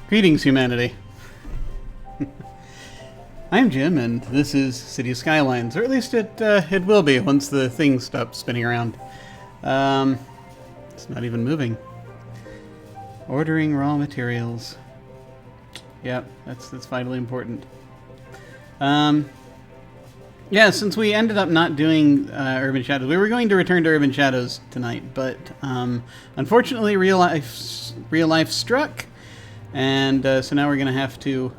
Greetings, humanity. I'm Jim, and this is City of Skylines, or at least it will be once the thing stops spinning around. It's not even moving. Ordering raw materials. Yep, that's vitally important. Yeah, since we ended up not doing Urban Shadows, we were going to return to Urban Shadows tonight, but unfortunately real life struck, and so now we're going to have to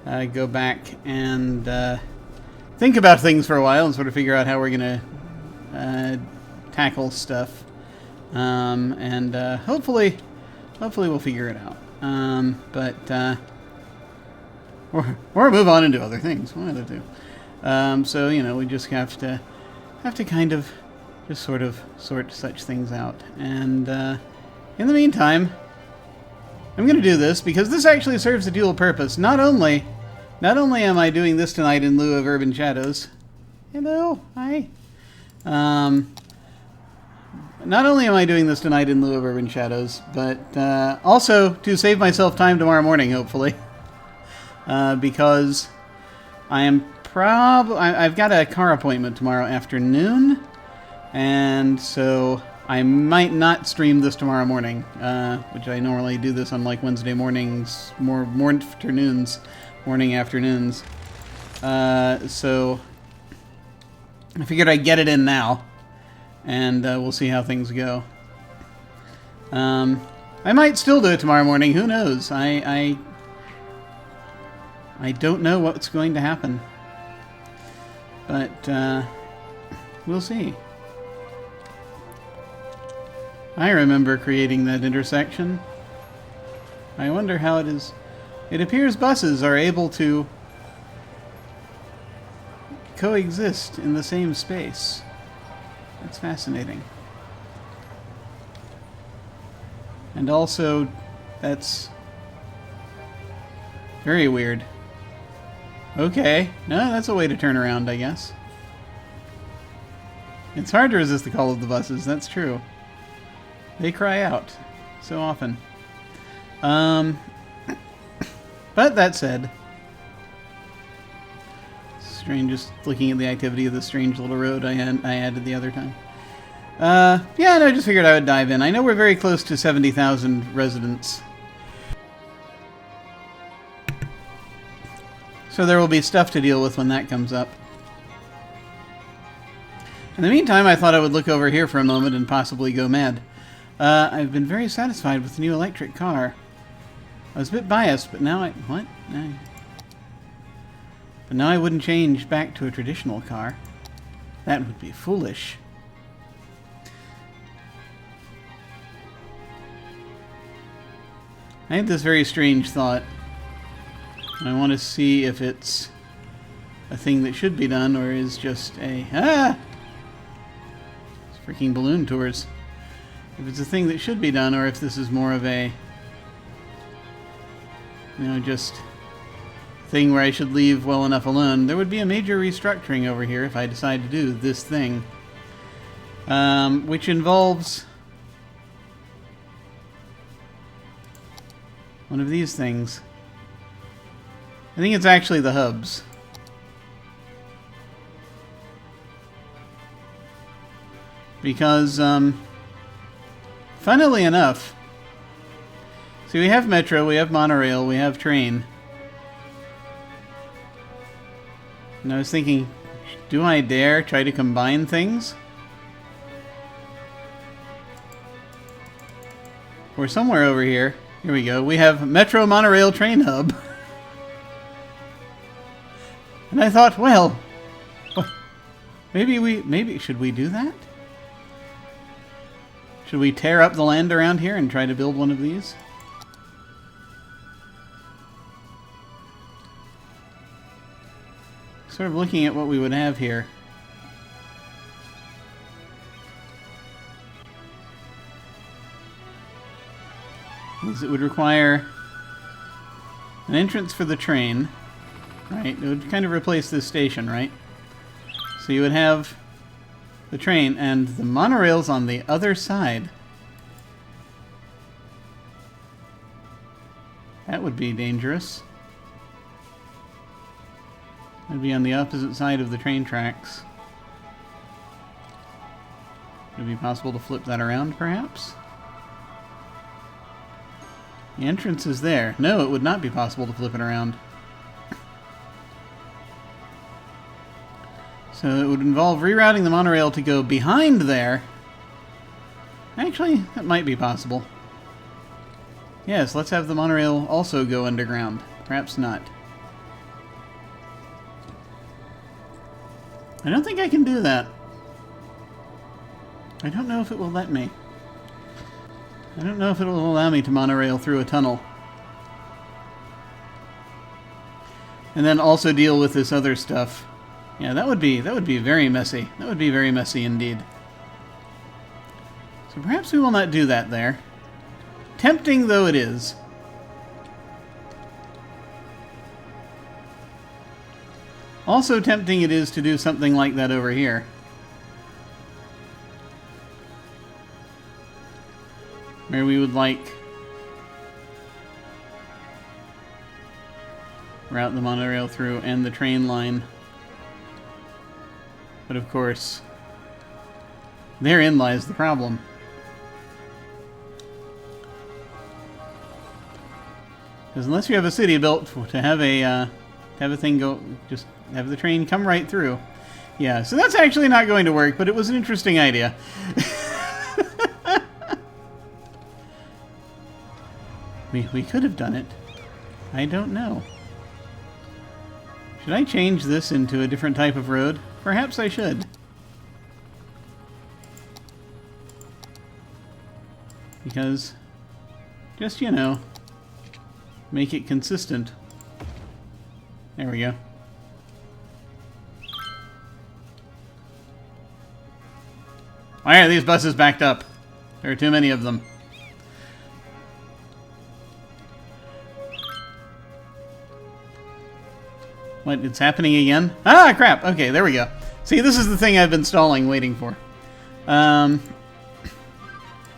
go back and think about things for a while and sort of figure out how we're going to tackle stuff, and hopefully we'll figure it out. Or move on and do other things. One of the two. So, you know, we just have to kind of just sort of sort such things out. And in the meantime, I'm going to do this because this actually serves a dual purpose. Not only am I doing this tonight in lieu of Urban Shadows. Hello, hi. Not only am I doing this tonight in lieu of Urban Shadows, but also to save myself time tomorrow morning, hopefully. Because I've got a car appointment tomorrow afternoon, and so I might not stream this tomorrow morning, which I normally do this on like Wednesday mornings, morning afternoons. So I figured I'd get it in now, and we'll see how things go. I might still do it tomorrow morning. Who knows? I don't know what's going to happen. But, we'll see. I remember creating that intersection. I wonder how it is. It appears buses are able to coexist in the same space. That's fascinating. And also, that's very weird. Okay. No, that's a way to turn around, I guess. It's hard to resist the call of the buses, that's true. They cry out so often. But that said, strange, just looking at the activity of this strange little road I added the other time. Yeah, no, I just figured I would dive in. I know we're very close to 70,000 residents. So there will be stuff to deal with when that comes up. In the meantime, I thought I would look over here for a moment and possibly go mad. I've been very satisfied with the new electric car. I was a bit biased, but now what? No. But now I wouldn't change back to a traditional car. That would be foolish. I had this very strange thought. I want to see if it's a thing that should be done or is just a... It's freaking balloon tours. If it's a thing that should be done or if this is more of a... You know, just thing where I should leave well enough alone. There would be a major restructuring over here if I decide to do this thing. Which involves... one of these things. I think it's actually the hubs. Because, funnily enough, see, we have metro, we have monorail, we have train. And I was thinking, do I dare try to combine things? Or somewhere over here. Here we go. We have metro, monorail, train hub. And I thought, well, maybe should we do that? Should we tear up the land around here and try to build one of these? Sort of looking at what we would have here. It would require an entrance for the train. Right, it would kind of replace this station, right? So you would have the train and the monorails on the other side. That would be dangerous. That'd be on the opposite side of the train tracks. Would it be possible to flip that around, perhaps? The entrance is there. No, it would not be possible to flip it around. So it would involve rerouting the monorail to go behind there. Actually, that might be possible. Yes, let's have the monorail also go underground. Perhaps not. I don't think I can do that. I don't know if it will let me. I don't know if it will allow me to monorail through a tunnel. And then also deal with this other stuff. Yeah, that would be very messy. That would be very messy indeed. So perhaps we will not do that there. Tempting though it is. Also tempting it is to do something like that over here. Where we would like route the monorail through and the train line. But of course, therein lies the problem. Because unless you have a city built to have a thing go, just have the train come right through. Yeah, so that's actually not going to work, but it was an interesting idea. We could have done it. I don't know. Should I change this into a different type of road? Perhaps I should. Because, just, you know, make it consistent. There we go. Why are these buses backed up? There are too many of them. What, it's happening again? Ah, crap! Okay, there we go. See, this is the thing I've been stalling, waiting for.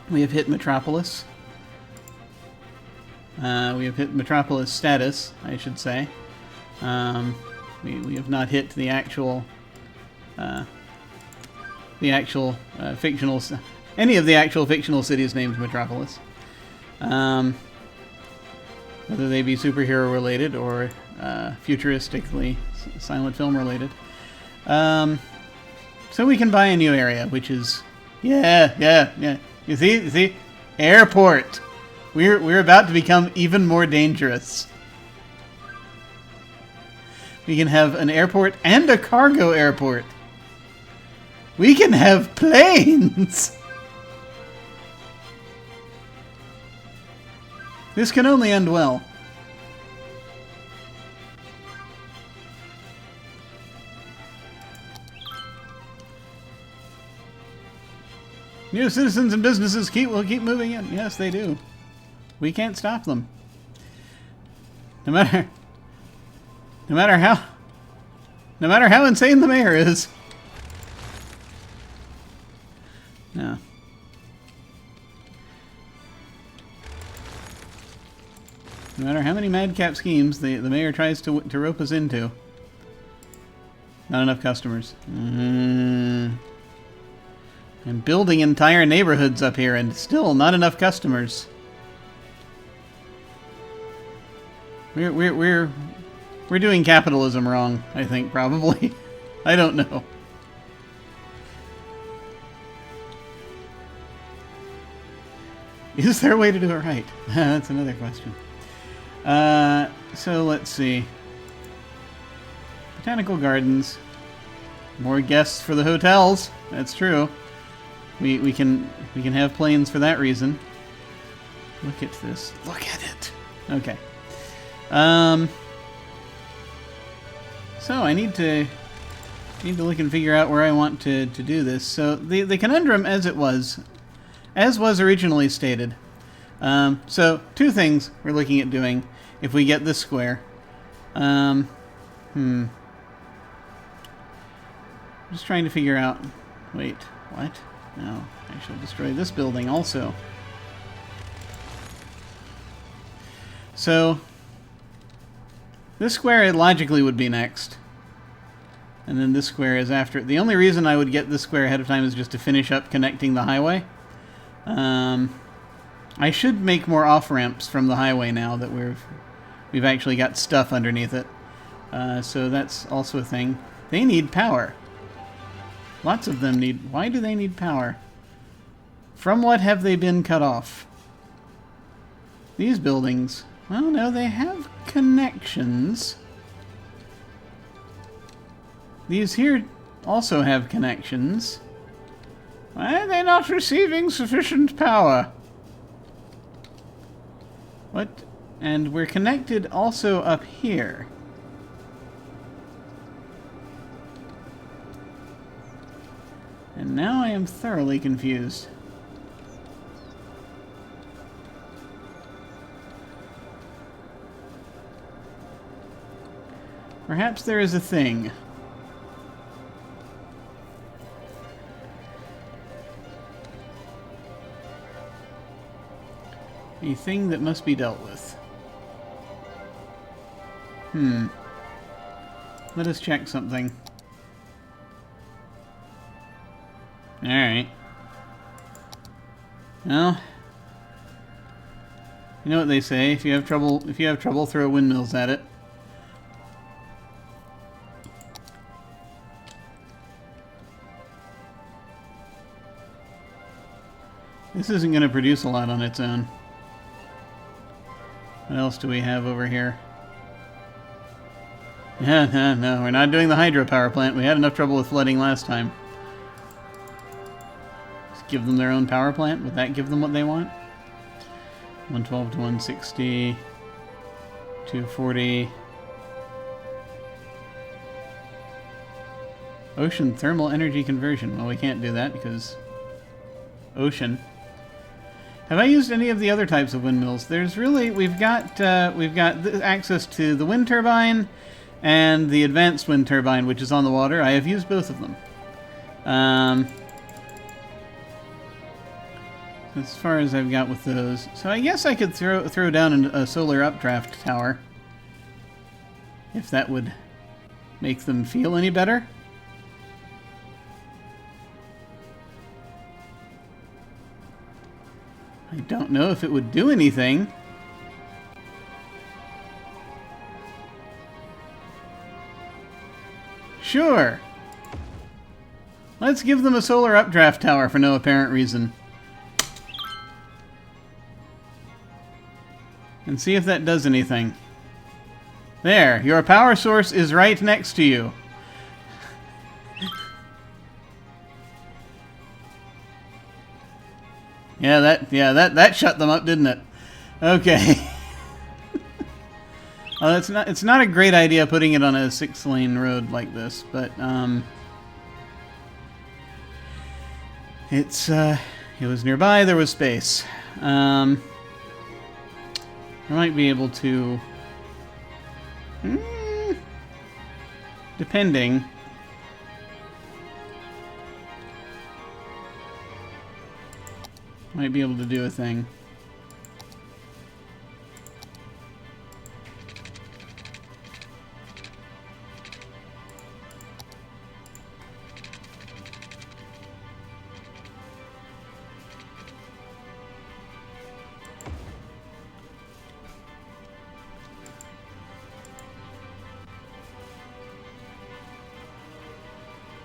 We have hit Metropolis. We have hit Metropolis status, I should say. We have not hit the actual fictional... any of the actual fictional cities named Metropolis. Whether they be superhero related or futuristically silent film related. So we can buy a new area, which is... Yeah. You see? Airport! We're about to become even more dangerous. We can have an airport and a cargo airport. We can have planes! This can only end well. New citizens and businesses will keep moving in. Yes, they do. We can't stop them. No matter how insane the mayor is. No. No matter how many madcap schemes the mayor tries to rope us into. Not enough customers. I'm building entire neighborhoods up here and still not enough customers. We're doing capitalism wrong, I think, probably. I don't know. Is there a way to do it right? That's another question. So let's see. Botanical gardens. More guests for the hotels. That's true. We can have planes for that reason. Look at this. Look at it. Okay. So I need to look and figure out where I want to do this. So the conundrum as was originally stated. So two things we're looking at doing if we get this square. Just trying to figure out. Wait, what? No, I shall destroy this building also. So this square logically would be next. And then this square is after. The only reason I would get this square ahead of time is just to finish up connecting the highway. I should make more off-ramps from the highway now that we've actually got stuff underneath it. So that's also a thing. They need power. Lots of them need... Why do they need power? From what have they been cut off? These buildings... Well, no, they have connections. These here also have connections. Why are they not receiving sufficient power? What? And we're connected also up here. And now I am thoroughly confused. Perhaps there is a thing. A thing that must be dealt with. Let us check something. Alright. Well, you know what they say, if you have trouble, throw windmills at it. This isn't going to produce a lot on its own. What else do we have over here? No, we're not doing the hydropower plant. We had enough trouble with flooding last time. Just give them their own power plant? Would that give them what they want? 112 to 160. 240. Ocean thermal energy conversion. Well, we can't do that because... ocean. Have I used any of the other types of windmills? There's really... We've got access to the wind turbine and the advanced wind turbine, which is on the water. I have used both of them. As far as I've got with those. So I guess I could throw down a solar updraft tower. If that would make them feel any better. I don't know if it would do anything. Sure. Let's give them a solar updraft tower for no apparent reason. And see if that does anything. There, your power source is right next to you. Yeah, that shut them up, didn't it? Okay. Well, it's not a great idea putting it on a 6-lane road like this, but it was nearby. There was space. I might be able to, depending. Might be able to do a thing.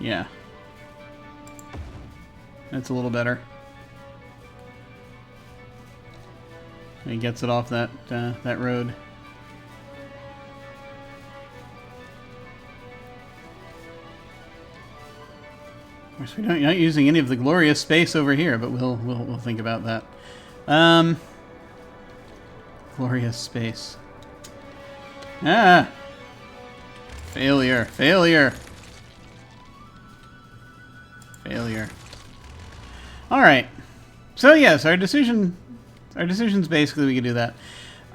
Yeah. That's a little better. He gets it off that that road. Of course, we're not using any of the glorious space over here, but we'll think about that. Glorious space. Ah! Failure! Failure! Failure. All right. So yes, our decision's basically we could do that.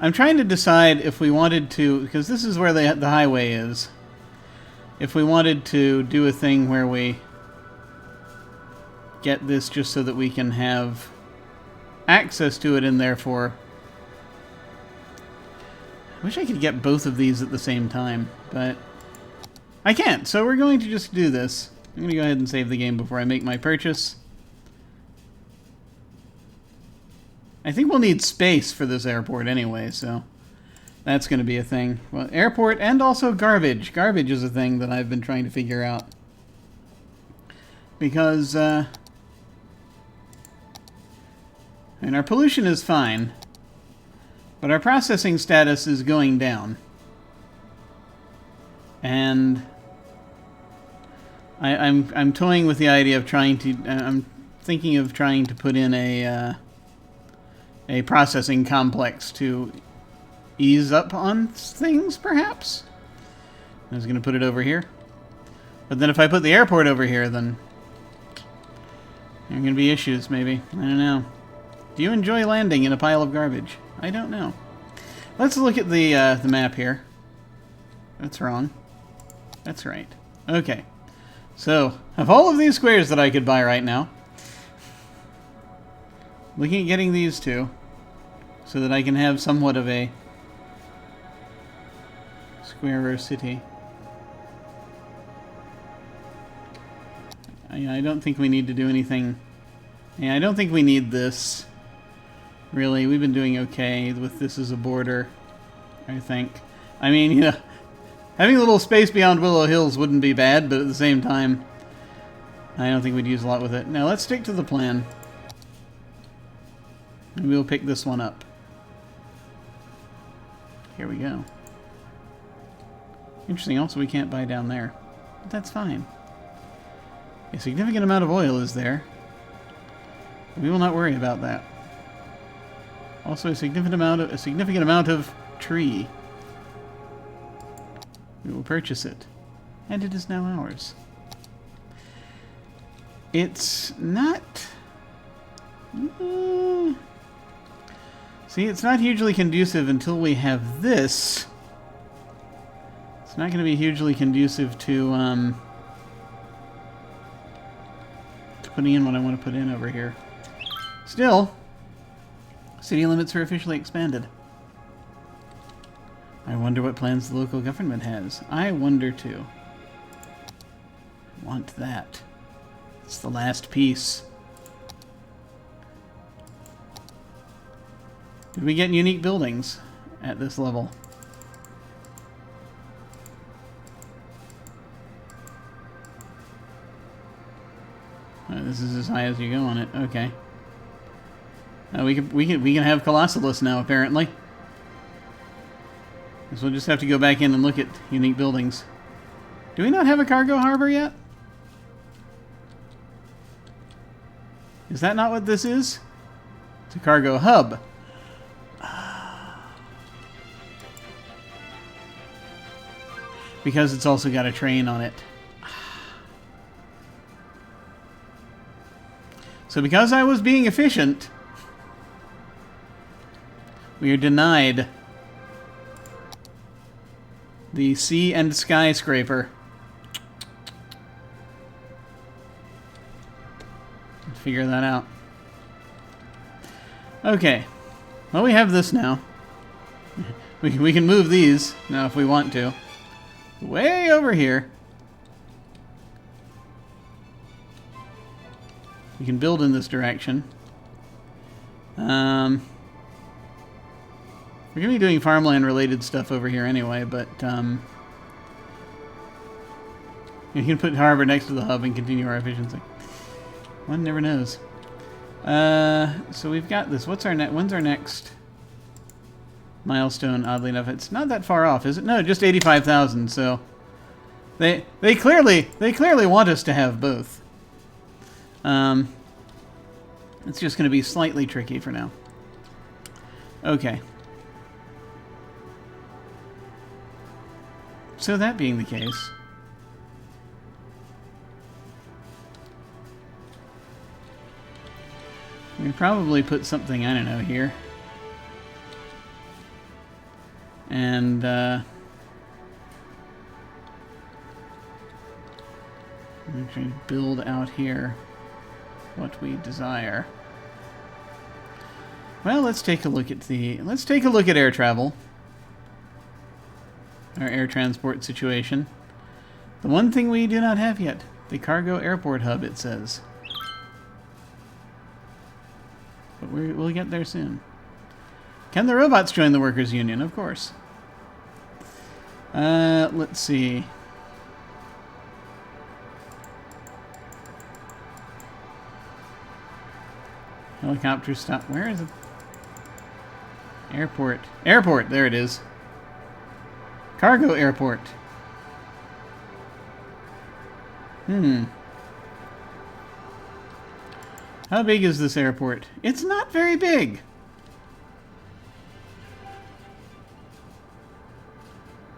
I'm trying to decide if we wanted to, because this is where the highway is. If we wanted to do a thing where we get this just so that we can have access to it and therefore I wish I could get both of these at the same time, but I can't, so we're going to just do this. I'm going to go ahead and save the game before I make my purchase. I think we'll need space for this airport anyway, so that's going to be a thing. Well, airport and also garbage. Garbage is a thing that I've been trying to figure out. Because, and our pollution is fine, but our processing status is going down. And I'm toying with the idea of trying to, I'm thinking of trying to put in a processing complex to ease up on things, perhaps? I was going to put it over here. But then if I put the airport over here, then there are going to be issues, maybe. I don't know. Do you enjoy landing in a pile of garbage? I don't know. Let's look at the map here. That's wrong. That's right. Okay. So, of all of these squares that I could buy right now, looking at getting these two, so that I can have somewhat of a squarer city. I don't think we need to do anything. Yeah, I don't think we need this. Really, we've been doing okay with this as a border, I think. I mean, you know, having a little space beyond Willow Hills wouldn't be bad, but at the same time, I don't think we'd use a lot with it. Now, let's stick to the plan. And we'll pick this one up. Here we go. Interesting, also we can't buy down there. But that's fine. A significant amount of oil is there. We will not worry about that. Also a significant amount of tree. We will purchase it. And it is now ours. It's not... See, it's not hugely conducive until we have this. It's not going to be hugely conducive to putting in what I want to put in over here. Still, city limits are officially expanded. I wonder what plans the local government has. I wonder too. Want that. It's the last piece. Did we get unique buildings at this level? This is as high as you go on it. Okay. We can have Colossalus now, apparently. Guess we'll just have to go back in and look at unique buildings. Do we not have a cargo harbor yet? Is that not what this is? It's a cargo hub. Because it's also got a train on it. So because I was being efficient, we are denied the sea and skyscraper. Let's figure that out. Okay. Well, we have this now. We can move these now if we want to. Way over here. We can build in this direction. We're going to be doing farmland related stuff over here anyway, but you can put harbor next to the hub and continue our efficiency. One never knows. So we've got this. What's our when's our next milestone? Oddly enough, it's not that far off, is it? No, just 85,000. So they clearly want us to have both. It's just going to be slightly tricky for now. Okay. So that being the case, we can probably put something, I don't know, here. And, actually build out here what we desire. Well, let's take a look at air travel. our air transport situation. The one thing we do not have yet, the cargo airport hub, it says. But we'll get there soon. Can the robots join the workers' union? Of course. Let's see. Helicopter stop. Where is it? Airport. Airport! There it is. Cargo airport. How big is this airport? It's not very big.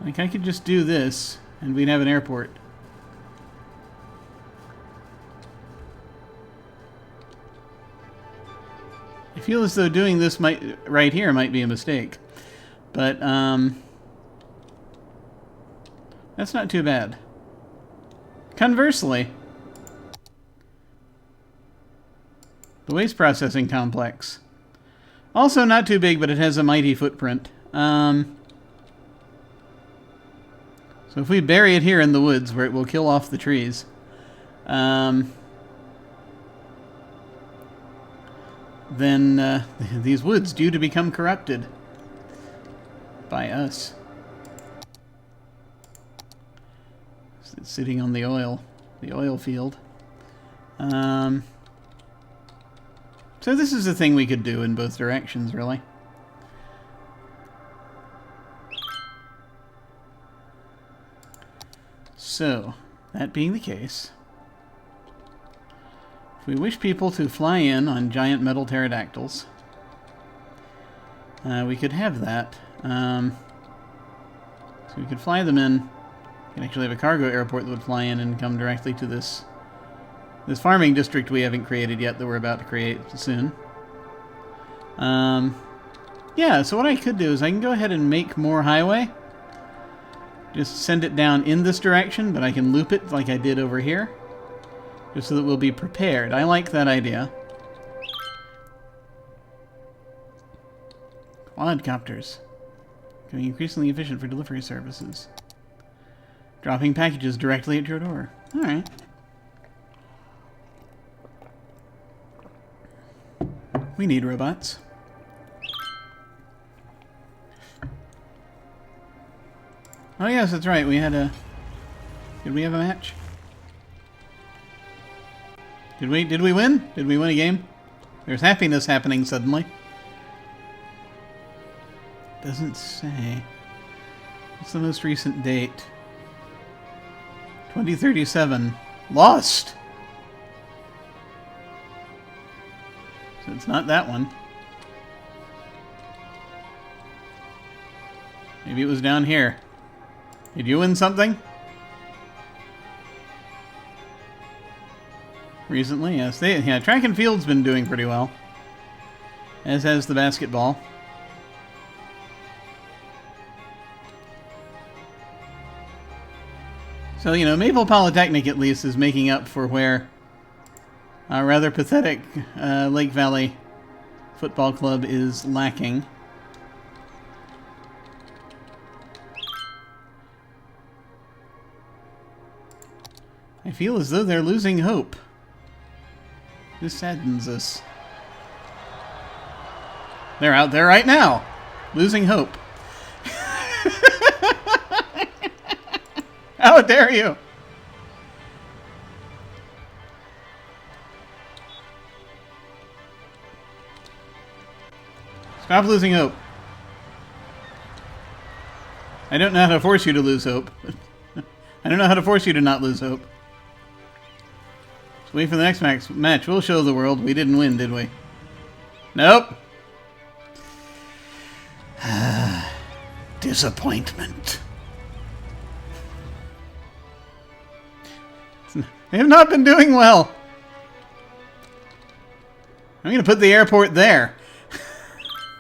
Like, I could just do this, and we'd have an airport. I feel as though doing this right here might be a mistake. But, that's not too bad. Conversely, the waste processing complex. Also not too big, but it has a mighty footprint. So if we bury it here in the woods, where it will kill off the trees, then these woods due to become corrupted by us. It's sitting on the oil field. So this is a thing we could do in both directions, really. So, that being the case, if we wish people to fly in on giant metal pterodactyls, we could have that. So we could fly them in. We can actually have a cargo airport that would fly in and come directly to this farming district we haven't created yet that we're about to create soon. Yeah, so what I could do is I can go ahead and make more highway. Just send it down in this direction, but I can loop it like I did over here. Just so that we'll be prepared. I like that idea. Quadcopters. Becoming increasingly efficient for delivery services. Dropping packages directly at your door. Alright. We need robots. Oh yes, that's right. We had a... Did we have a match? Did we win? Did we win a game? There's happiness happening suddenly. Doesn't say. What's the most recent date? 2037. Lost! So it's not that one. Maybe it was down here. Did you win something? Recently, yes. Yeah, track and field's been doing pretty well. As has the basketball. So, you know, Maple Polytechnic at least is making up for where a rather pathetic Lake Valley Football Club is lacking. I feel as though they're losing hope. This saddens us. They're out there right now, losing hope. How dare you! Stop losing hope. I don't know how to force you to lose hope. I don't know how to force you to not lose hope. Wait for the next match. We'll show the world we didn't win, did we? Nope. Disappointment. They have not been doing well. I'm going to put the airport there.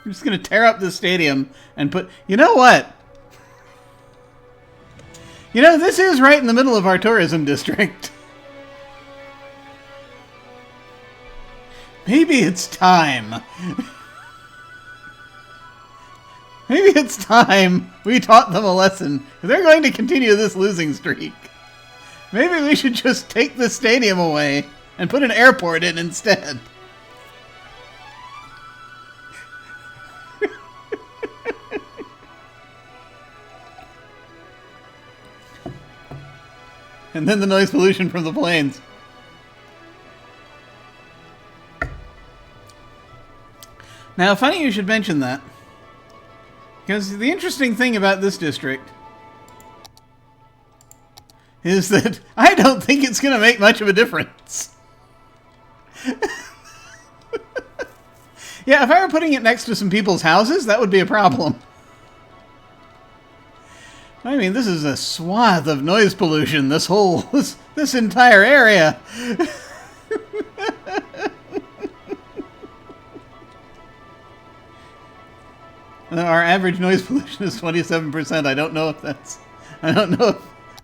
I'm just going to tear up the stadium and put... You know what? You know, this is right in the middle of our tourism district. Maybe it's time. Maybe it's time we taught them a lesson. If they're going to continue this losing streak, maybe we should just take the stadium away and put an airport in instead. And then the noise pollution from the planes. Now, funny you should mention that. Because the interesting thing about this district is that I don't think it's going to make much of a difference. Yeah, if I were putting it next to some people's houses, that would be a problem. I mean, this is a swath of noise pollution, this entire area. Our average noise pollution is 27%. I don't know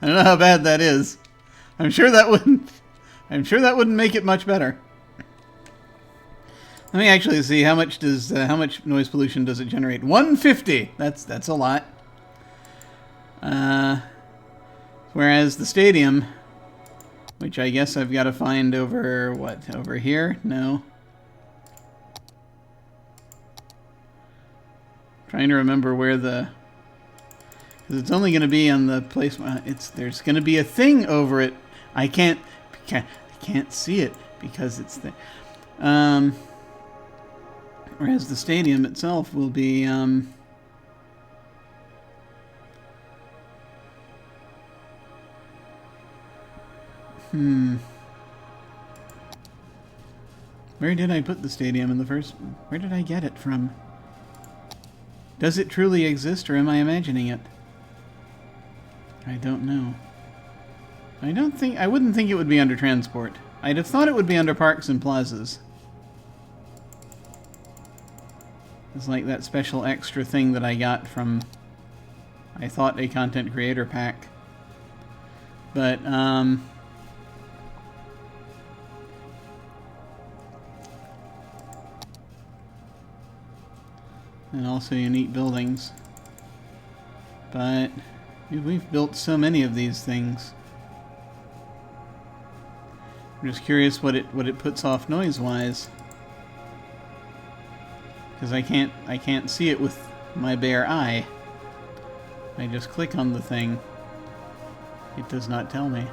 how bad that is. I'm sure that wouldn't make it much better. Let me actually see how much noise pollution does it generate? 150. That's a lot. Whereas the stadium, which I guess I've got to find over here? No. Trying to remember where because it's only going to be on the place. There's going to be a thing over it. I can't see it because it's there. Whereas the stadium itself will be Where did I put the stadium in the first... Where did I get it from? Does it truly exist, or am I imagining it? I don't know. I wouldn't think it would be under transport. I'd have thought it would be under parks and plazas. It's like that special extra thing that I got from, I thought, a content creator pack. But, and also unique buildings. But we've built so many of these things. I'm just curious what it puts off noise-wise, because I can't see it with my bare eye. I just click on the thing. It does not tell me.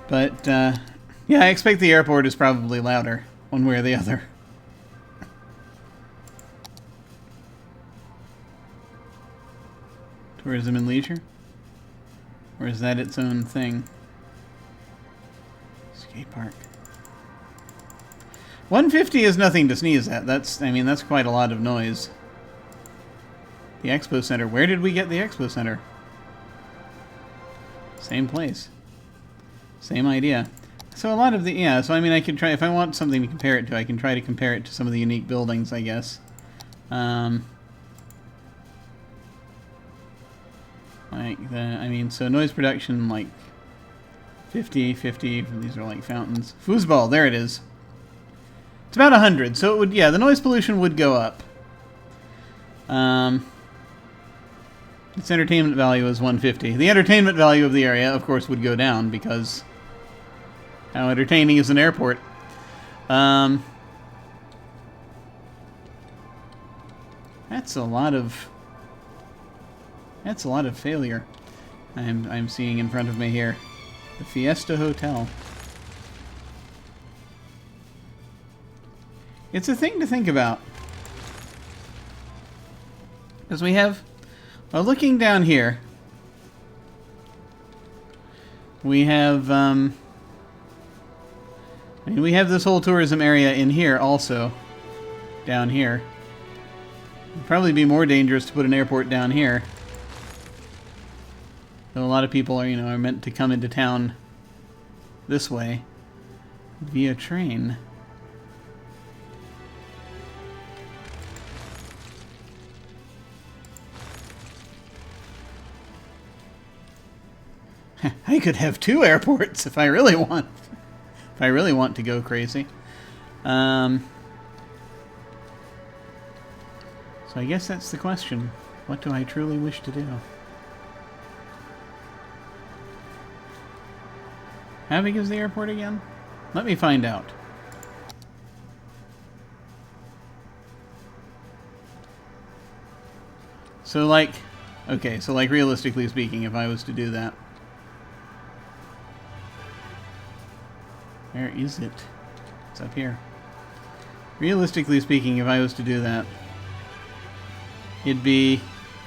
But yeah, I expect the airport is probably louder, one way or the other. Tourism and leisure? Or is that its own thing? Skate park. 150 is nothing to sneeze at. That's quite a lot of noise. The Expo Center. Where did we get the Expo Center? Same place. Same idea. So a lot of the... Yeah, so I mean I could try... If I want something to compare it to, I can try to compare it to some of the unique buildings, I guess. So noise production, like 50, these are like fountains. Foosball, there it is. It's about 100, so it would, yeah, the noise pollution would go up. Its entertainment value is 150. The entertainment value of the area, of course, would go down, because how entertaining is an airport? That's a lot of failure I'm seeing in front of me here. The Fiesta Hotel. It's a thing to think about. Because we have... Well, looking down here, we have... we have this whole tourism area in here also. Down here. It'd probably be more dangerous to put an airport down here. Though a lot of people are, are meant to come into town this way via train. I could have 2 airports if I really want. If I really want to go crazy. So I guess that's the question. What do I truly wish to do? How big is the airport again? Let me find out. So like, okay, so like realistically speaking, if I was to do that. Where is it? It's up here. Realistically speaking, if I was to do that, it'd be,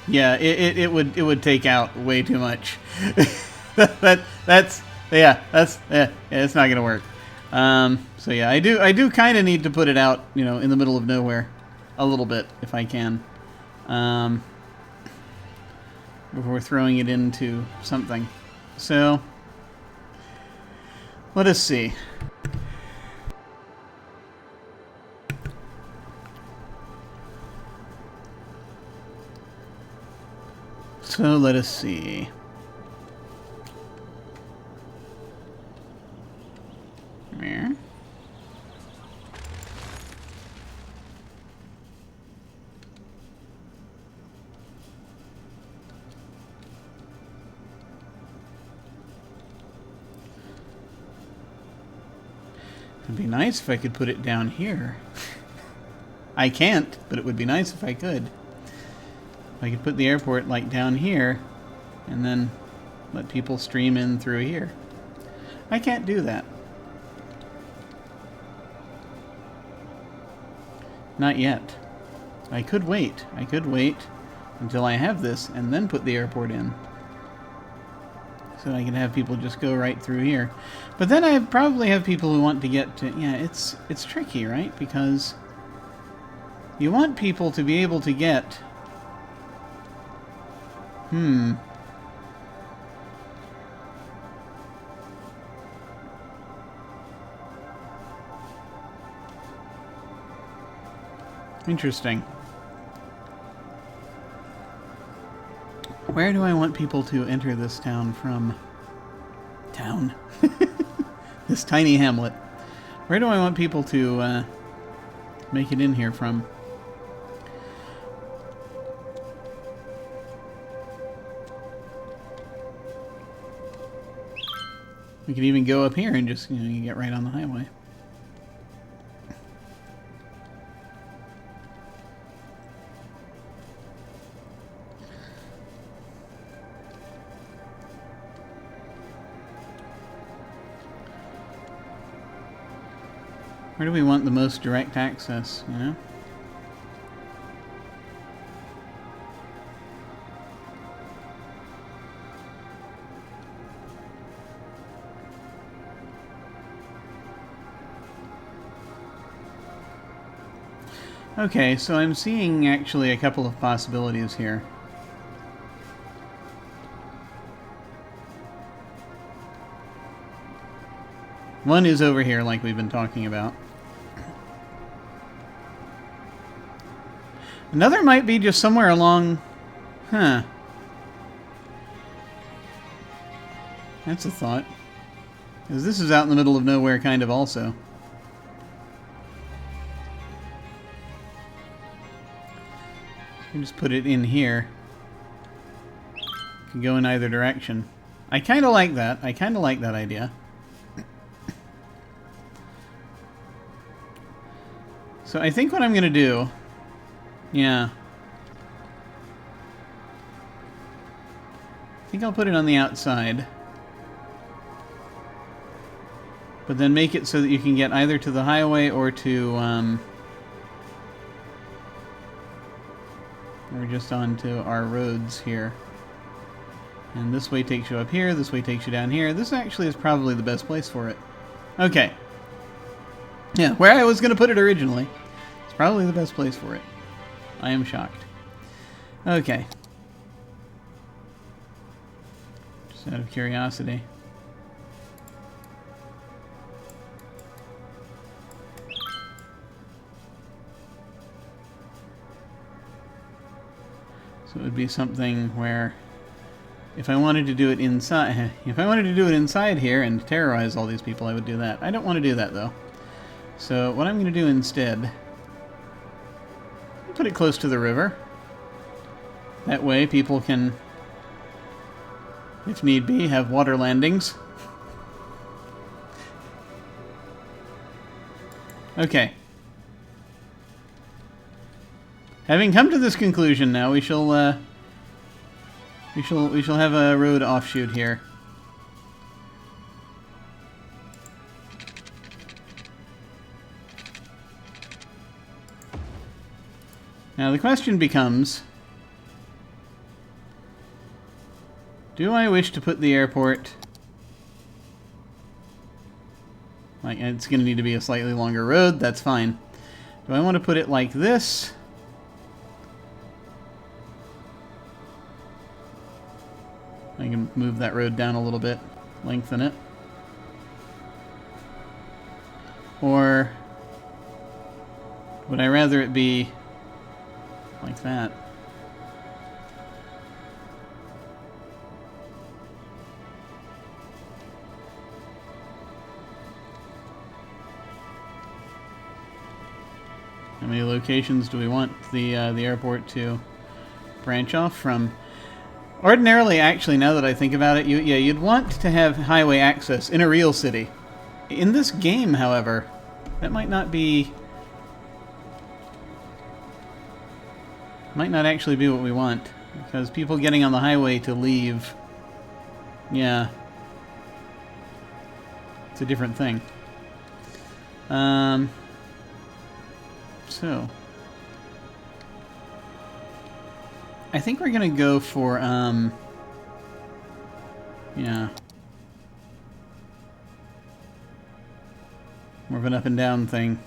yeah, it would take out way too much. That's it's not gonna work. So yeah, I do kind of need to put it out, you know, in the middle of nowhere, a little bit if I can, before throwing it into something. So let us see. So let us see. There. It'd be nice if I could put it down here. I can't, but it would be nice if I could. I could put the airport like down here and then let people stream in through here. I can't do that. Not yet. I could wait. I could wait until I have this and then put the airport in. So I can have people just go right through here. But then I probably have people who want to get to... Yeah, it's tricky, right? Because you want people to be able to get... Interesting. Where do I want people to enter this town from? Town? This tiny hamlet. Where do I want people to make it in here from? We could even go up here and just, you know, you get right on the highway. Where do we want the most direct access, you know? Okay, so I'm seeing actually a couple of possibilities here. One is over here, like we've been talking about. Another might be just somewhere along... Huh. That's a thought. Because this is out in the middle of nowhere kind of also. You can just put it in here. Can go in either direction. I kind of like that. I kind of like that idea. So I think what I'm going to do... Yeah. I think I'll put it on the outside. But then make it so that you can get either to the highway or to... or just onto our roads here. And this way takes you up here, this way takes you down here. This actually is probably the best place for it. Okay. Yeah, where I was going to put it originally. It's probably the best place for it. I am shocked. Okay. Just out of curiosity. So it would be something where if I wanted to do it inside, here and terrorize all these people, I would do that. I don't want to do that though. So what I'm going to do instead, put it close to the river. That way people can, if need be, have water landings. Okay. Having come to this conclusion now, we shall have a road offshoot here. Now the question becomes, do I wish to put the airport... Like, it's going to need to be a slightly longer road, that's fine. Do I want to put it like this? I can move that road down a little bit, lengthen it. Or would I rather it be like that? How many locations do we want the airport to branch off from? Ordinarily, actually, now that I think about it, you'd want to have highway access in a real city. In this game, however, that might not actually be what we want, because people getting on the highway to leave, yeah, it's a different thing. So I think we're gonna go for yeah, more of an up and down thing.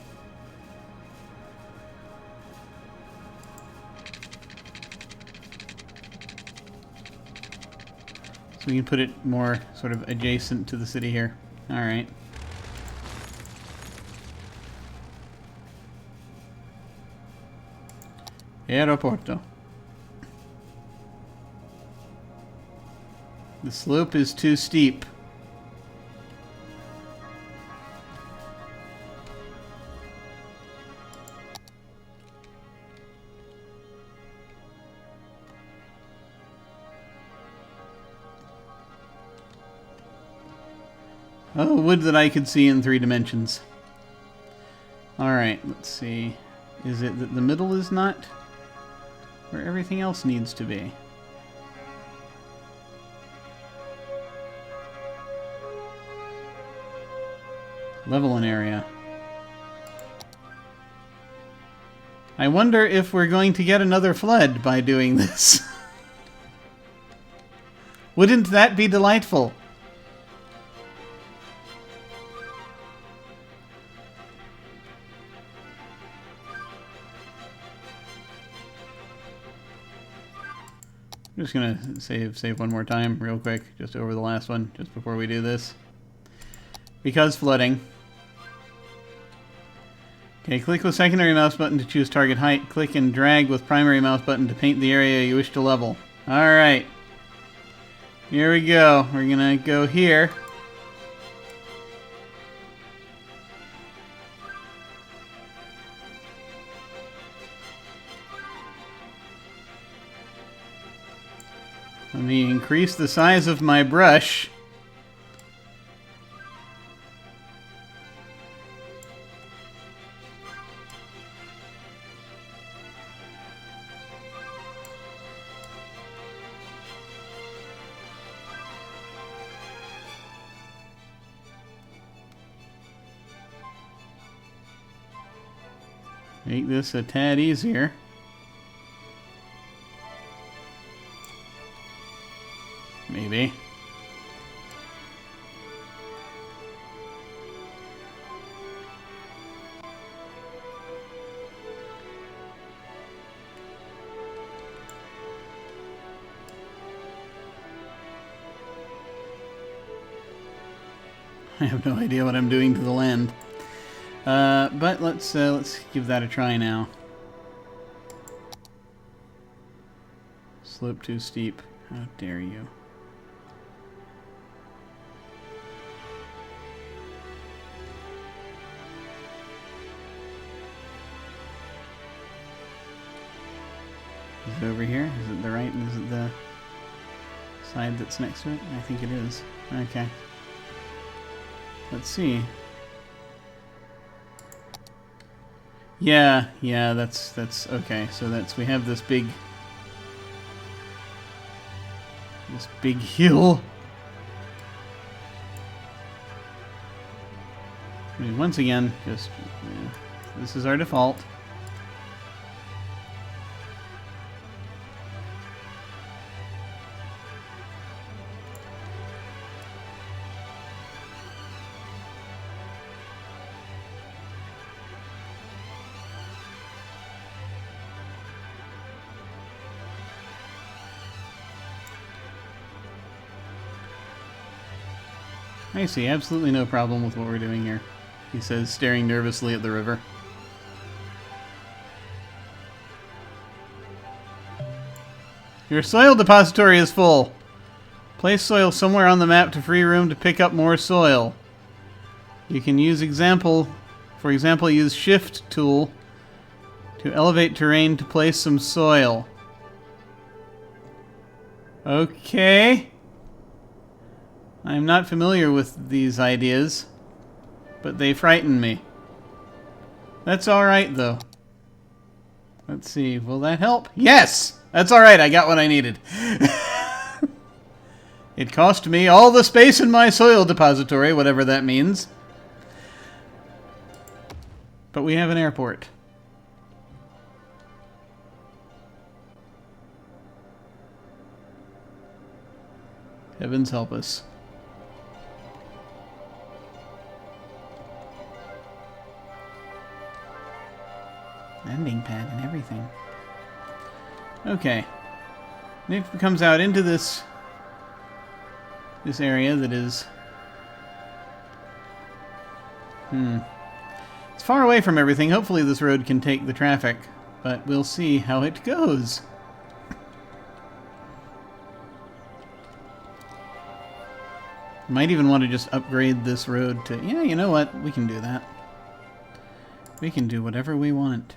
So we can put it more sort of adjacent to the city here. All right. Aeroporto. The slope is too steep. Oh, wood that I could see in 3 dimensions. Alright, let's see. Is it that the middle is not where everything else needs to be? Level an area. I wonder if we're going to get another flood by doing this. Wouldn't that be delightful? I'm just gonna save one more time real quick, just over the last one, just before we do this. Because flooding. Okay, click with secondary mouse button to choose target height. Click and drag with primary mouse button to paint the area you wish to level. Alright. Here we go. We're gonna go here. Let me increase the size of my brush. Make this a tad easier. Maybe. I have no idea what I'm doing to the land. But let's give that a try now. Slope too steep. How dare you. it over here? Is it the right? Is it the side that's next to it? I think it is. Okay. Let's see. Yeah, that's okay. So we have this big hill. I mean, once again, just this is our default. I see absolutely no problem with what we're doing here, he says, staring nervously at the river. Your soil depository is full. Place soil somewhere on the map to free room to pick up more soil. You can use for example, use Shift tool to elevate terrain to place some soil. Okay. I'm not familiar with these ideas, but they frighten me. That's alright, though. Let's see, will that help? Yes! That's alright, I got what I needed. It cost me all the space in my soil depository, whatever that means. But we have an airport. Heavens help us. Landing pad and everything. Okay. Nick comes out into this area that is... It's far away from everything. Hopefully this road can take the traffic, but we'll see how it goes. Might even want to just upgrade this road to... Yeah, you know what? We can do that. We can do whatever we want.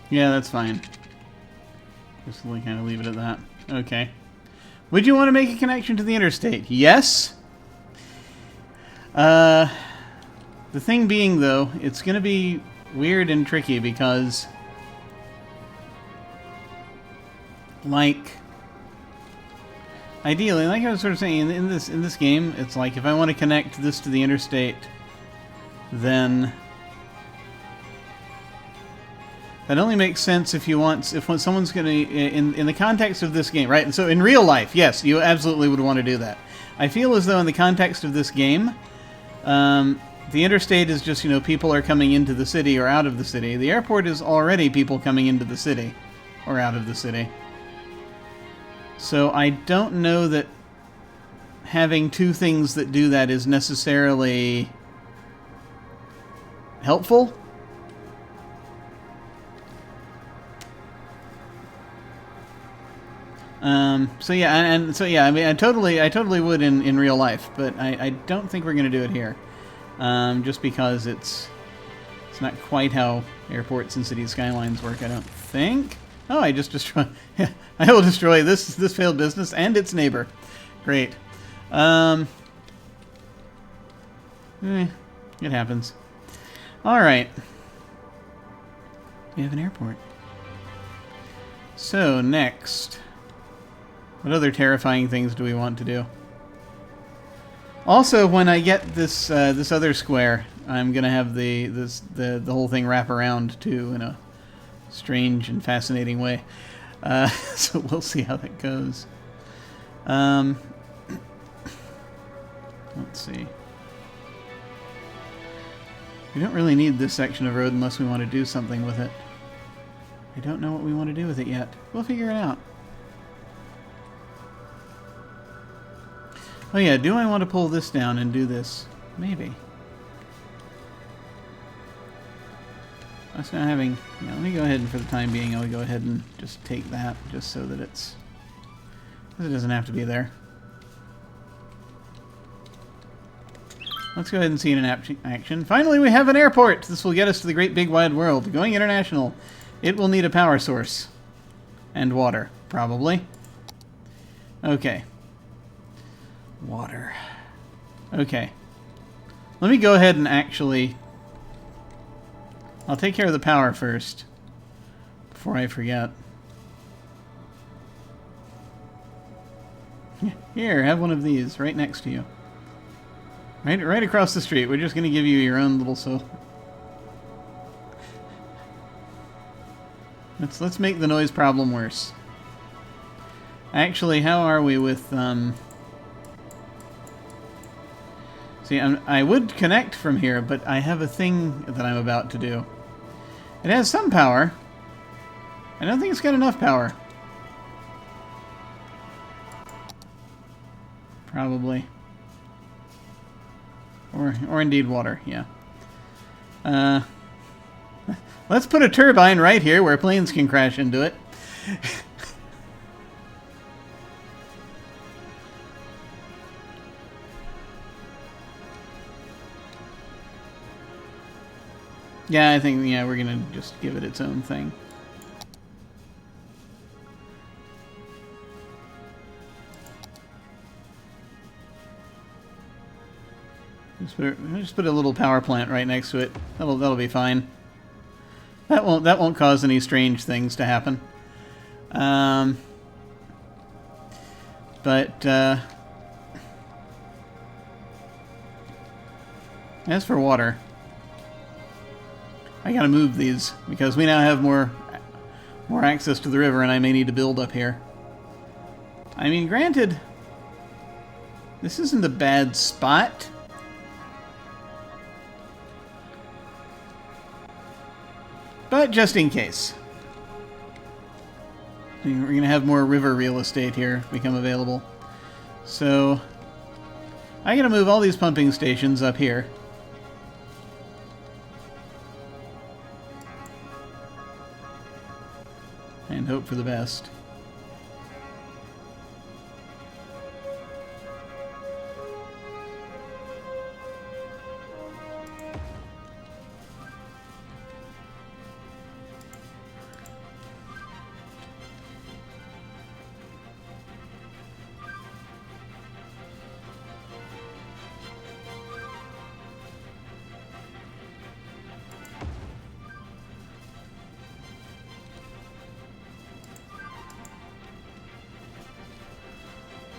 Yeah, that's fine. Just kind of leave it at that. Okay. Would you want to make a connection to the interstate? Yes. The thing being, though, it's going to be weird and tricky because, like, ideally, like I was sort of saying, in this game, it's like if I want to connect this to the interstate, then that only makes sense if someone's going to, in the context of this game, right? And so in real life, yes, you absolutely would want to do that. I feel as though in the context of this game, the interstate is just, people are coming into the city or out of the city. The airport is already people coming into the city or out of the city. So I don't know that having two things that do that is necessarily helpful. So yeah, I mean, I totally would in real life, but I don't think we're going to do it here. Just because it's not quite how airports and city skylines work, I don't think. Oh, I just destroy. I will destroy this failed business and its neighbor. Great. It happens. All right. We have an airport. So next, what other terrifying things do we want to do? Also, when I get this this other square, I'm gonna have the whole thing wrap around too in a strange and fascinating way. So we'll see how that goes. Um, let's see. We don't really need this section of road unless we want to do something with it. I don't know what we want to do with it yet. We'll figure it out. Oh yeah, do I want to pull this down and do this? Maybe. That's not having... Yeah, let me go ahead and for the time being I'll go ahead and just take that just so that it's... It doesn't have to be there. Let's go ahead and see it in action. Finally, we have an airport! This will get us to the great big wide world. Going international. It will need a power source. And water, probably. Okay. Water. Okay. Let me go ahead and actually... I'll take care of the power first. Before I forget. Here, have one of these right next to you. Right across the street. We're just going to give you your own little Let's make the noise problem worse. Actually, how are we with See, I would connect from here, but I have a thing that I'm about to do. It has some power. I don't think it's got enough power. Probably. Or indeed water, yeah. Let's put a turbine right here where planes can crash into it. Yeah, I think, yeah, we're gonna just give it its own thing. Just put a little power plant right next to it. That'll be fine. That won't cause any strange things to happen. But as for water, I gotta move these because we now have more access to the river, and I may need to build up here. I mean, granted, this isn't a bad spot. But just in case. We're going to have more river real estate here become available. So, I got to move all these pumping stations up here. And hope for the best.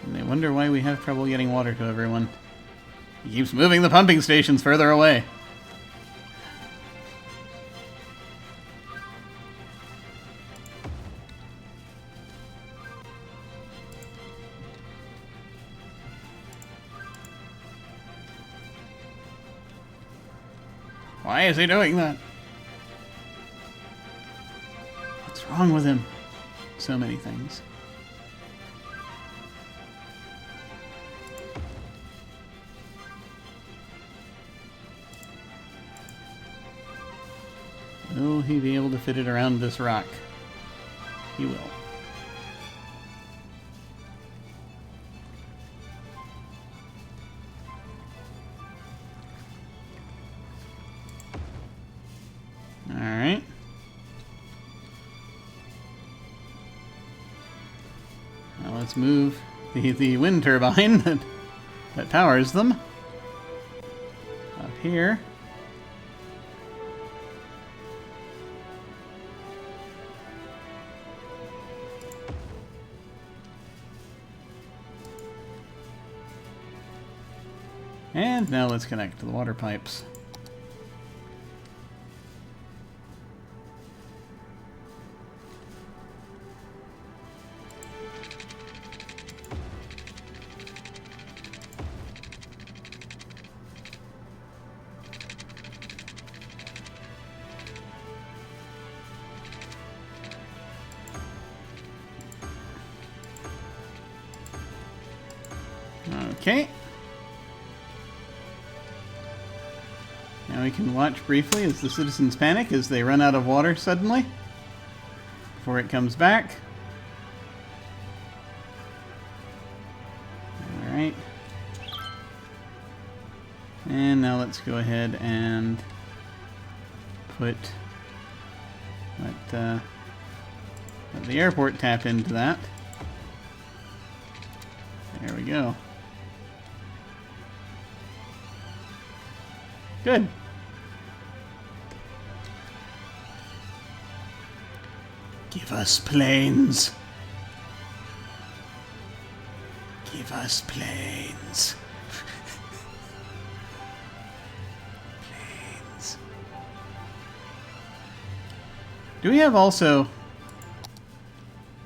And I wonder why we have trouble getting water to everyone. He keeps moving the pumping stations further away. Why is he doing that? What's wrong with him? So many things. Will he be able to fit it around this rock? He will. Alright. Now let's move the wind turbine that powers them up here. And now let's connect to the water pipes. Okay. Now we can watch briefly as the citizens panic as they run out of water suddenly before it comes back. Alright. And now let's go ahead and let the airport tap into that. There we go. Good. Give us planes. Give us planes. Planes. Do we have also...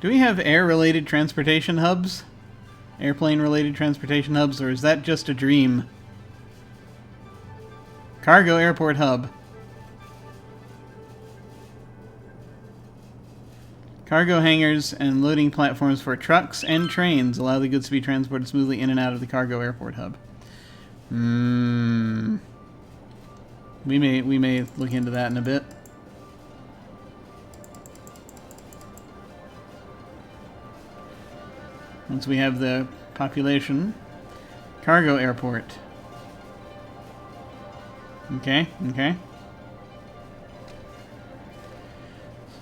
Do we have air-related transportation hubs? Airplane-related transportation hubs, or is that just a dream? Cargo airport hub. Cargo hangars and loading platforms for trucks and trains allow the goods to be transported smoothly in and out of the cargo airport hub. We may look into that in a bit. Once we have the population. Cargo airport. Okay, okay.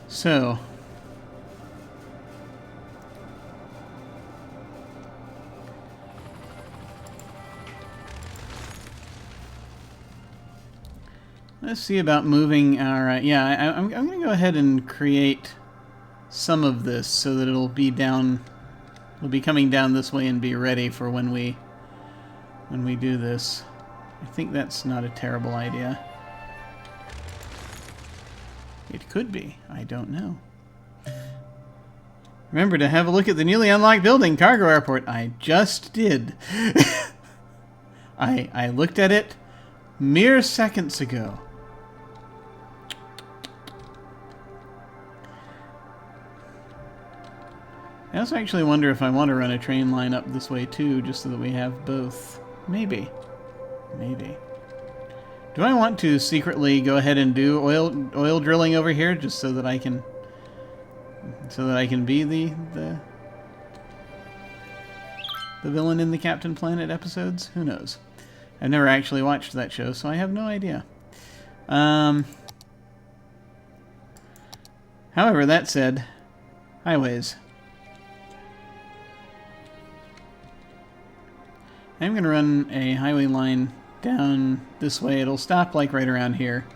So. Let's see about moving our... yeah, I'm going to go ahead and create some of this so that it'll be down... We'll be coming down this way and be ready for when we do this. I think that's not a terrible idea. It could be. I don't know. Remember to have a look at the newly unlocked building, Cargo Airport. I just did. I looked at it mere seconds ago. I also actually wonder if I want to run a train line up this way too, just so that we have both. Maybe. Maybe. Do I want to secretly go ahead and do oil drilling over here, just so that I can be the villain in the Captain Planet episodes? Who knows? I've never actually watched that show, so I have no idea. However, that said, highways. I'm going to run a highway line down this way. It'll stop like right around here.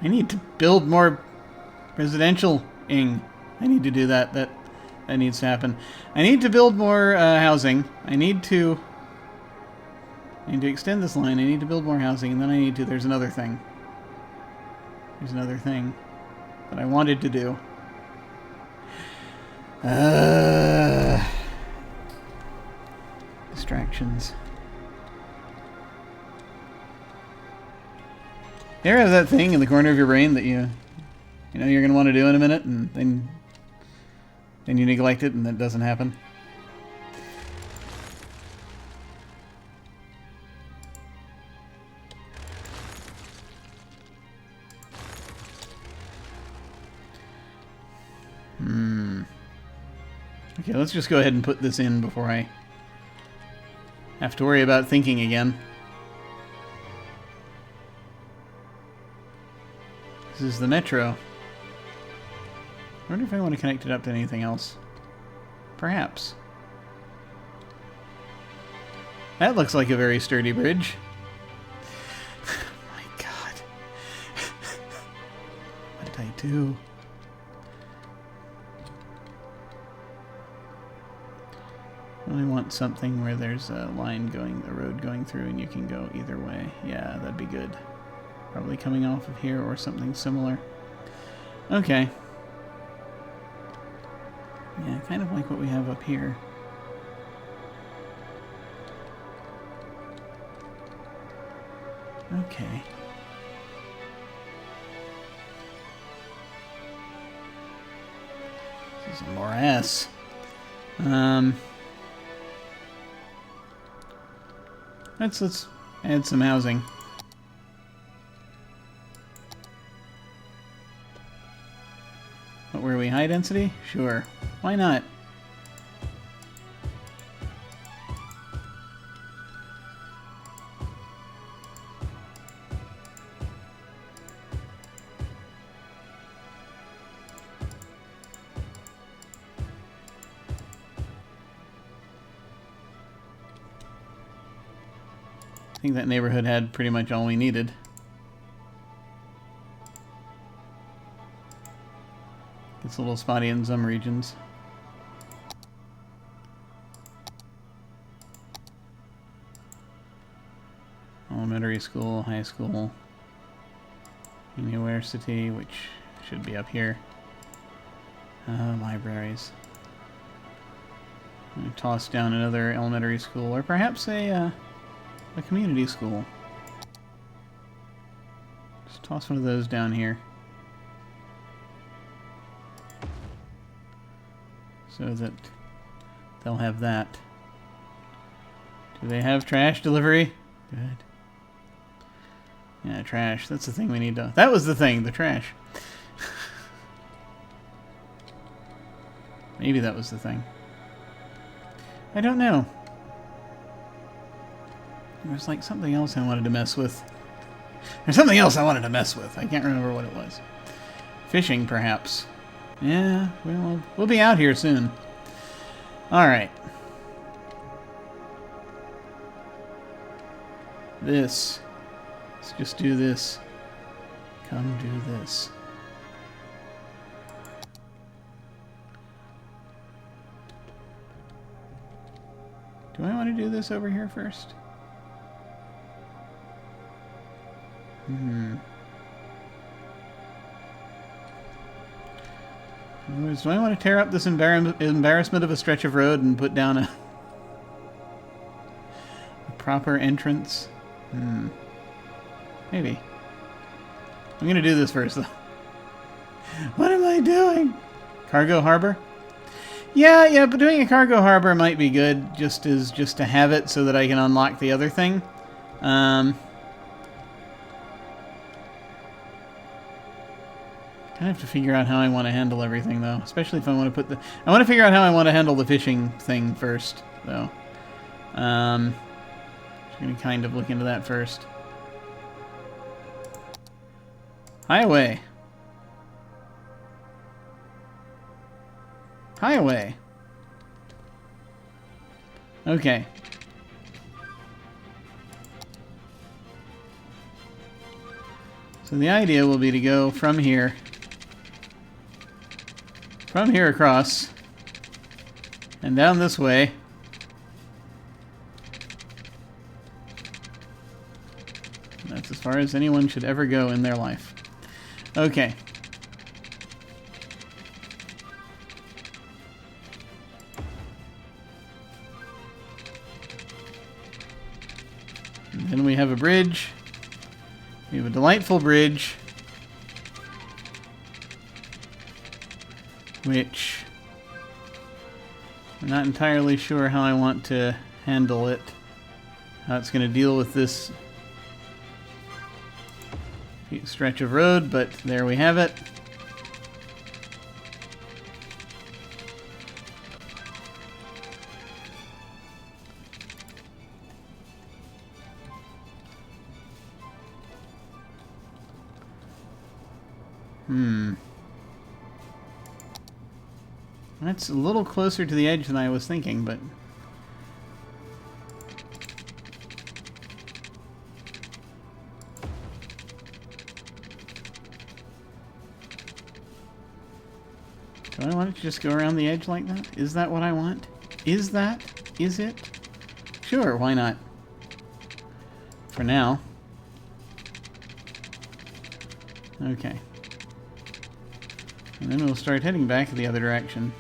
I need to build more residential-ing. I need to do that. That needs to happen. I need to build more housing. I need to extend this line. I need to build more housing, and then I need to... There's another thing. There's another thing that I wanted to do. Distractions. You ever have that thing in the corner of your brain that you know you're going to want to do in a minute, and then you neglect it and it doesn't happen? Okay, let's just go ahead and put this in before I have to worry about thinking again. This is the metro. I wonder if I want to connect it up to anything else. Perhaps. That looks like a very sturdy bridge. My God. What did I do? I want something where there's a line going, a road going through, and you can go either way. Yeah, that'd be good. Probably coming off of here or something similar. Okay. Yeah, kind of like what we have up here. Okay. This is a morass. Let's add some housing. What were we? High density? Sure. Why not? I think that neighborhood had pretty much all we needed. It's a little spotty in some regions. Elementary school, high school, university, which should be up here. Libraries. I'm gonna toss down another elementary school, or perhaps a community school. Just toss one of those down here. So that they'll have that. Do they have trash delivery? Good. Yeah, trash. That's the thing we need to... That was the thing, the trash. Maybe that was the thing. I don't know. There was like something else I wanted to mess with. There's something else I wanted to mess with. I can't remember what it was. Fishing, perhaps. Yeah, we'll be out here soon. Alright. This. Let's just do this. Come do this. Do I want to do this over here first? Do I want to tear up this embarrassment of a stretch of road and put down a proper entrance? Maybe. I'm going to do this first, though. What am I doing? Cargo harbor? Yeah, but doing a cargo harbor might be good, just to have it so that I can unlock the other thing. I have to figure out how I want to handle everything, though. Especially if I want to put the... I want to figure out how I want to handle the fishing thing first, though. I'm going to kind of look into that first. Highway. Highway. Okay. So the idea will be to go from here across, and down this way. That's as far as anyone should ever go in their life. Okay. And then we have a bridge. We have a delightful bridge, which I'm not entirely sure how I want to handle it, how it's going to deal with this stretch of road, but there we have it. That's a little closer to the edge than I was thinking, but... Do I want it to just go around the edge like that? Is that what I want? Is that? Is it? Sure, why not? For now. Okay. And then we'll start heading back the other direction.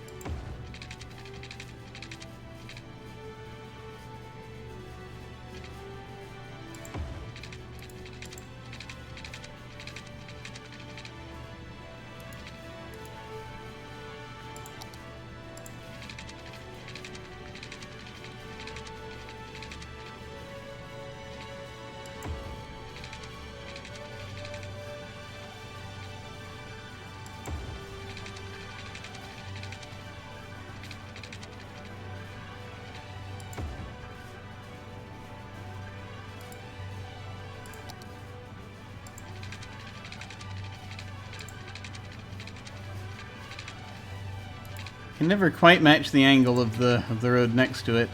Can never quite match the angle of the road next to it.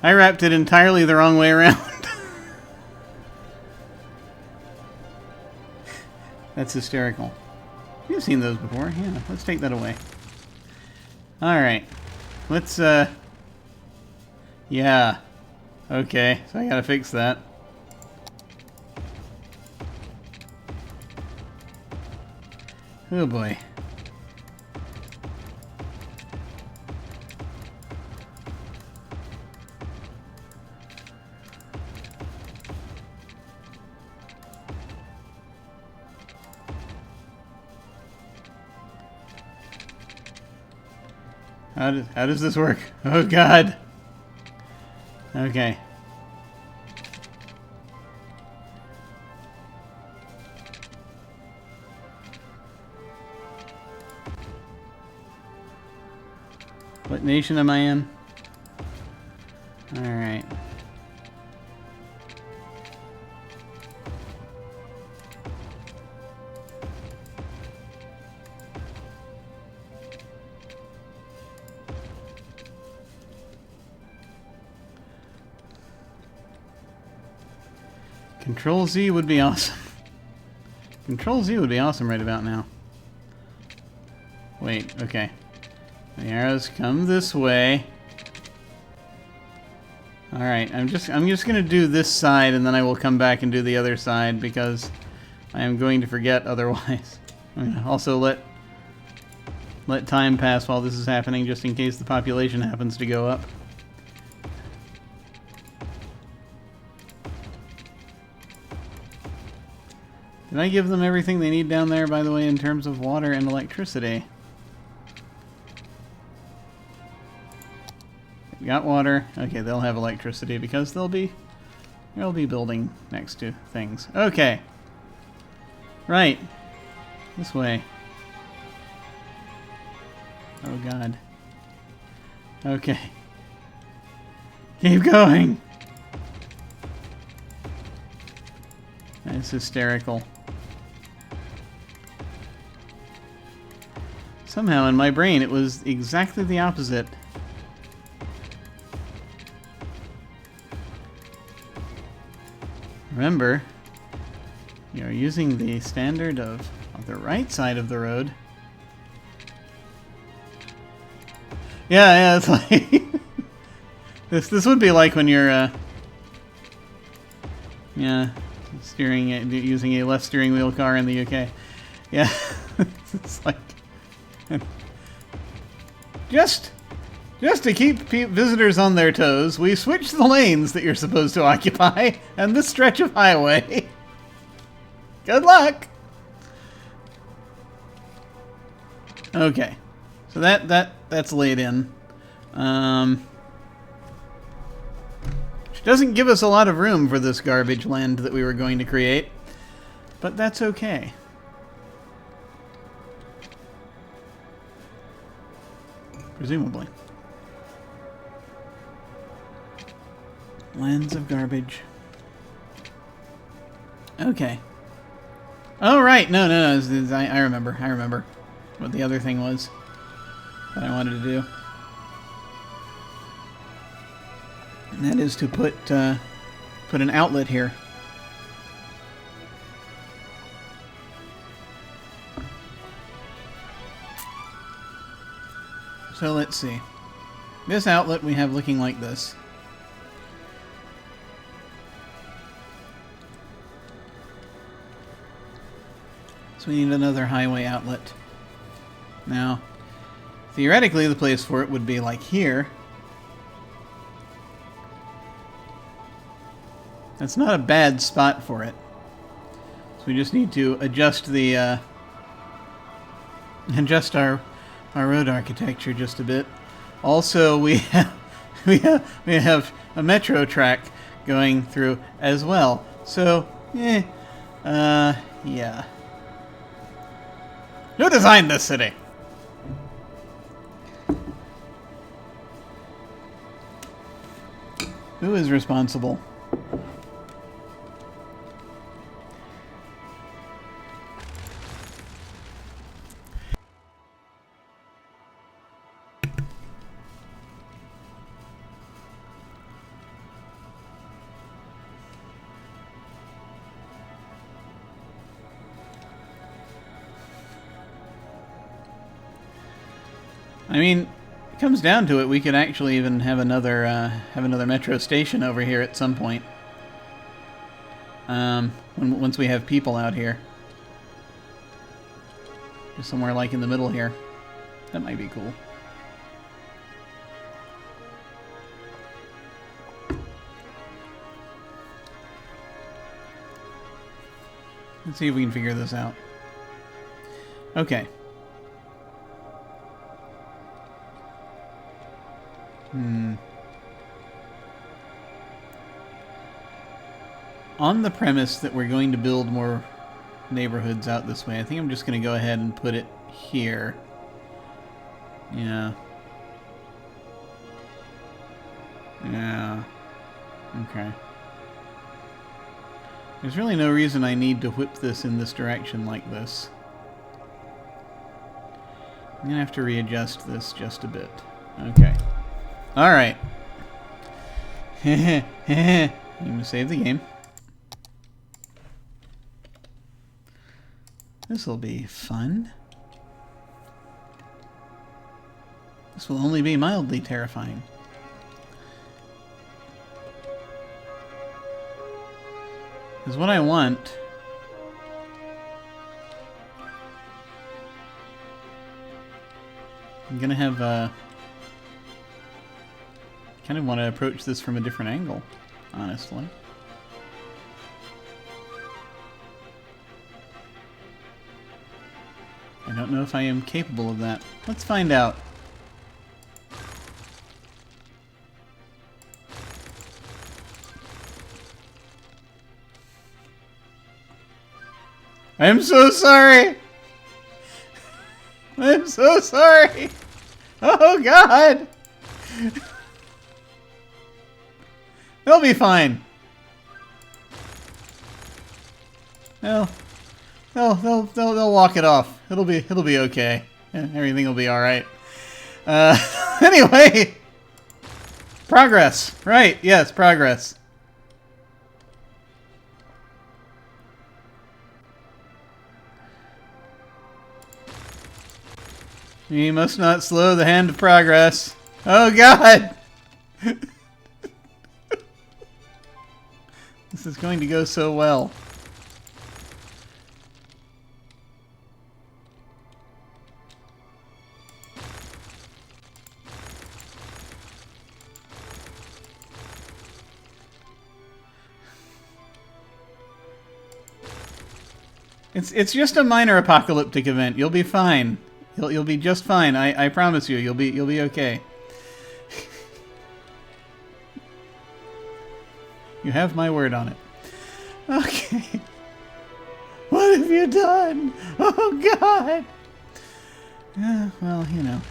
I wrapped it entirely the wrong way around. That's hysterical. You've seen those before. Yeah, let's take that away. Alright. Let's, yeah. Okay, so I gotta fix that. Oh boy. How does this work? Oh god. Okay. What nation am I in? Alright. Control Z would be awesome. Control Z would be awesome right about now. Wait, okay. The arrows come this way. Alright, I'm just gonna do this side and then I will come back and do the other side because I am going to forget otherwise. I'm gonna also let time pass while this is happening just in case the population happens to go up. Did I give them everything they need down there, by the way, in terms of water and electricity? They've got water. Okay, they'll have electricity because they'll be building next to things. Okay. Right. This way. Oh god. Okay. Keep going! That's hysterical. Somehow in my brain it was exactly the opposite. Remember, you're using the standard of the right side of the road. Yeah, it's like this would be like when you're yeah, steering it using a left steering wheel car in the UK. Yeah, it's like just to keep visitors on their toes, we switched the lanes that you're supposed to occupy and this stretch of highway. Good luck. Okay, so that's laid in. Which doesn't give us a lot of room for this garbage land that we were going to create, but that's okay. Presumably. Lands of garbage. Okay. Oh, right. No. I remember what the other thing was that I wanted to do. And that is to put an outlet here. So let's see. this outlet we have looking like this. So we need another highway outlet. Now, theoretically the place for it would be like here. That's not a bad spot for it. So we just need to adjust the adjust our road architecture just a bit. Also, we have a metro track going through as well. So, yeah. Who designed this city? Who is responsible? I mean, it comes down to it, we could actually even have another metro station over here at some point. Once we have people out here. Just somewhere like in the middle here. That might be cool. Let's see if we can figure this out. Okay. On the premise that we're going to build more neighborhoods out this way, I think I'm just going to go ahead and put it here. Yeah. Yeah. Okay. There's really no reason I need to whip this in this direction like this. I'm going to have to readjust this just a bit. Okay. Alright. I'm going to save the game. This'll be fun. This will only be mildly terrifying. Because what I want... I'm gonna have kind of want to approach this from a different angle, honestly. I don't know if I am capable of that. Let's find out. I'm so sorry! I'm so sorry! Oh God! They'll be fine. Well, they'll walk it off. It'll be okay. Everything will be all right. Anyway, progress. Right? Yes, progress. You must not slow the hand of progress. Oh God! This is going to go so well. It's just a minor apocalyptic event. You'll be fine. You'll be just fine. I promise you. You'll be okay. You have my word on it. Okay. What have you done? Oh God. Well, you know.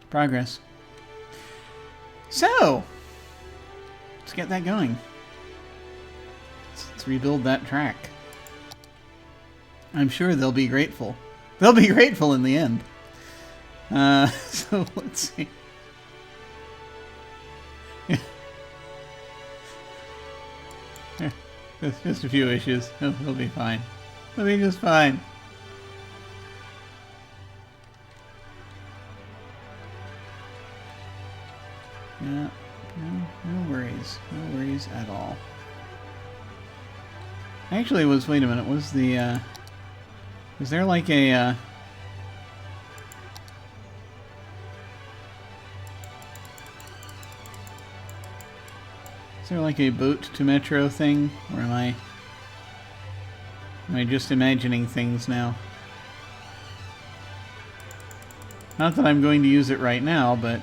Progress. So, let's get that going. Let's rebuild that track. I'm sure they'll be grateful. They'll be grateful in the end. So let's see. Just a few issues. He'll be fine. He'll be just fine. Yeah, no worries. No worries at all. Actually, wait a minute, was there like a, is there like a boat to metro thing? Or am I just imagining things now? Not that I'm going to use it right now, but,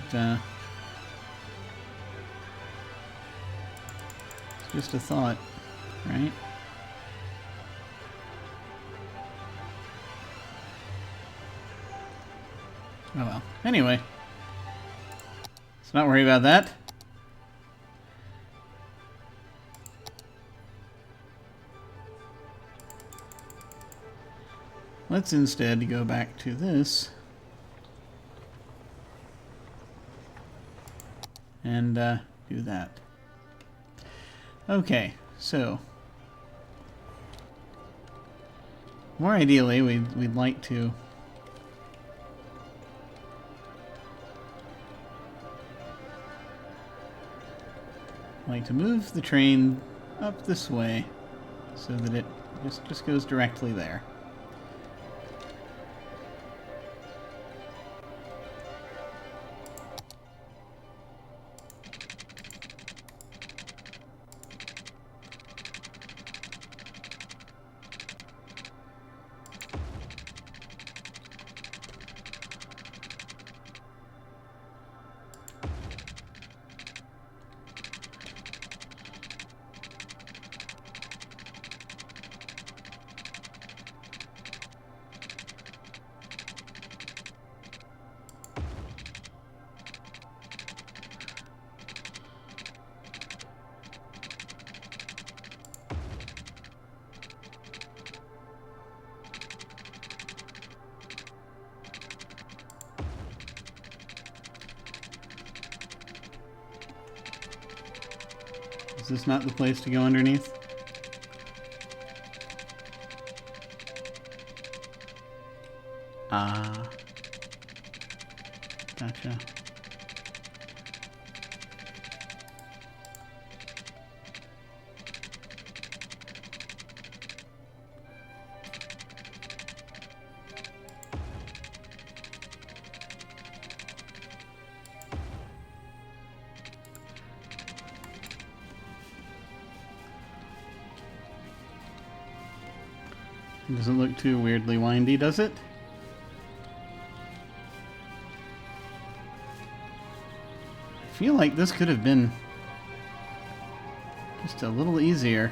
it's just a thought, right? Oh well. Anyway. Let's not worry about that. Let's instead go back to this. And do that. Okay, so more ideally, we'd like to move the train up this way so that it just goes directly there. Is this not the place to go underneath? Ah. Gotcha. It doesn't look too weirdly windy, does it? I feel like this could have been just a little easier.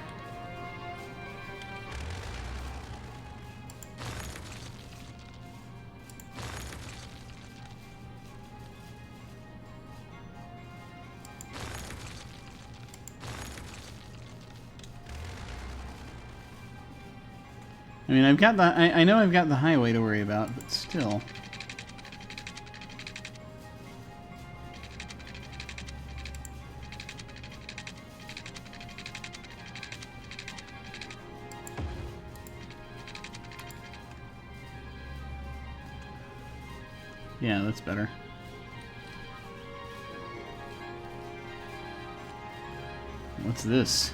I mean, I've got the... I know I've got the highway to worry about, but still. Yeah, that's better. What's this?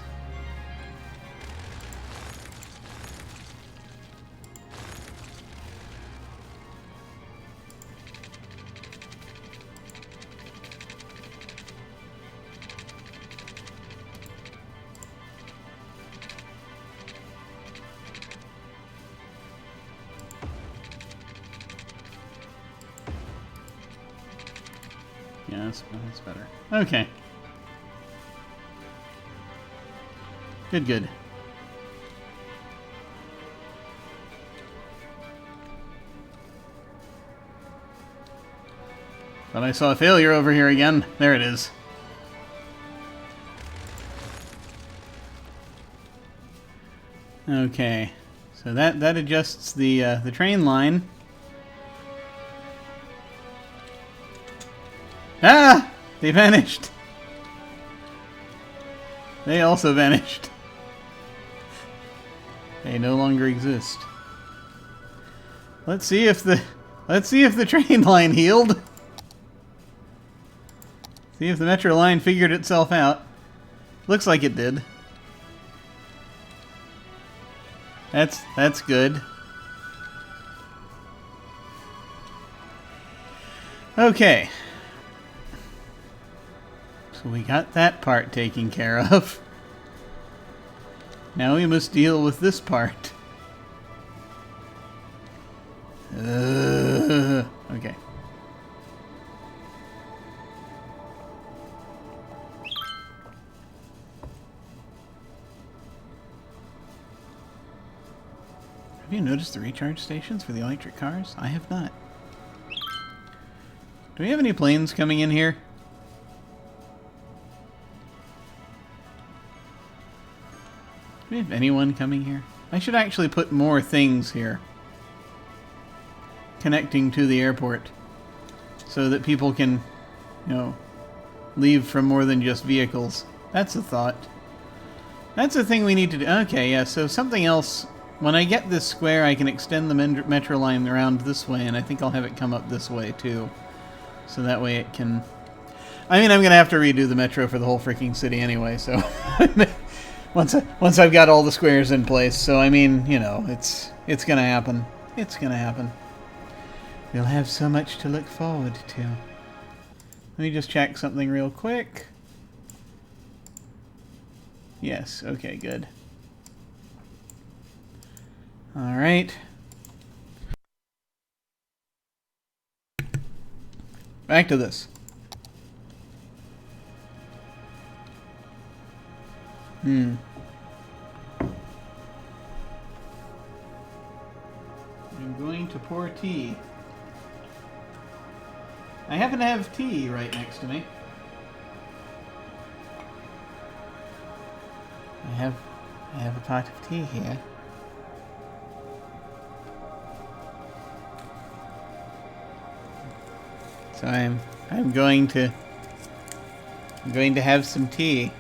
Yeah, that's better. Okay. Good, good. But I saw a failure over here again. There it is. Okay. So that adjusts the train line. Ah! They vanished. They also vanished. They no longer exist. Let's see if the train line healed. See if the metro line figured itself out. Looks like it did. That's good. Okay. So we got that part taken care of. Now we must deal with this part. Okay. Have you noticed the recharge stations for the electric cars? I have not. Do we have any planes coming in here? Do we have anyone coming here? I should actually put more things here connecting to the airport so that people can, you know, leave from more than just vehicles. That's a thought. That's the thing we need to do. Okay, yeah, so something else. When I get this square, I can extend the metro line around this way, and I think I'll have it come up this way, too. So that way it can... I mean, I'm going to have to redo the metro for the whole freaking city anyway, so... once I've got all the squares in place. So, I mean, you know, it's going to happen. It's going to happen. We'll have so much to look forward to. Let me just check something real quick. Yes, okay, good. Alright. Back to this. I'm going to pour tea. I happen to have tea right next to me. I have a pot of tea here. So I'm going to have some tea.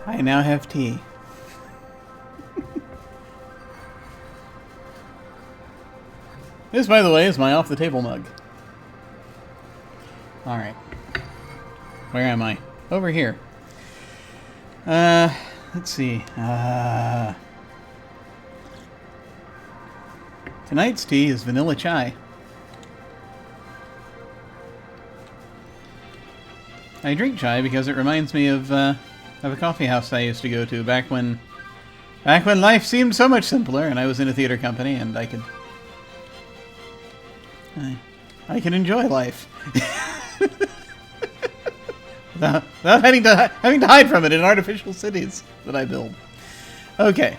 I now have tea. This, by the way, is my off-the-table mug. Alright. Where am I? Over here. Let's see. Tonight's tea is vanilla chai. I drink chai because it reminds me of a coffee house I used to go to back when life seemed so much simpler and I was in a theater company and I could enjoy life without having to hide from it in artificial cities that I build. Okay,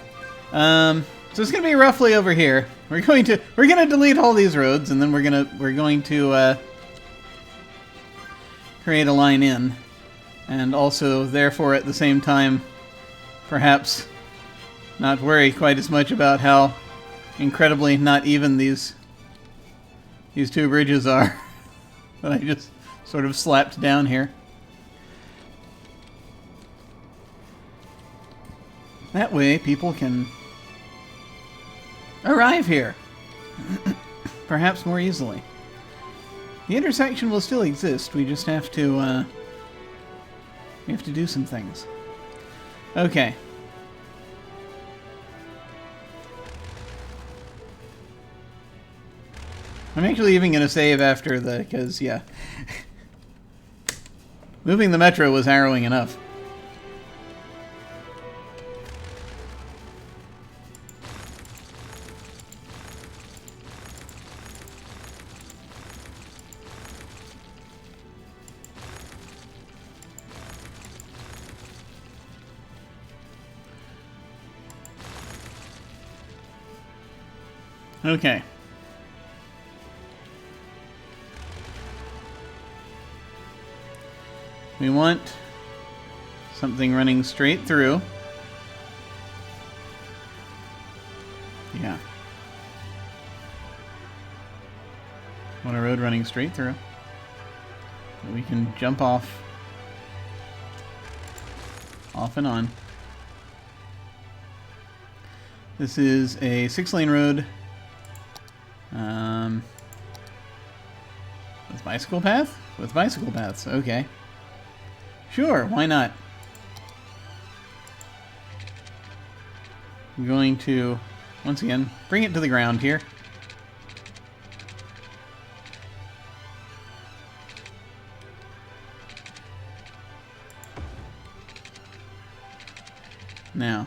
so it's gonna be roughly over here. We're gonna delete all these roads and then we're going to create a line in. And also, therefore, at the same time, perhaps not worry quite as much about how incredibly not even these two bridges are that I just sort of slapped down here. That way, people can arrive here, perhaps more easily. The intersection will still exist. We just have to. We have to do some things. Okay. I'm actually even going to save after because, yeah. Moving the metro was harrowing enough. Okay. We want something running straight through. Yeah. Want a road running straight through. So we can jump off and on. This is a 6-lane road with bicycle path? With bicycle paths, okay. Sure, why not? I'm going to, once again, bring it to the ground here. Now,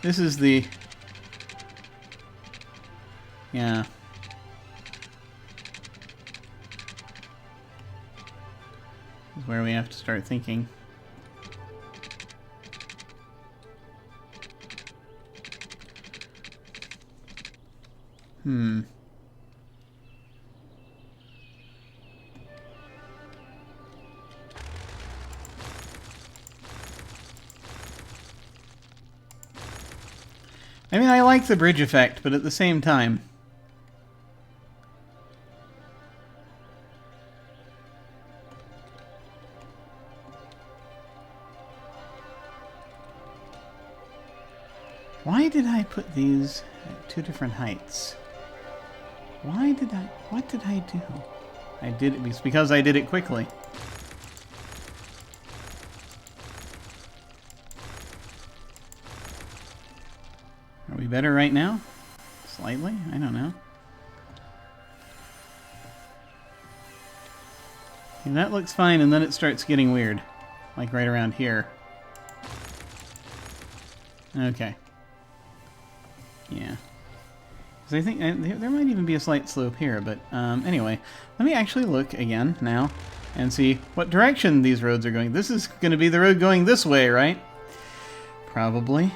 this is the... Yeah. This is where we have to start thinking. I mean, I like the bridge effect, but at the same time... Why did I put these at 2 different heights? Why did I... What did I do? I did it... It's because I did it quickly. Are we better right now? Slightly? I don't know. And that looks fine, and then it starts getting weird. Like right around here. Okay. Yeah. So I think there might even be a slight slope here, but anyway. Let me actually look again now and see what direction these roads are going. This is going to be the road going this way, right? Probably.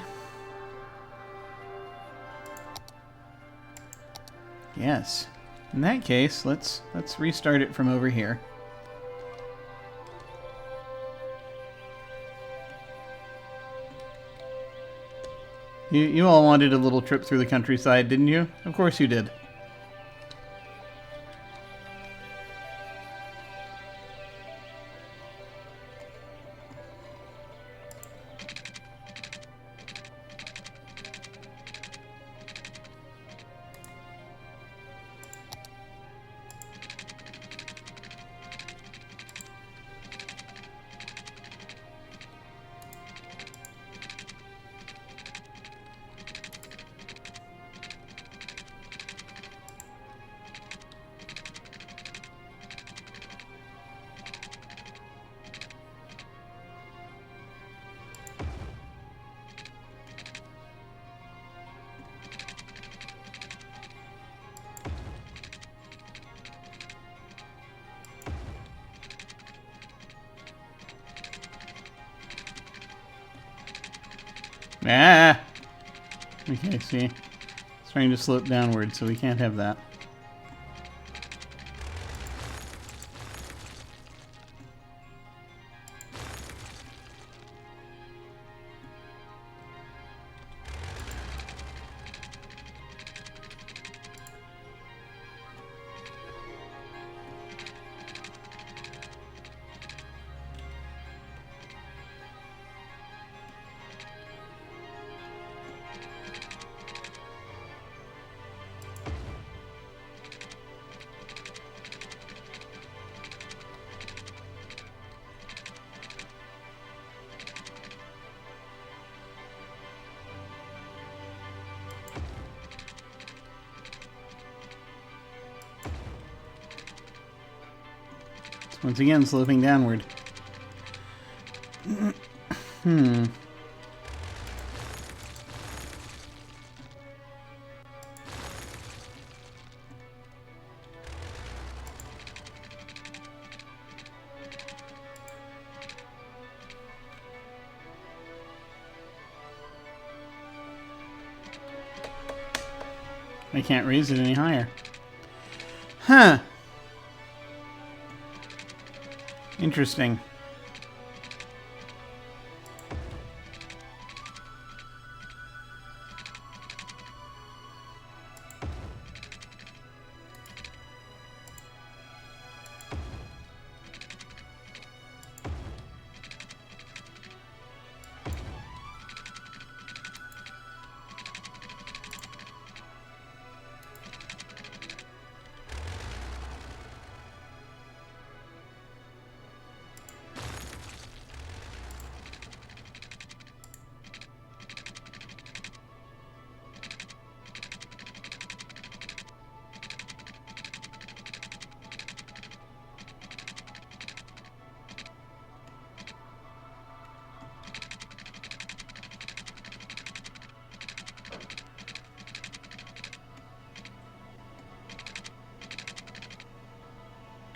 Yes. In that case, let's restart it from over here. You all wanted a little trip through the countryside, didn't you? Of course you did. Ah! Okay, see? It's trying to slope downward, so we can't have that. Once again, sloping downward. I can't raise it any higher. Huh. Interesting.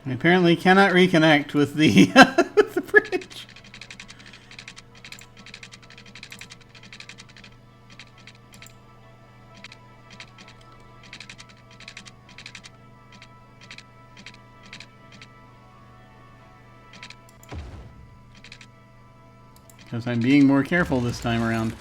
I apparently cannot reconnect with the with the bridge. Because I'm being more careful this time around.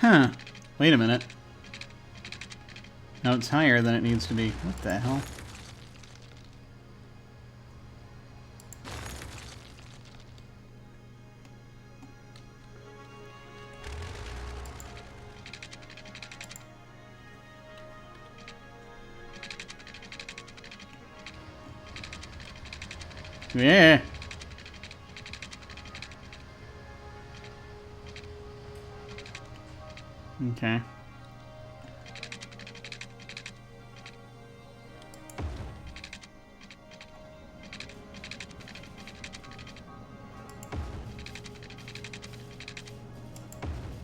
Huh. Wait a minute. Now it's higher than it needs to be. What the hell? Yeah. Okay.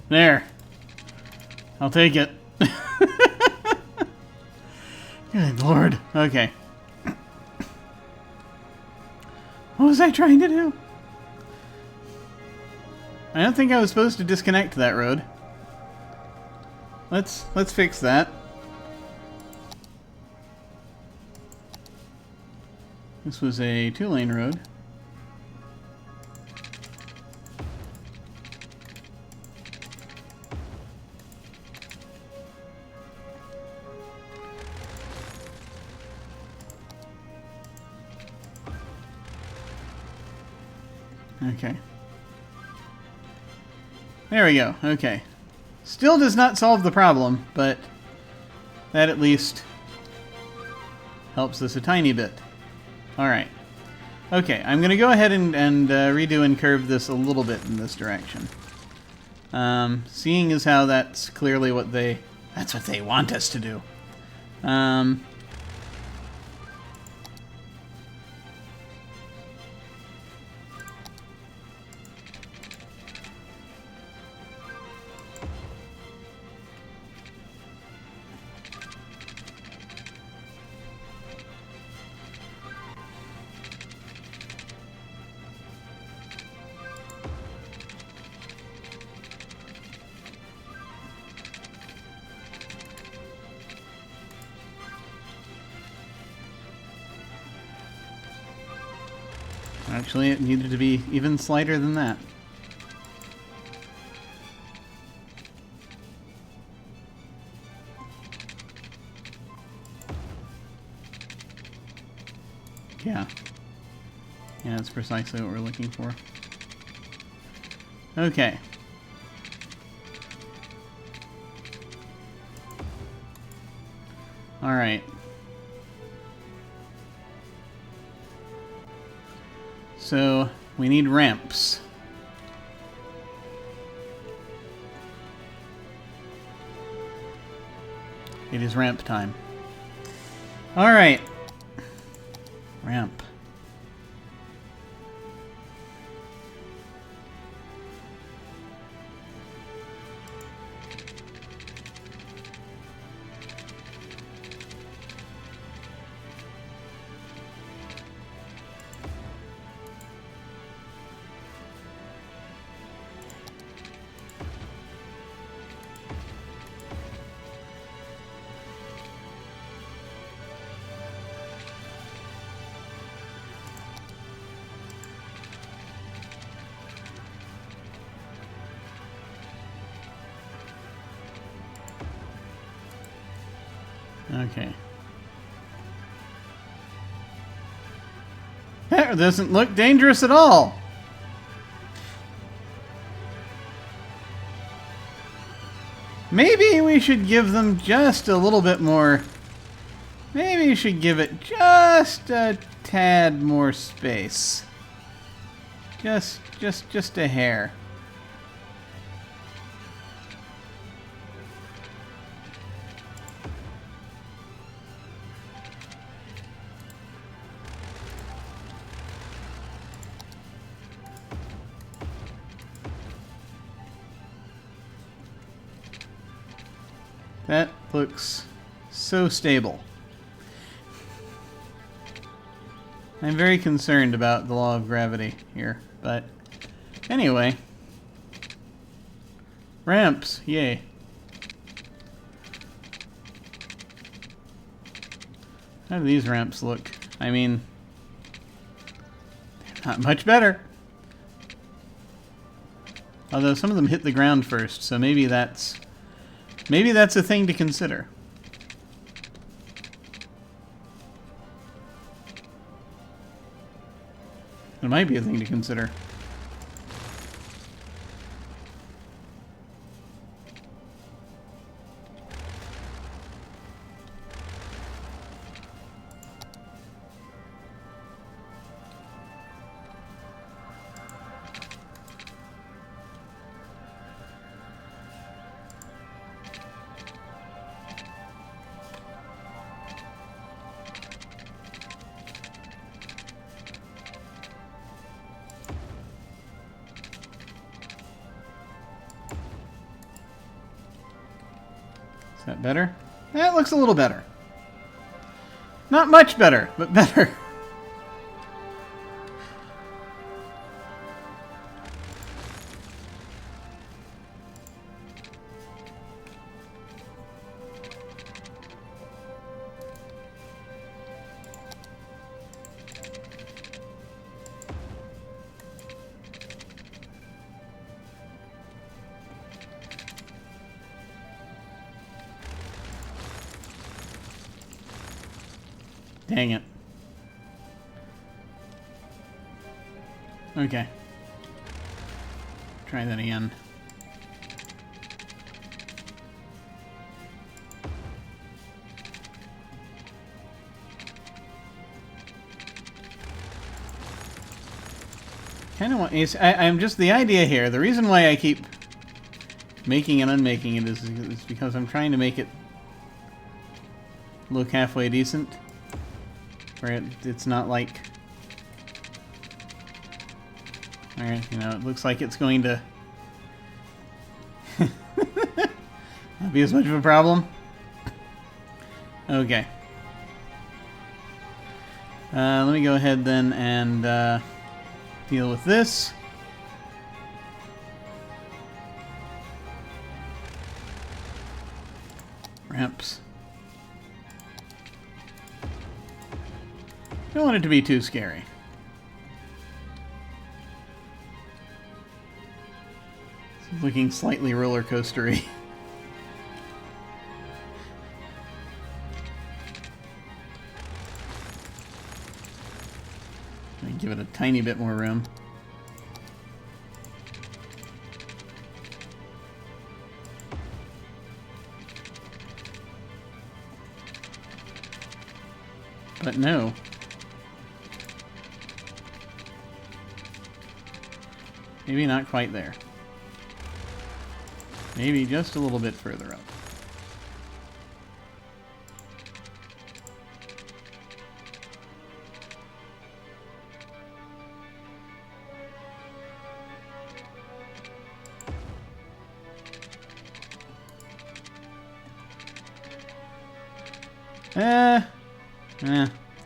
There. I'll take it. Good Lord. Okay. What was I trying to do? I don't think I was supposed to disconnect that road. Let's fix that. This was a 2-lane road. Okay. There we go. Okay. Still does not solve the problem, but that at least helps us a tiny bit. Alright. Okay, I'm going to go ahead and redo and curve this a little bit in this direction. Seeing as how that's clearly what that's what they want us to do. Actually, it needed to be even slighter than that. Yeah. Yeah, that's precisely what we're looking for. Okay. Alright. So, we need ramps. It is ramp time. Alright. Ramp. Okay. That doesn't look dangerous at all. Maybe we should give them just a little bit more. Maybe we should give it just a tad more space. Just a hair. That looks so stable. I'm very concerned about the law of gravity here, but anyway. Ramps, yay. How do these ramps look? I mean, not much better. Although some of them hit the ground first, so maybe that's a thing to consider. It might be a thing to consider. Is that better? That looks a little better. Not much better, but better. Dang it. Okay. Try that again. Kind of want. I'm just the idea here. The reason why I keep making and unmaking it is because I'm trying to make it look halfway decent. Where it's not like, alright, you know, it looks like it's going to not be as much of a problem. Okay. Let me go ahead then and deal with this. Ramps. Don't want it to be too scary. It's looking slightly roller coastery. Give it a tiny bit more room. But no. Maybe not quite there. Maybe just a little bit further up.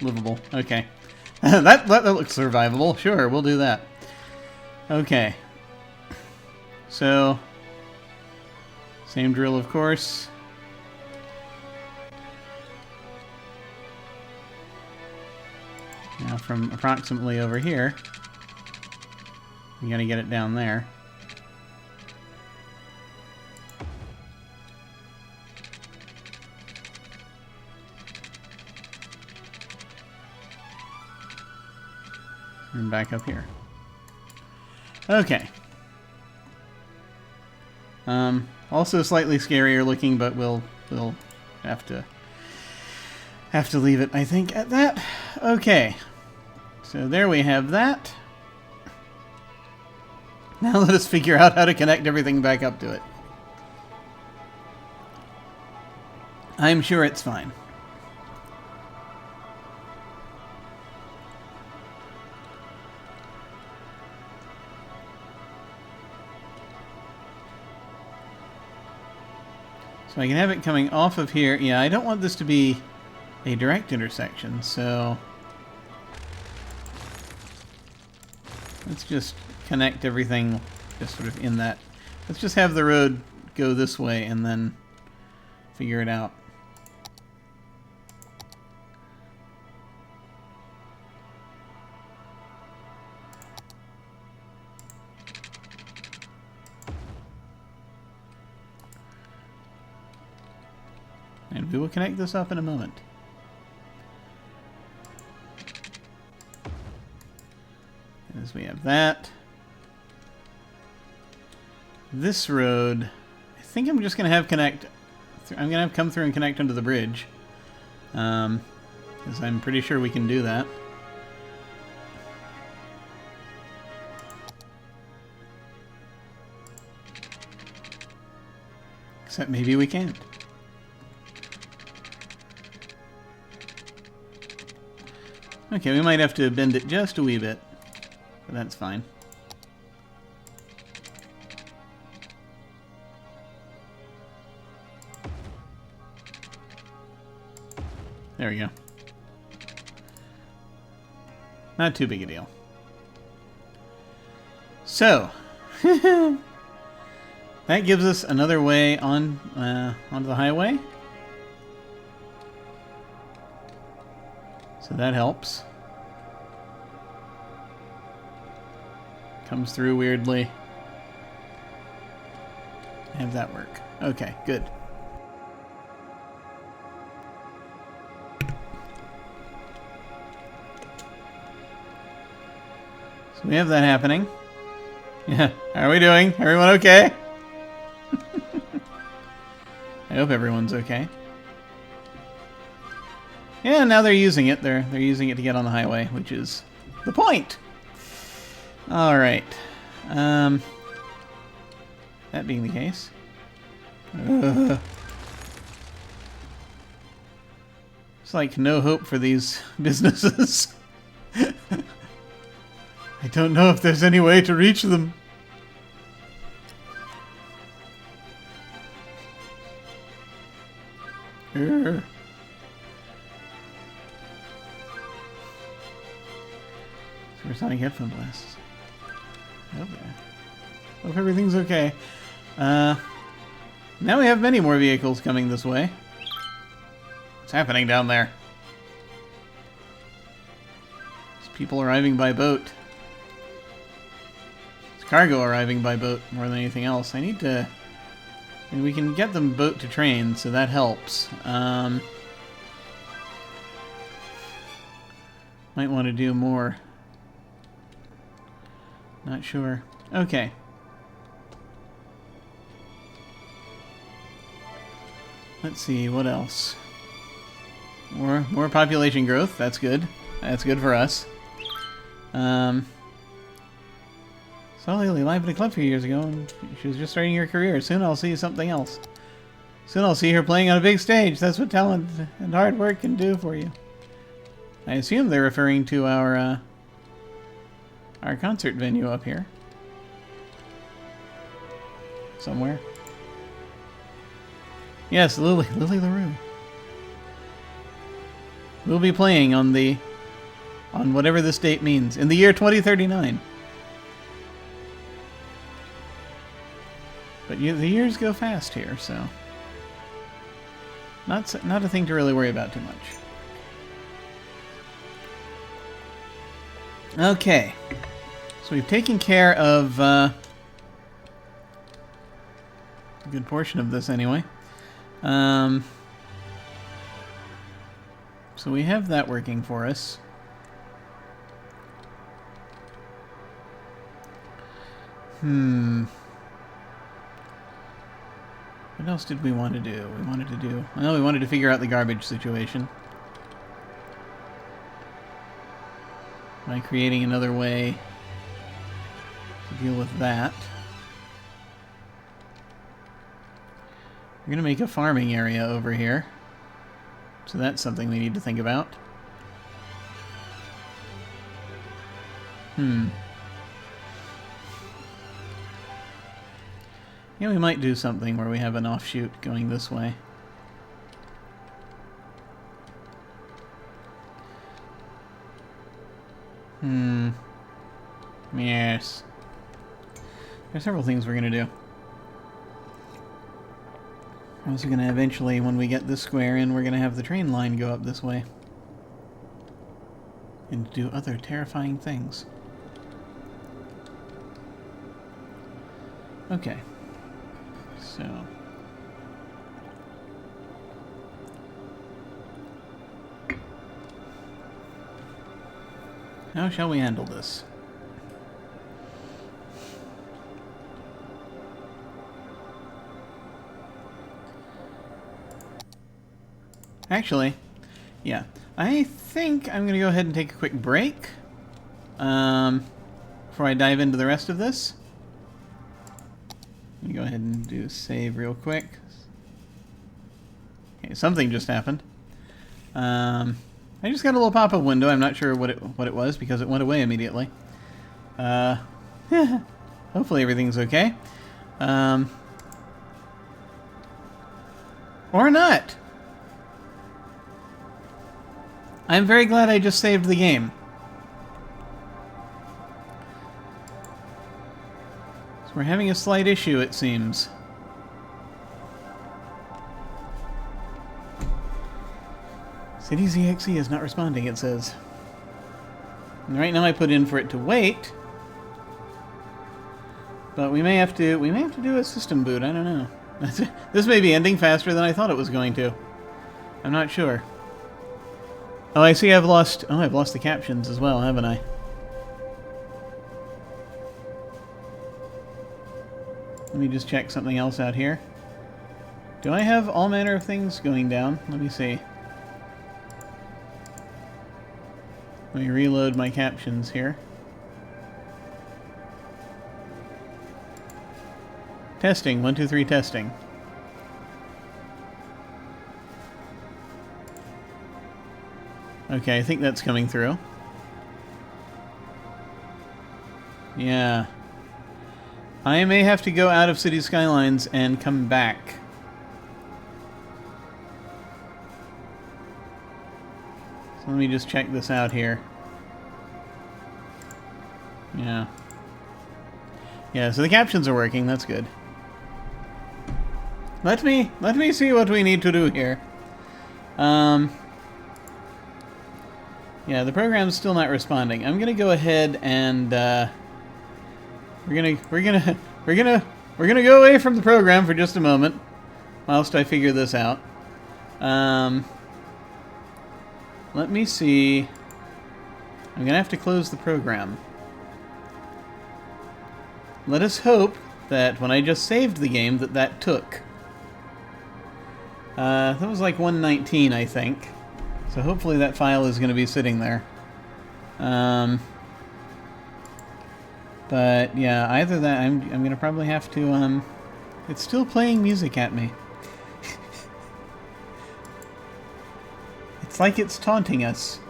Livable. Okay. that looks survivable. Sure, we'll do that. Okay. So, same drill, of course. Now from approximately over here, we gotta get it down there. And back up here. Okay. Also slightly scarier looking, but we'll have to leave it, I think, at that. Okay. So there we have that. Now let us figure out how to connect everything back up to it. I'm sure it's fine. So I can have it coming off of here. Yeah, I don't want this to be a direct intersection, so let's just connect everything just sort of in that. Let's just have the road go this way and then figure it out. And we will connect this up in a moment. As we have that. This road, I think I'm just going to have connect. I'm going to have come through and connect under the bridge. Because I'm pretty sure we can do that. Except maybe we can't. Okay, we might have to bend it just a wee bit, but that's fine. There we go. Not too big a deal. So, that gives us another way on onto the highway. So that helps. Comes through weirdly. Have that work. Okay, good. So we have that happening. Yeah, how are we doing? Everyone okay? I hope everyone's okay. Yeah, now they're using it. They're using it to get on the highway, which is the point. All right. That being the case. It's like no hope for these businesses. I don't know if there's any way to reach them. Supersonic headphone blasts. Okay. Hope everything's okay. Now we have many more vehicles coming this way. What's happening down there? There's people arriving by boat. There's cargo arriving by boat more than anything else. I need to... I mean, we can get them boat to train, so that helps. Might want to do more. Not sure. Okay. Let's see, what else? More population growth. That's good. That's good for us. Saw Lily live at a club a few years ago, and she was just starting her career. Soon I'll see something else. Soon I'll see her playing on a big stage. That's what talent and hard work can do for you. I assume they're referring to our concert venue up here. Somewhere. Yes, Lily LaRue. We'll be playing on whatever this date means. In the year 2039. But the years go fast here, so... Not a thing to really worry about too much. Okay. So we've taken care of a good portion of this anyway. So we have that working for us. What else did we want to do? We wanted to figure out the garbage situation. By creating another way to deal with that. We're going to make a farming area over here. So that's something we need to think about. Yeah, we might do something where we have an offshoot going this way. Yes. There's several things we're going to do. We're also going to eventually, when we get this square in, we're going to have the train line go up this way. And do other terrifying things. Okay. So... how shall we handle this? Actually, yeah. I think I'm going to go ahead and take a quick break before I dive into the rest of this. Let me go ahead and do save real quick. Okay, something just happened. I just got a little pop-up window. I'm not sure what it was because it went away immediately. Hopefully everything's okay. Or not. I'm very glad I just saved the game. So we're having a slight issue, it seems. Cities EXE is not responding, it says. And right now I put in for it to wait. But we may have to do a system boot, I don't know. This may be ending faster than I thought it was going to. I'm not sure. Oh, I see I've lost the captions as well, haven't I? Let me just check something else out here. Do I have all manner of things going down? Let me see. Let me reload my captions here. Testing, 1, 2, 3, testing. Okay, I think that's coming through. Yeah. I may have to go out of City Skylines and come back. So let me just check this out here. Yeah. Yeah, so the captions are working, that's good. Let me see what we need to do here. Yeah, the program's still not responding. I'm gonna go ahead and we're gonna go away from the program for just a moment, whilst I figure this out. Let me see. I'm gonna have to close the program. Let us hope that when I just saved the game that took. That was like 119, I think. So hopefully that file is going to be sitting there. But yeah, either that, I'm going to probably have to, it's still playing music at me. It's like it's taunting us.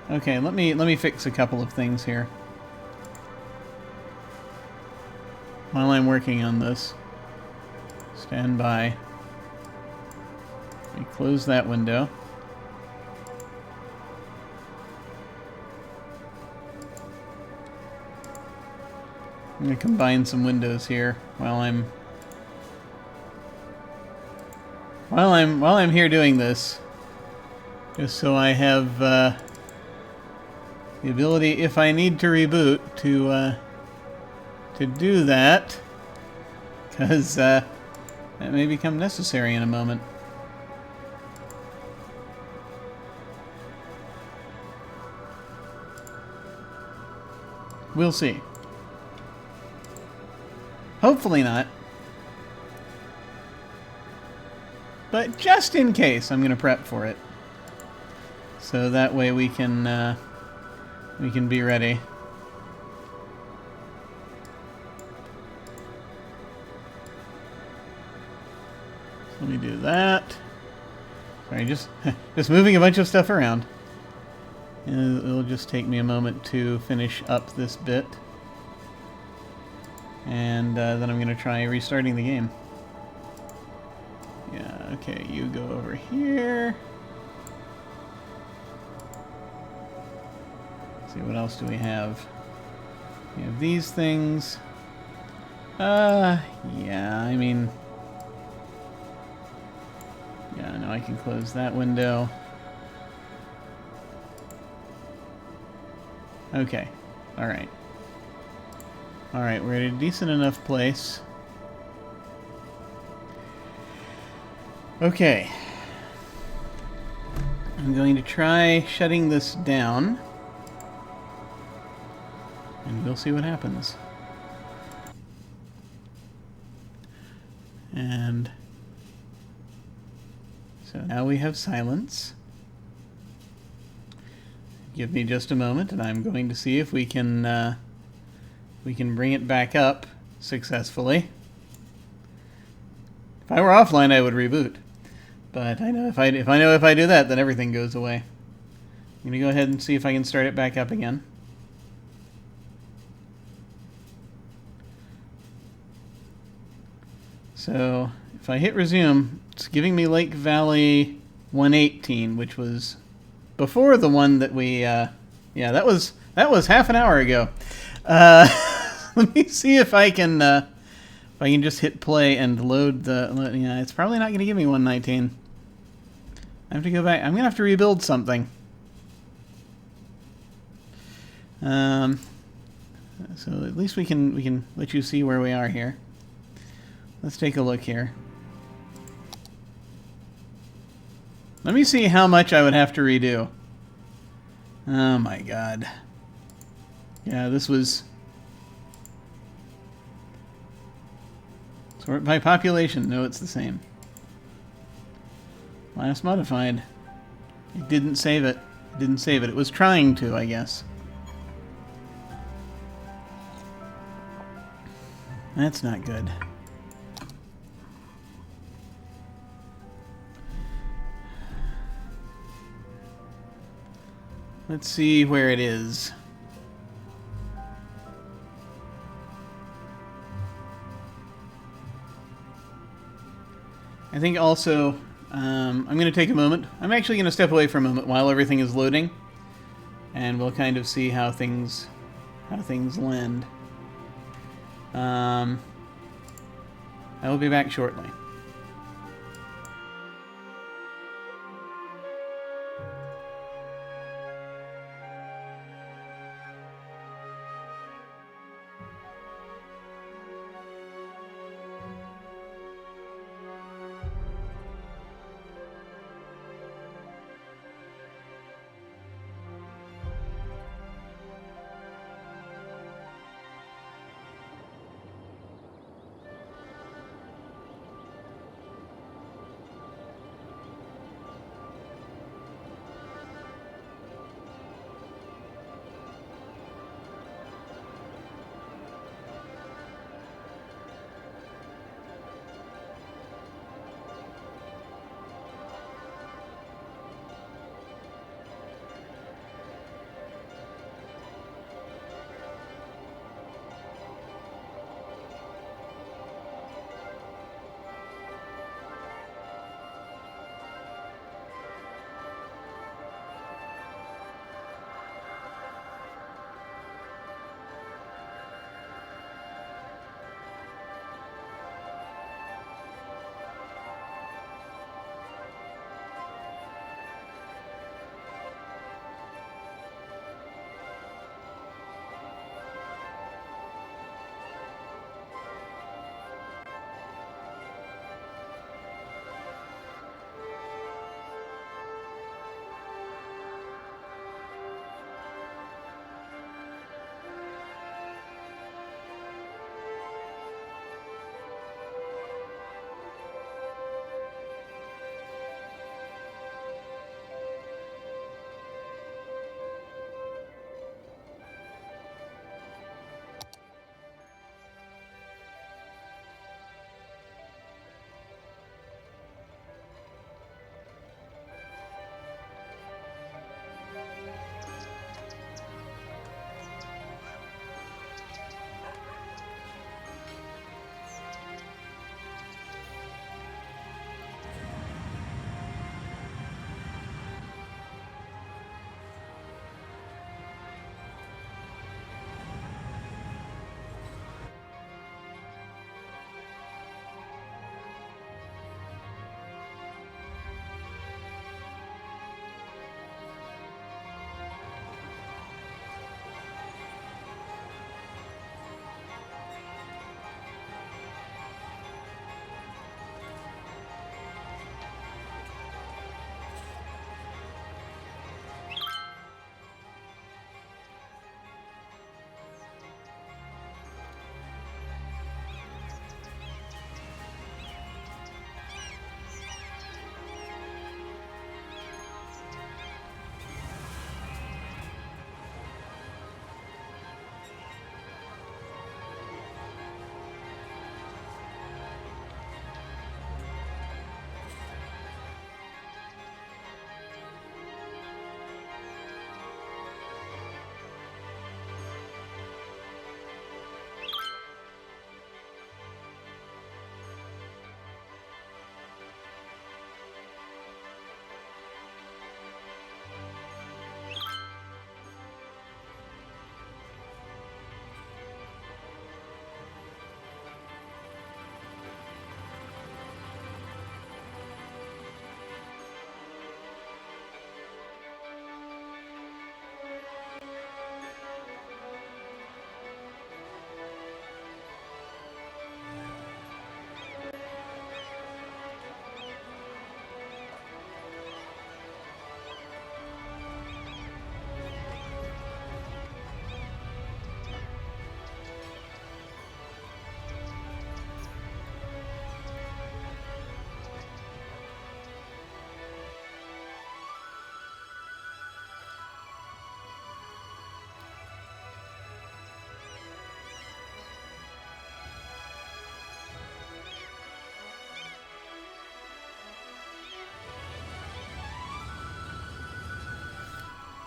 Okay, let me fix a couple of things here. While I'm working on this. Stand by. Let me close that window. I'm going to combine some windows here while I'm here doing this. Just so I have the ability, if I need to reboot, to do that, because that may become necessary in a moment. We'll see. Hopefully not. But just in case, I'm going to prep for it. So that way we can be ready. So let me do that. Sorry, just moving a bunch of stuff around. It'll just take me a moment to finish up this bit. And then I'm going to try restarting the game. Yeah, okay, you go over here. Let's see, what else do we have? We have these things. Yeah, I mean... Yeah, no, I can close that window. Okay, alright. Alright, we're at a decent enough place. Okay. I'm going to try shutting this down. And we'll see what happens. And so now we have silence. Give me just a moment, and I'm going to see if we can bring it back up successfully. If I were offline, I would reboot, but I know if I do that, then everything goes away. I'm gonna go ahead and see if I can start it back up again. So if I hit resume, it's giving me Lake Valley 118, which was before the one that we, yeah, that was half an hour ago. Let me see if I can just hit play and load the, yeah, it's probably not going to give me 119. I have to go back. I'm going to have to rebuild something. So at least we can let you see where we are here. Let's take a look here. Let me see how much I would have to redo. Oh my god. Yeah, this was... Sort by population. No, it's the same. Last modified. It didn't save it. It didn't save it. It was trying to, I guess. That's not good. Let's see where it is. I think also, I'm going to take a moment. I'm actually going to step away for a moment while everything is loading, and we'll kind of see how things land. I will be back shortly.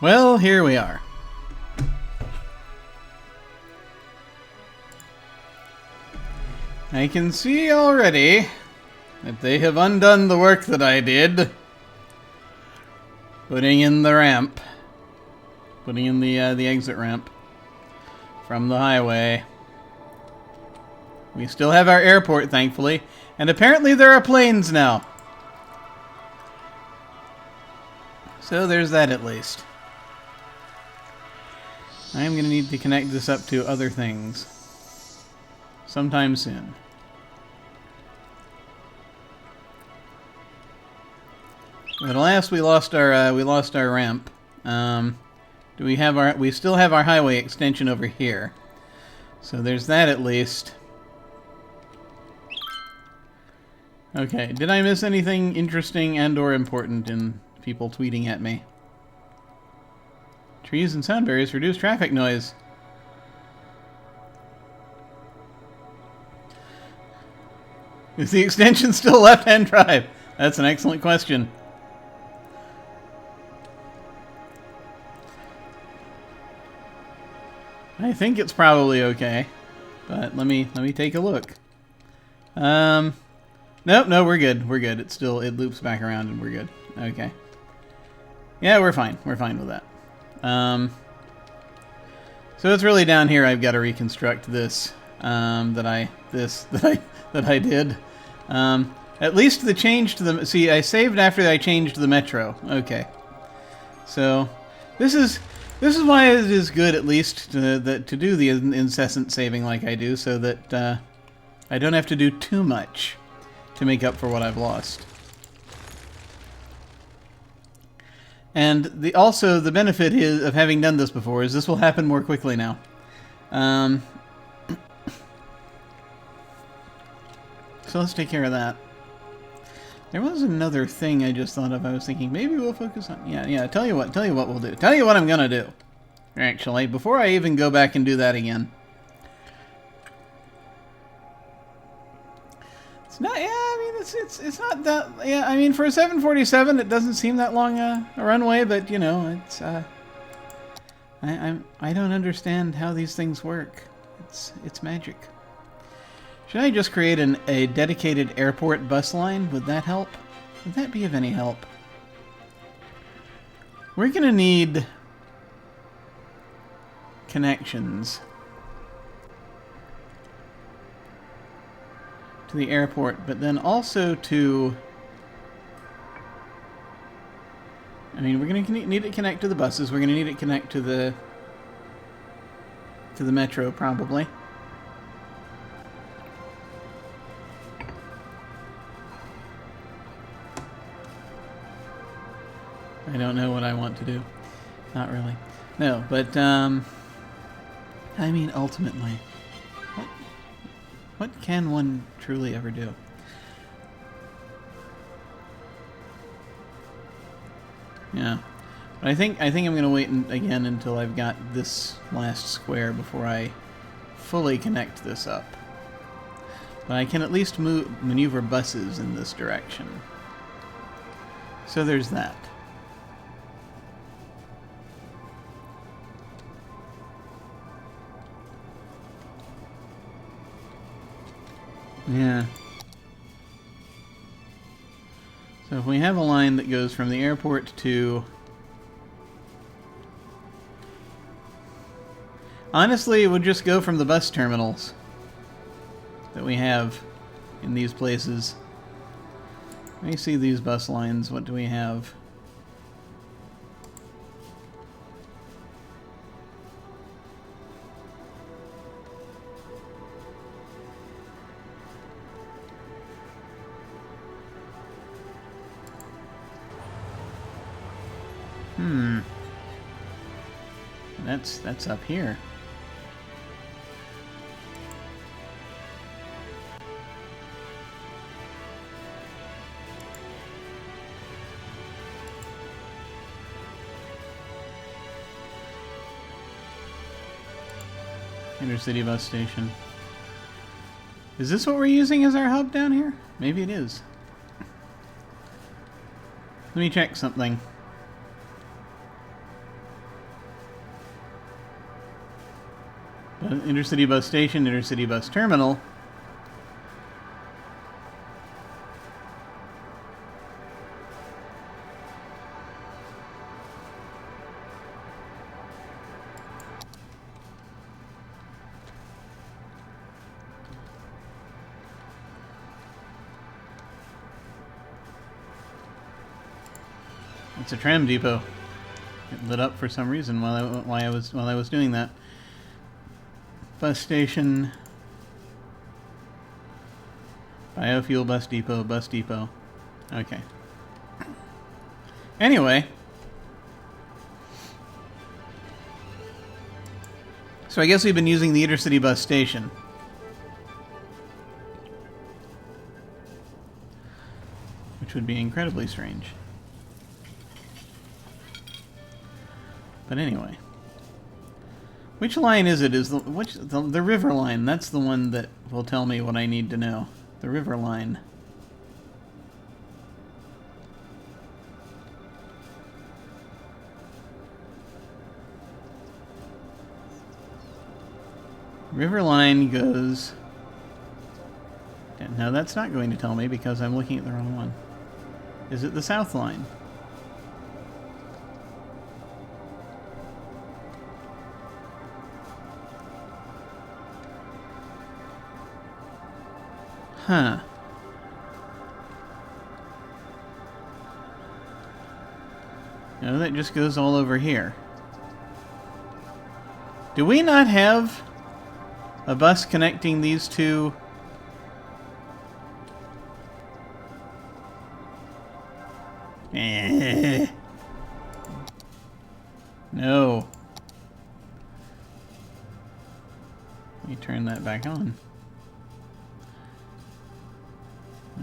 Well, here we are. I can see already that they have undone the work that I did. Putting in the ramp. Putting in the exit ramp from the highway. We still have our airport, thankfully. And apparently there are planes now. So there's that at least. I'm going to need to connect this up to other things. Sometime soon. At last we lost our ramp. Do we have our? We still have our highway extension over here. So there's that at least. Okay, did I miss anything interesting and or important in people tweeting at me? Trees and sound barriers reduce traffic noise. Is the extension still left-hand drive? That's an excellent question. I think it's probably okay, but let me take a look. No, we're good. We're good. It loops back around and we're good. Okay. Yeah, we're fine. We're fine with that. So it's really down here. I've got to reconstruct this that I did. At least the change to the I saved after I changed the metro. Okay. So this is why it is good, at least, to do the incessant saving like I do, so that I don't have to do too much to make up for what I've lost. And also the benefit of having done this before is this will happen more quickly now. So let's take care of that. There was another thing I just thought of. I was thinking maybe we'll focus on... Yeah, tell you what we'll do. Tell you what I'm gonna do. Actually, before I even go back and do that again. It's not... Yeah, I mean, it's not that... Yeah, I mean, for a 747, it doesn't seem that long a runway, but, you know, it's... I don't understand how these things work. It's magic. Should I just create a dedicated airport bus line? Would that help? Would that be of any help? We're going to need connections to the airport, but then also to... I mean, we're going to need it connect to the buses. We're going to need it connect to the metro, probably. I don't know what I want to do. Not really. No, but, I mean, ultimately, what can one truly ever do? Yeah. But I think I'm going to wait again until I've got this last square before I fully connect this up. But I can at least maneuver buses in this direction. So there's that. Yeah. So if we have a line that goes from the airport to... Honestly, it would just go from the bus terminals that we have in these places. Let me see these bus lines. What do we have? That's up here. Intercity bus station. Is this what we're using as our hub down here? Maybe it is. Let me check something. Intercity bus station, intercity bus terminal. It's a tram depot. It lit up for some reason while I was doing that. Bus station. Biofuel bus depot, bus depot. Okay. Anyway. So I guess we've been using the intercity bus station. Which would be incredibly strange. But anyway. Which line is it? Is the river line? That's the one that will tell me what I need to know. The river line. River line goes... No, that's not going to tell me because I'm looking at the wrong one. Is it the south line? Huh. No, that just goes all over here. Do we not have a bus connecting these two? No. Let me turn that back on.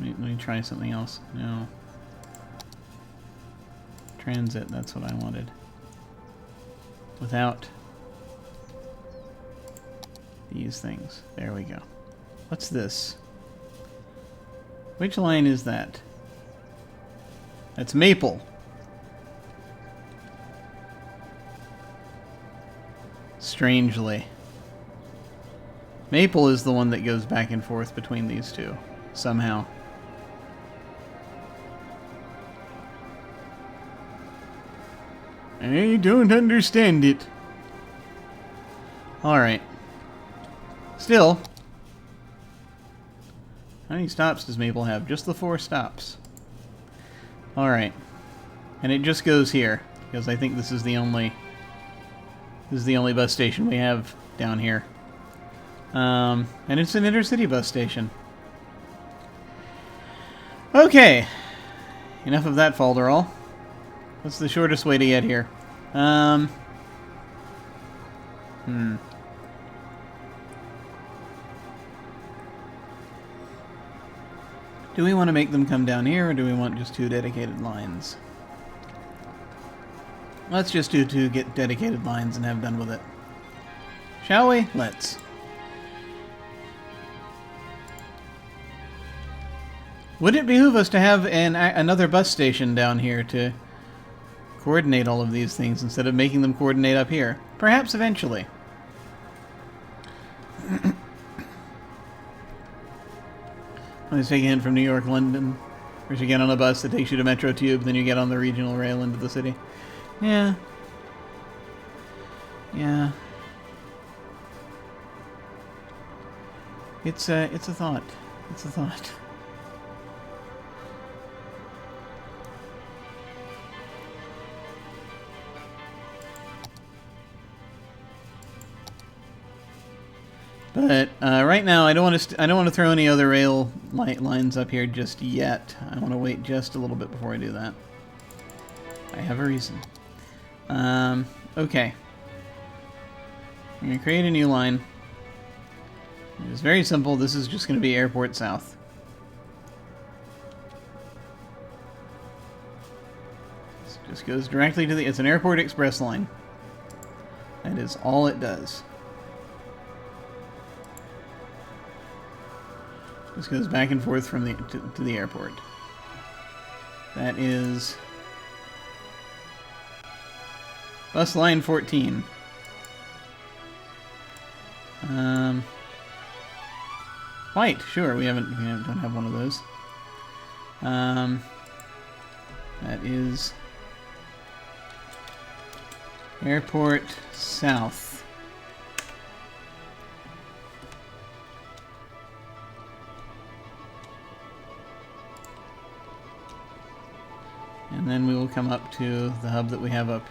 Let me try something else. No. Transit, that's what I wanted. Without these things. There we go. What's this? Which line is that? That's Maple. Strangely. Maple is the one that goes back and forth between these two. Somehow. I don't understand it. Alright. Still. How many stops does Maple have? Just the 4 stops. Alright. And it just goes here. Because I think this is the only... This is the only bus station we have down here. And it's an intercity bus station. Okay. Enough of that falderall. What's the shortest way to get here? Do we want to make them come down here, or do we want just 2 dedicated lines? Let's just do 2 dedicated lines and have done with it. Shall we? Let's. Would it behoove us to have another bus station down here to coordinate all of these things instead of making them coordinate up here? Perhaps eventually. Let's take a hint from New York, London. First you get on a bus that takes you to Metro Tube, then you get on the regional rail into the city. Yeah. Yeah. It's a thought. It's a thought. But right now, I don't want to throw any other rail light lines up here just yet. I want to wait just a little bit before I do that. I have a reason. Okay. I'm going to create a new line. It's very simple. This is just going to be Airport South. This just goes directly to the... It's an Airport Express line. That is all it does. This goes back and forth from to the airport. That is bus line 14. White, sure. We don't have one of those. That is Airport South. And then we will come up to the hub that we have up.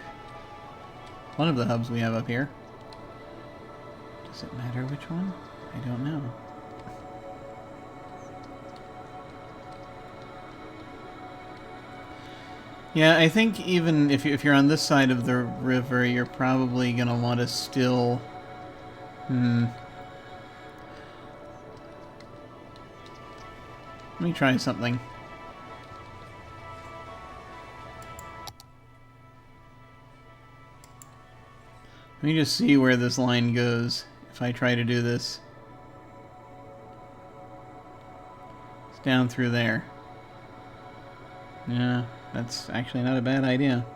One of the hubs we have up here. Does it matter which one? I don't know. Yeah, I think even if you're on this side of the river, you're probably going to want to still... Let me try something. Let me just see where this line goes if I try to do this. It's down through there. Yeah, that's actually not a bad idea.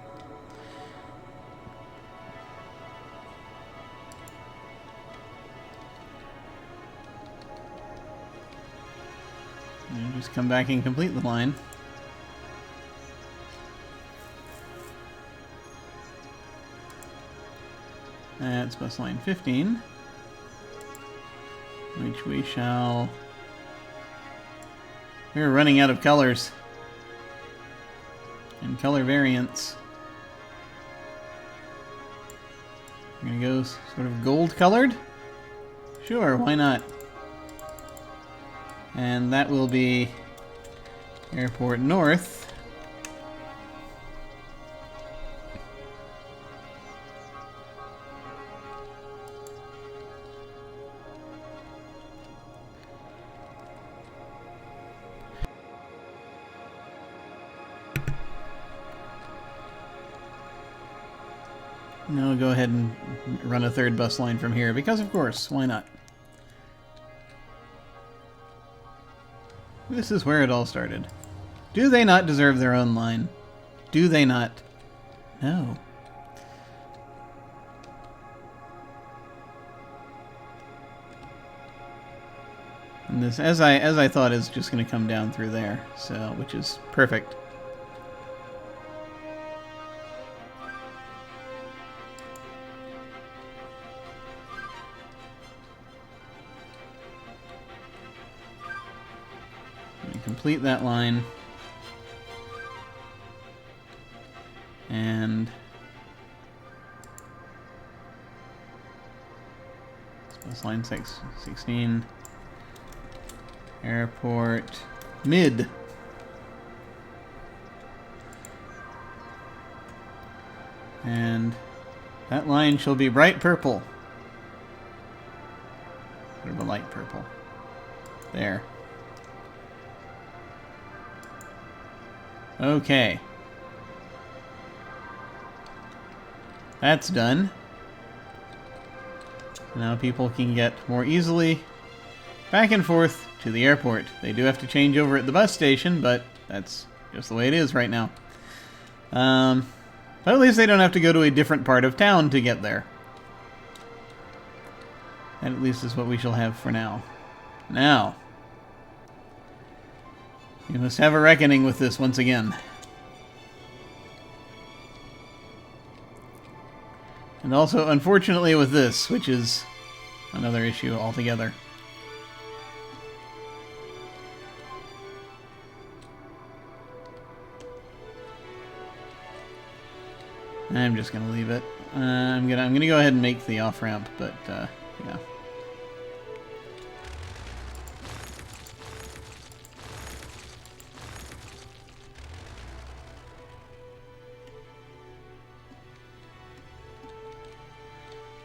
And just come back and complete the line. That's bus line 15, which we shall... We're running out of colors and color variants. We're going to go sort of gold colored? Sure, why not? And that will be Airport North. Now we'll go ahead and run a third bus line from here, because of course, why not? This is where it all started. Do they not deserve their own line? Do they not? No. And this, as I thought, is just going to come down through there, so which is perfect. Complete that line, and bus line 16, airport mid, and that line shall be bright purple, sort of a light purple. There. Okay. That's done. Now people can get more easily back and forth to the airport. They do have to change over at the bus station, but that's just the way it is right now. But at least they don't have to go to a different part of town to get there. That at least is what we shall have for now. Now, you must have a reckoning with this once again. And also, unfortunately, with this, which is another issue altogether. I'm just gonna leave it. I'm gonna go ahead and make the off ramp, but yeah.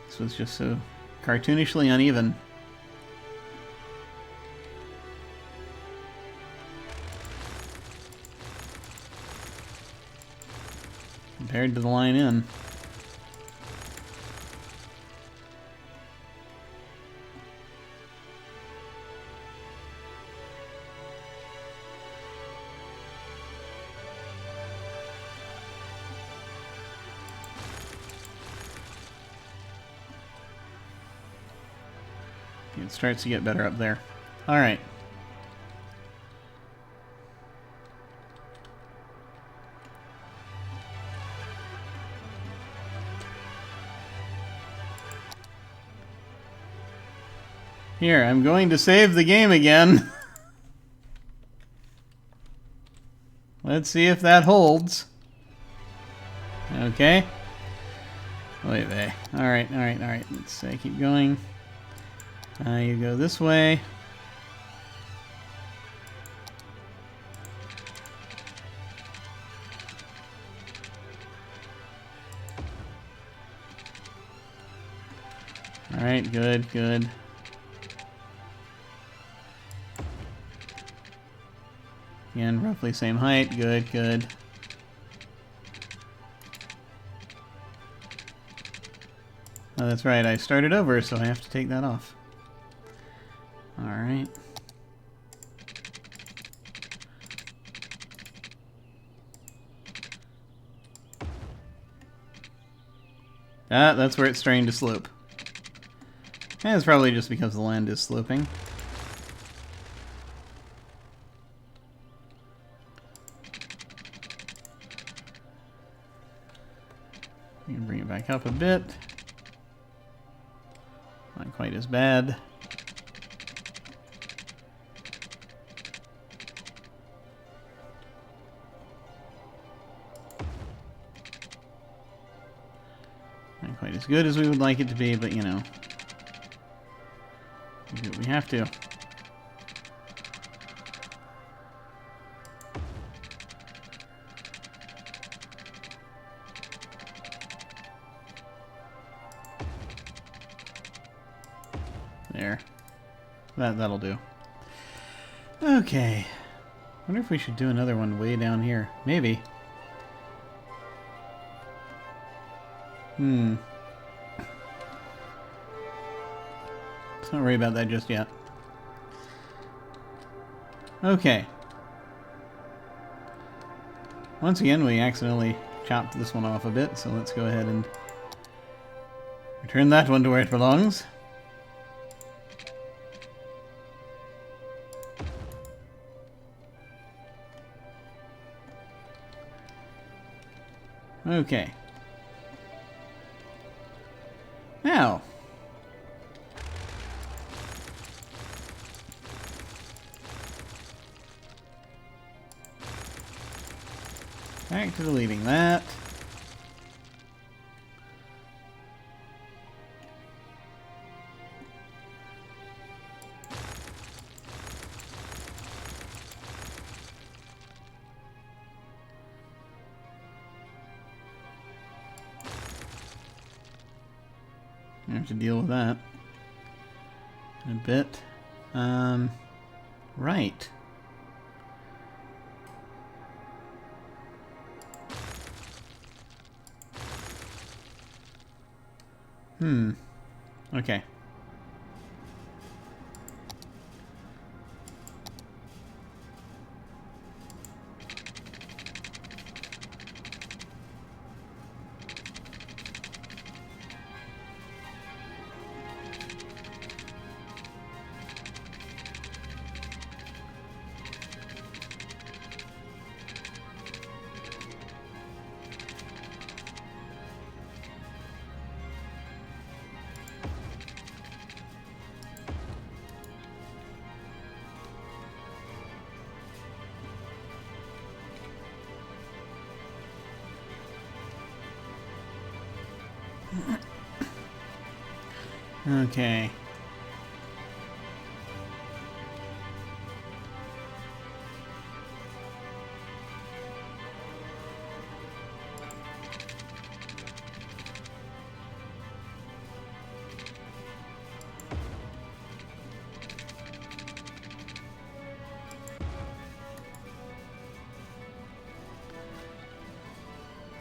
This was just so cartoonishly uneven. Compared to the line in. It starts to get better up there. Alright. Here, I'm going to save the game again. Let's see if that holds. Okay. Wait there. Alright, alright, alright. Let's keep going. You go this way. Alright, good, good. Again, roughly same height. Good, good. Oh, that's right. I started over, so I have to take that off. Alright. Ah, that's where it's starting to slope. And it's probably just because the land is sloping. You can bring it back up a bit. Not quite as bad. Not quite as good as we would like it to be, but you know. We do what we have to. There. That'll do. Okay. Wonder if we should do another one way down here. Maybe. Let's not worry about that just yet. Okay. Once again, we accidentally chopped this one off a bit, so let's go ahead and return that one to where it belongs. Okay. Now. Back to deleting that. I have to deal with that in a bit. Right. Okay. Okay.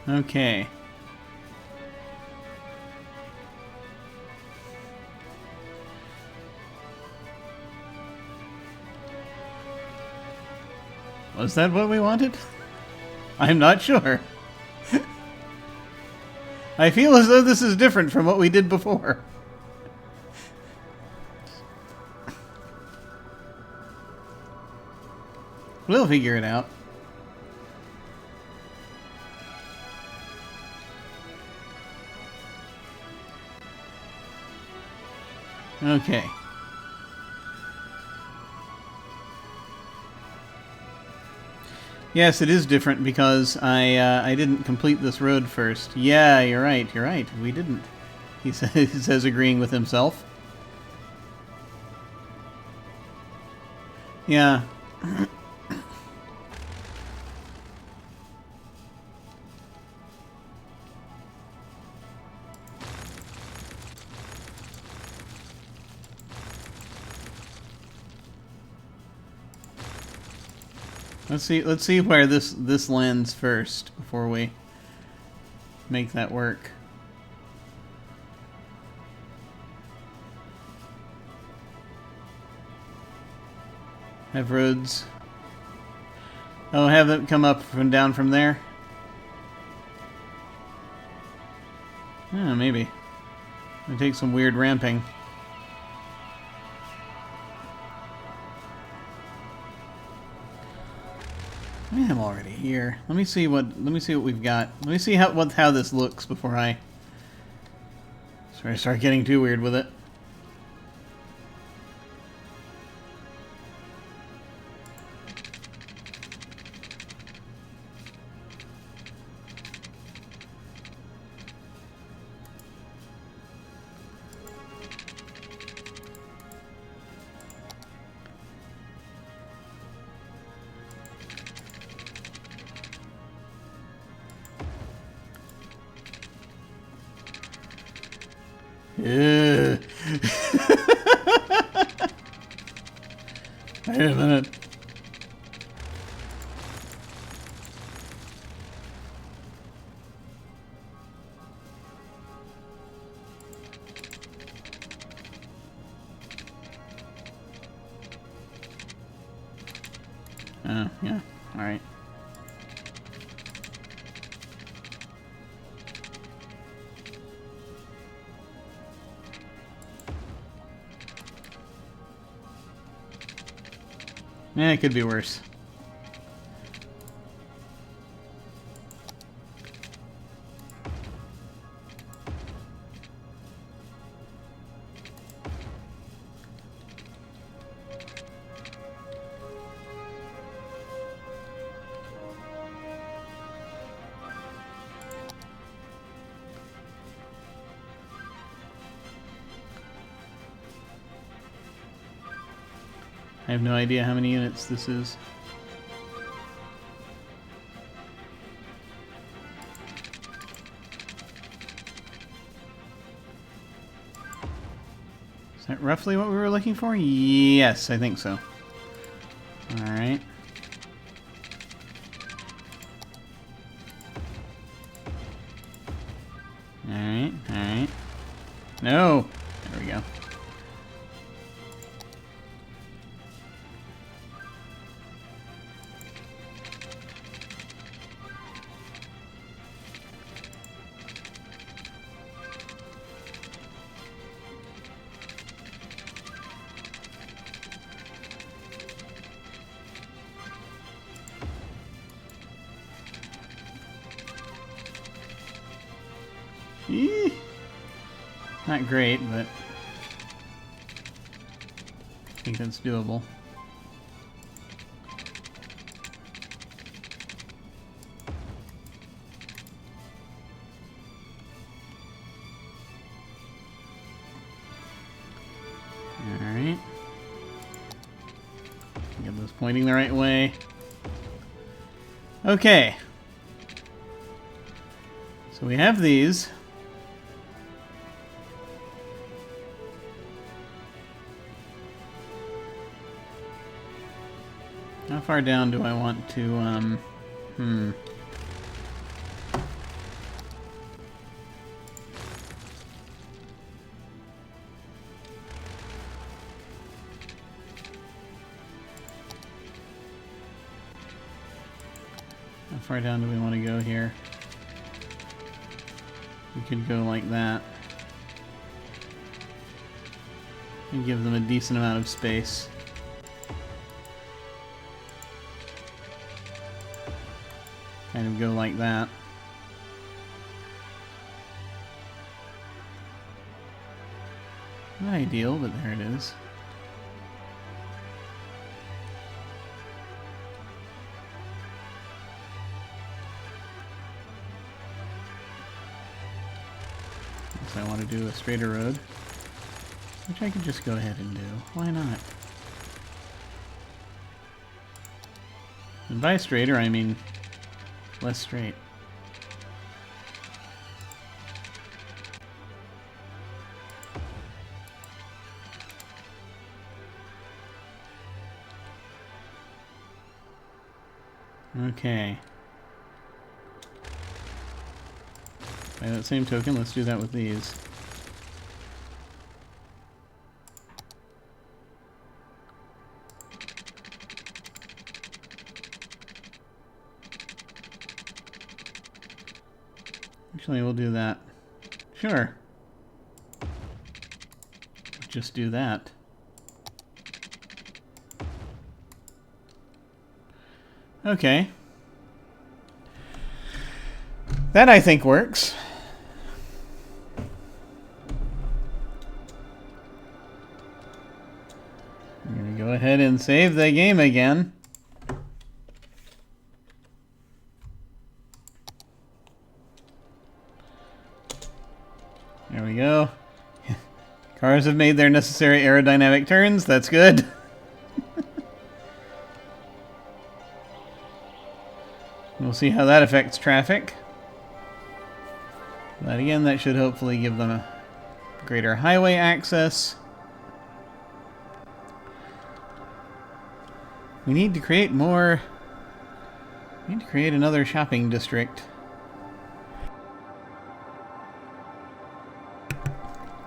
Okay. Was that what we wanted? I'm not sure. I feel as though this is different from what we did before. We'll figure it out. Okay. Yes, it is different because I didn't complete this road first. Yeah, you're right. You're right. We didn't. He says agreeing with himself. Yeah. Let's see where this lands first before we make that work. Have roads. Oh, have them come up and down from there? Yeah, maybe. It'll take some weird ramping. I'm already here. Let me see what we've got. Let me see how this looks before I start getting too weird with it. Yeah. Wait a minute. Oh, yeah. All right. Yeah, it could be worse. I have no idea how many units this is. Is that roughly what we were looking for? Yes, I think so. Alright. Alright, alright. No! There we go. Eee. Not great, but I think that's doable. Alright. Get those pointing the right way. Okay. So we have these. How far down do I want to, How far down do we want to go here? We could go like that. And give them a decent amount of space. kind of go like that. Not ideal, but there it is. So I want to do a straighter road, which I could just go ahead and do. Why not? And by straighter, I mean less straight. Okay. By that same token, let's do that with these. Actually, we'll do that. Sure. Just do that. Okay. That, I think, works. I'm going to go ahead and save the game again. There we go. Cars have made their necessary aerodynamic turns. That's good. We'll see how that affects traffic. But again, that should hopefully give them a greater highway access. We need to create more... We need to create another shopping district.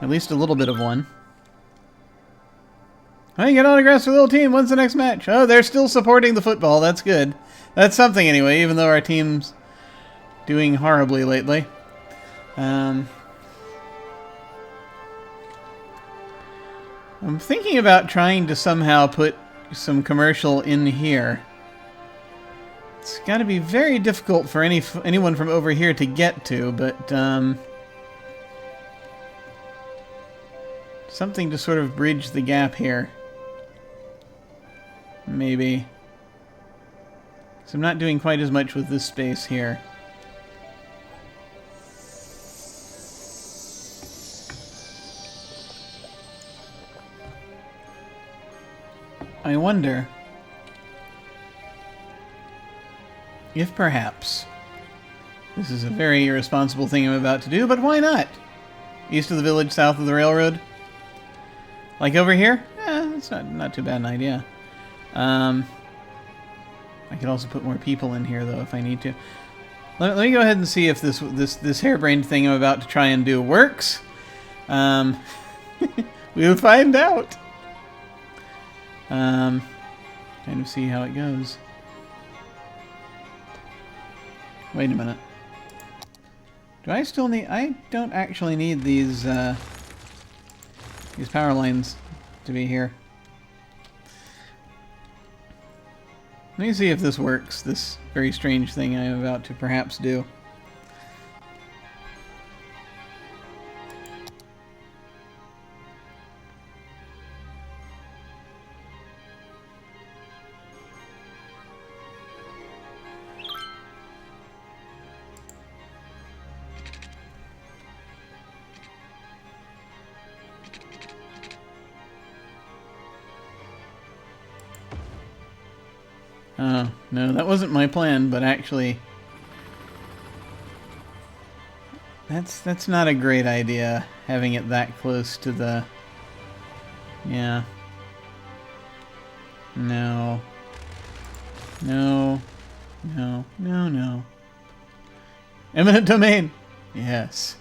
At least a little bit of one. I get autographs for the little team. When's the next match? Oh, they're still supporting the football. That's good. That's something anyway, even though our team's doing horribly lately. I'm thinking about trying to somehow put some commercial in here. It's got to be very difficult for anyone from over here to get to, but something to sort of bridge the gap here. Maybe. So I'm not doing quite as much with this space here. I wonder if perhaps this is a very irresponsible thing I'm about to do, but why not? East of the village, south of the railroad. Like over here? It's not too bad an idea. I could also put more people in here, though, if I need to. Let me go ahead and see if this harebrained thing I'm about to try and do works. We'll find out. Kind of see how it goes. Wait a minute. Do I still need... I don't actually need these power lines to be here. Let me see if this works, this very strange thing I am about to perhaps do. Oh, no, that wasn't my plan, but actually... That's not a great idea, having it that close to the... Yeah. No. No. No. No, no. Eminent domain! Yes.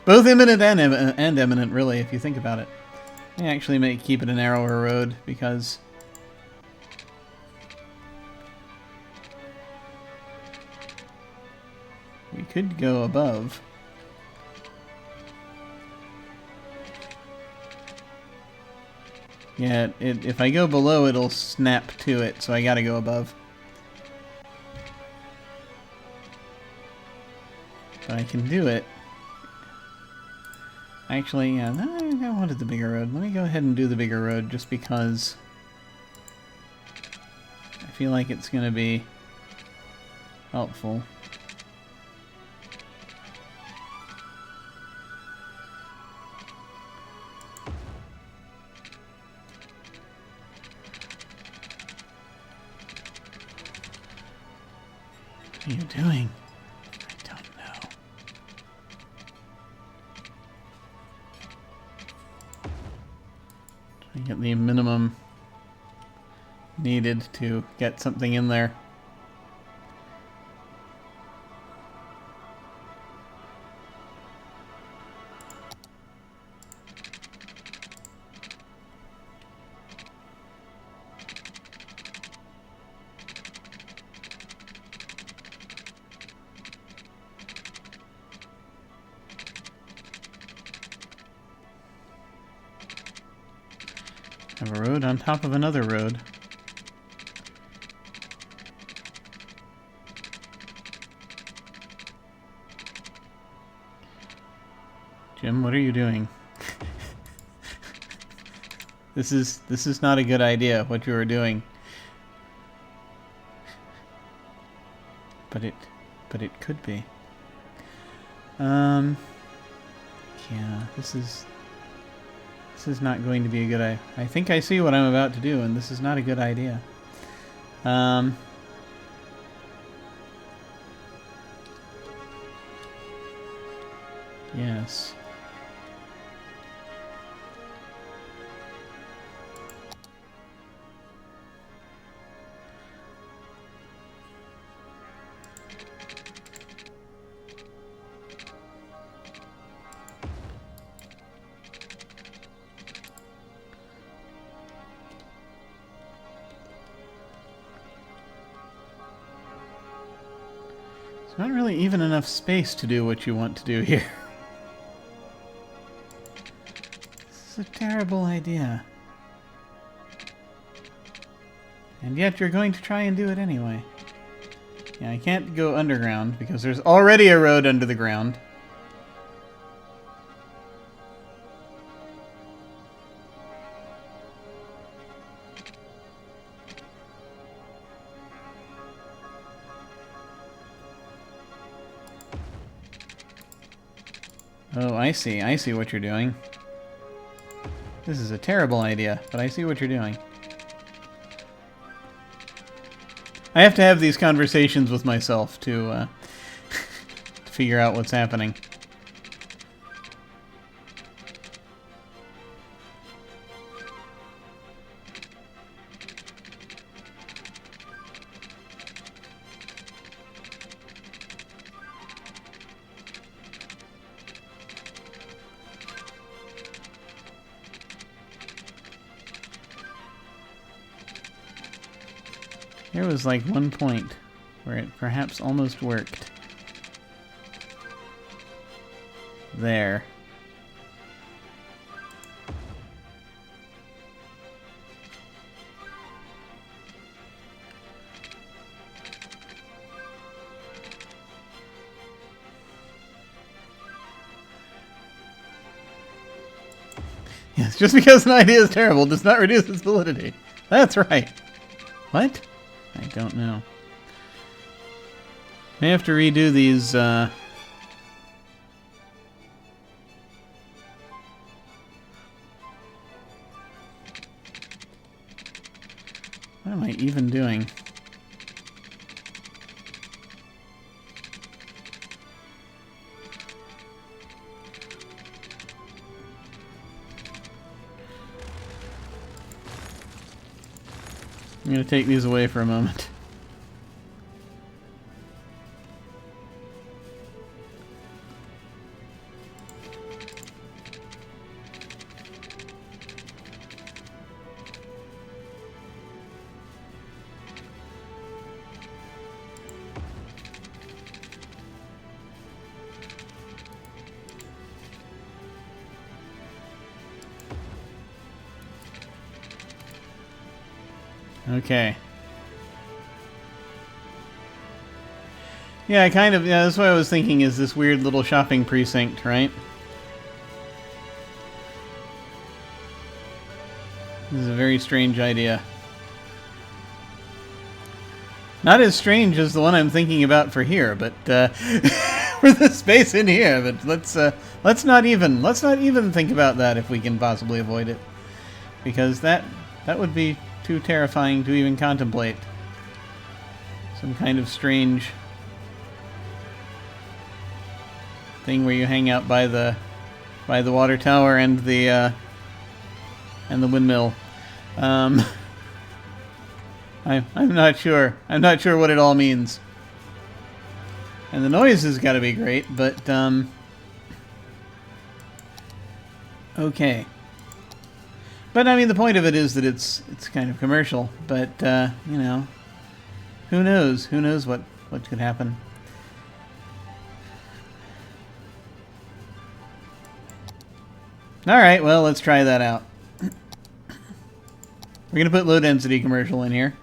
Both imminent and eminent, really, if you think about it. I actually keep it a narrower road, because... we could go above. Yeah, if I go below, it'll snap to it, so I gotta go above. But I can do it. Actually, yeah, I wanted the bigger road. Let me go ahead and do the bigger road, just because I feel like it's gonna be helpful. What are you doing? I don't know. Try to get the minimum needed to get something in there. Have a road on top of another road. Jim, what are you doing? This is not a good idea, what you are doing. But it could be. Yeah, this is not going to be a good idea. I think I see what I'm about to do, and this is not a good idea. Yes. There's not really even enough space to do what you want to do here. This is a terrible idea. And yet you're going to try and do it anyway. Yeah, I can't go underground because there's already a road under the ground. Oh, I see. I see what you're doing. This is a terrible idea, but I see what you're doing. I have to have these conversations with myself to figure out what's happening. There was like one point where it perhaps almost worked. There. Yes, just because an idea is terrible does not reduce its validity. That's right. What? I don't know. May have to redo these, What am I even doing? I'm going to take these away for a moment. Okay. Yeah, kind of. Yeah, that's what I was thinking, is this weird little shopping precinct, right? This is a very strange idea. Not as strange as the one I'm thinking about for here, but for the space in here. But let's not even think about that if we can possibly avoid it, because that would be too terrifying to even contemplate. Some kind of strange thing where you hang out by the water tower and the windmill. I'm not sure. I'm not sure what it all means. And the noise has got to be great, but okay. But I mean, the point of it is that it's kind of commercial. But you know, who knows? Who knows what could happen? All right. Well, let's try that out. We're gonna put low density commercial in here.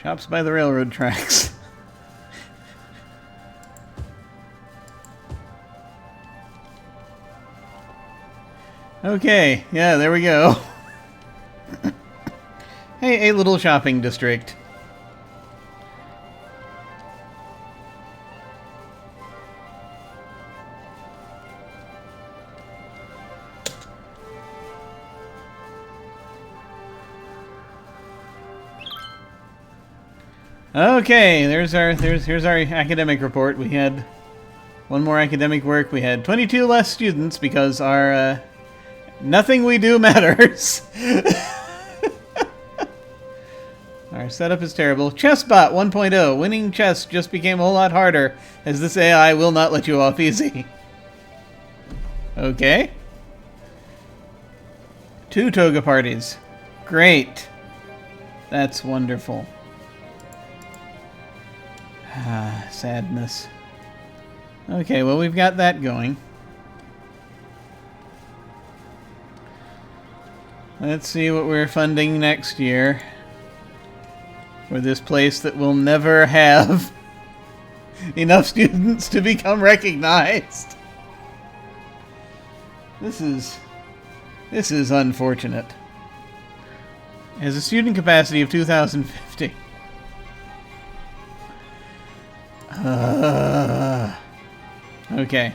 Shops by the railroad tracks. Okay, yeah, there we go. Hey, a little shopping district. Okay, here's our academic report. We had one more academic work. We had 22 less students because our nothing we do matters. Our setup is terrible. ChessBot 1.0. Winning chess just became a whole lot harder as this AI will not let you off easy. Okay. 2 toga parties. Great. That's wonderful. Ah, sadness. Okay, well, we've got that going. Let's see what we're funding next year for this place that will never have enough students to become recognized. This is unfortunate. It has a student capacity of 2,050. Okay.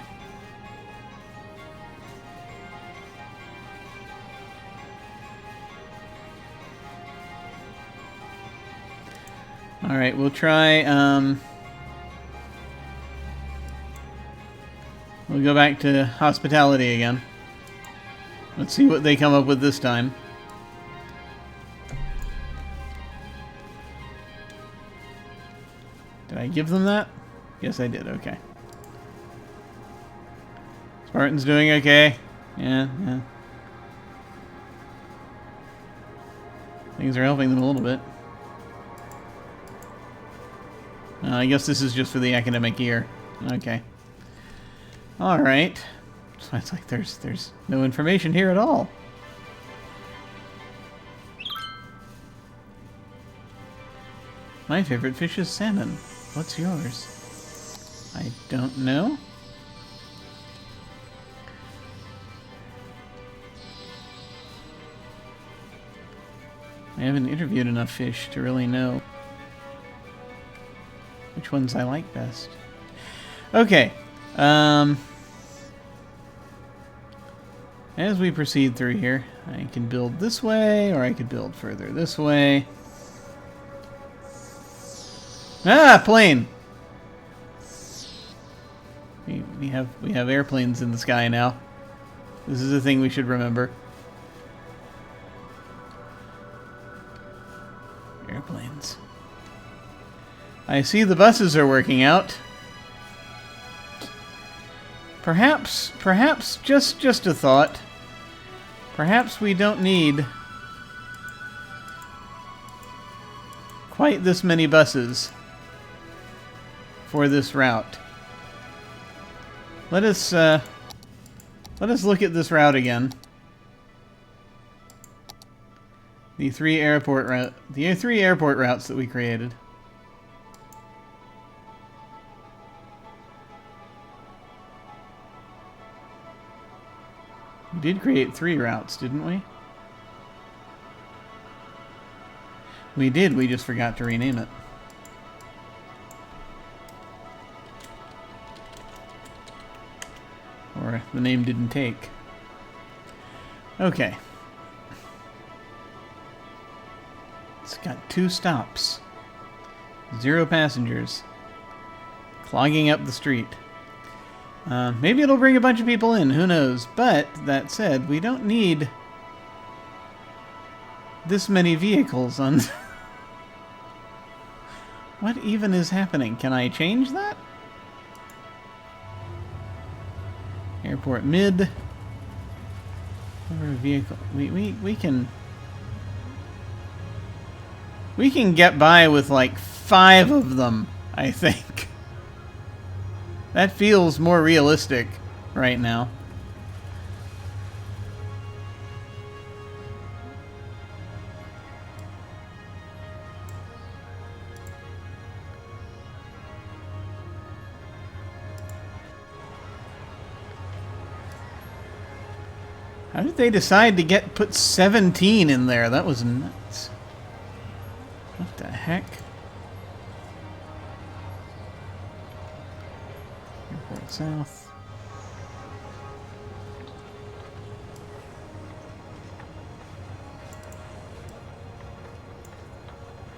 Alright, we'll try, we'll go back to hospitality again. Let's see what they come up with this time. Did I give them that? Yes, I did. Okay. Spartan's doing okay. Yeah. Things are helping them a little bit. I guess this is just for the academic year. Okay. Alright. So it's like there's no information here at all. My favorite fish is salmon. What's yours? I don't know. I haven't interviewed enough fish to really know which ones I like best. Okay. As we proceed through here, I can build this way, or I could build further this way. Ah, plane! We have airplanes in the sky now. This is a thing we should remember. Airplanes. I see the buses are working out. Perhaps, just a thought. Perhaps we don't need quite this many buses for this route. Let us look at this route again. The three airport routes that we created. We did create 3 routes, didn't we? We did, we just forgot to rename it. Or the name didn't take. Okay. It's got 2 stops. 0 passengers. Clogging up the street. Maybe it'll bring a bunch of people in, who knows. But, that said, we don't need this many vehicles on... What even is happening? Can I change that? Airport mid. Number of vehicle. We can get by with like 5 of them, I think. That feels more realistic right now. How did they decide to put 17 in there? That was nuts. What the heck? Airport South.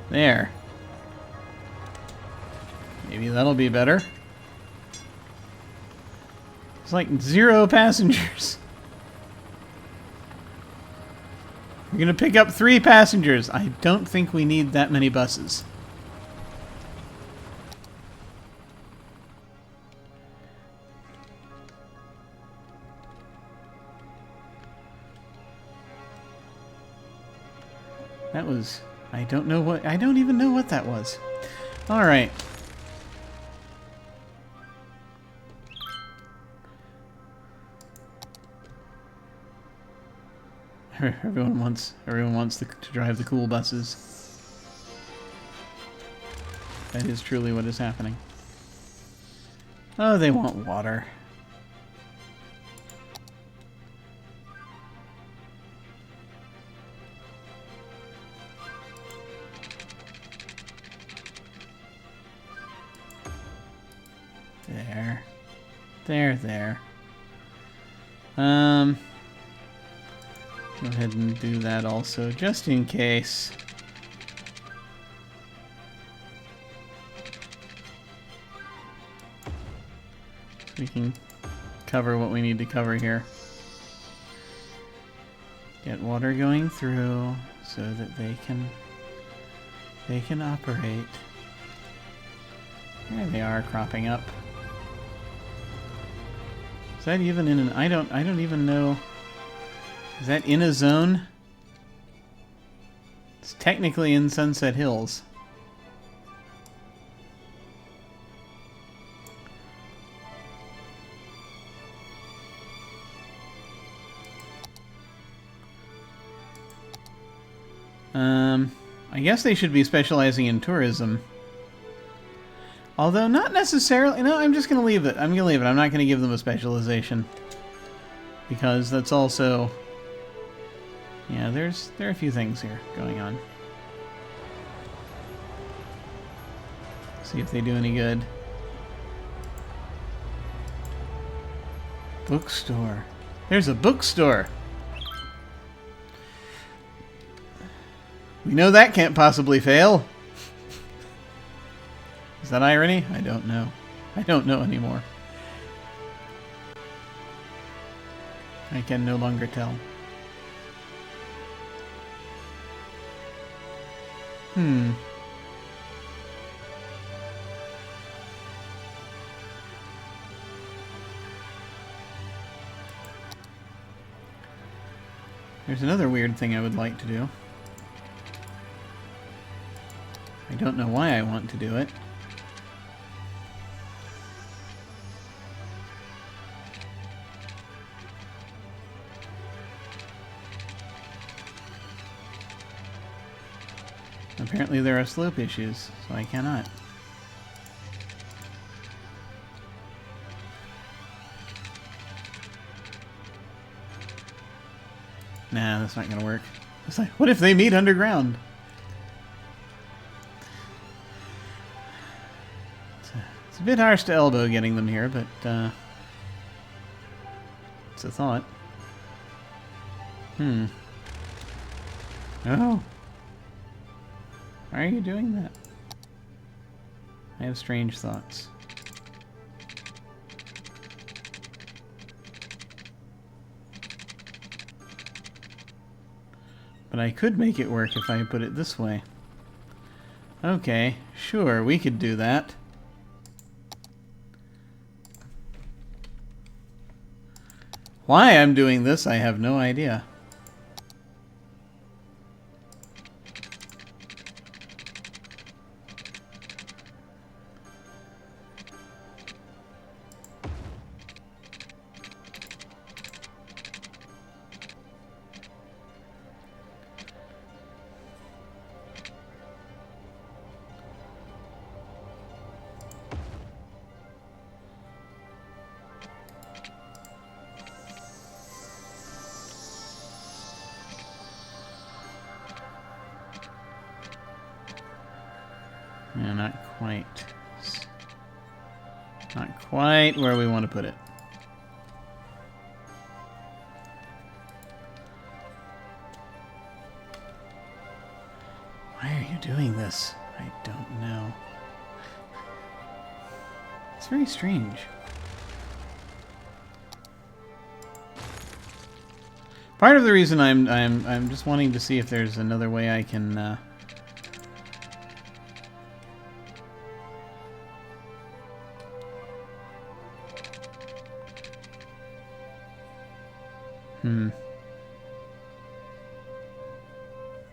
There. Maybe that'll be better. It's like 0 passengers. We're gonna pick up 3 passengers. I don't think we need that many buses. That was... I don't even know what that was. Alright. Everyone wants to drive the cool buses. That is truly what is happening. Oh, they want water. There. Go ahead and do that also, just in case. We can cover what we need to cover here. Get water going through so that they can operate. There they are, cropping up. Is that even in an... I don't even know... Is that in a zone? It's technically in Sunset Hills. I guess they should be specializing in tourism. Although not necessarily... No, I'm just going to leave it. I'm not going to give them a specialization. Because that's also... Yeah, there are a few things here going on. See if they do any good. Bookstore. There's a bookstore! We know that can't possibly fail. Is that irony? I don't know. I don't know anymore. I can no longer tell. There's another weird thing I would like to do. I don't know why I want to do it. Apparently there are slope issues, so I cannot. Nah, that's not gonna work. It's like, what if they meet underground? It's a bit harsh to elbow getting them here, but it's a thought. Oh. Why are you doing that? I have strange thoughts. But I could make it work if I put it this way. Okay, sure, we could do that. Why I'm doing this, I have no idea. Yeah, not quite. Not quite where we want to put it. Why are you doing this? I don't know. It's very strange. Part of the reason I'm just wanting to see if there's another way I can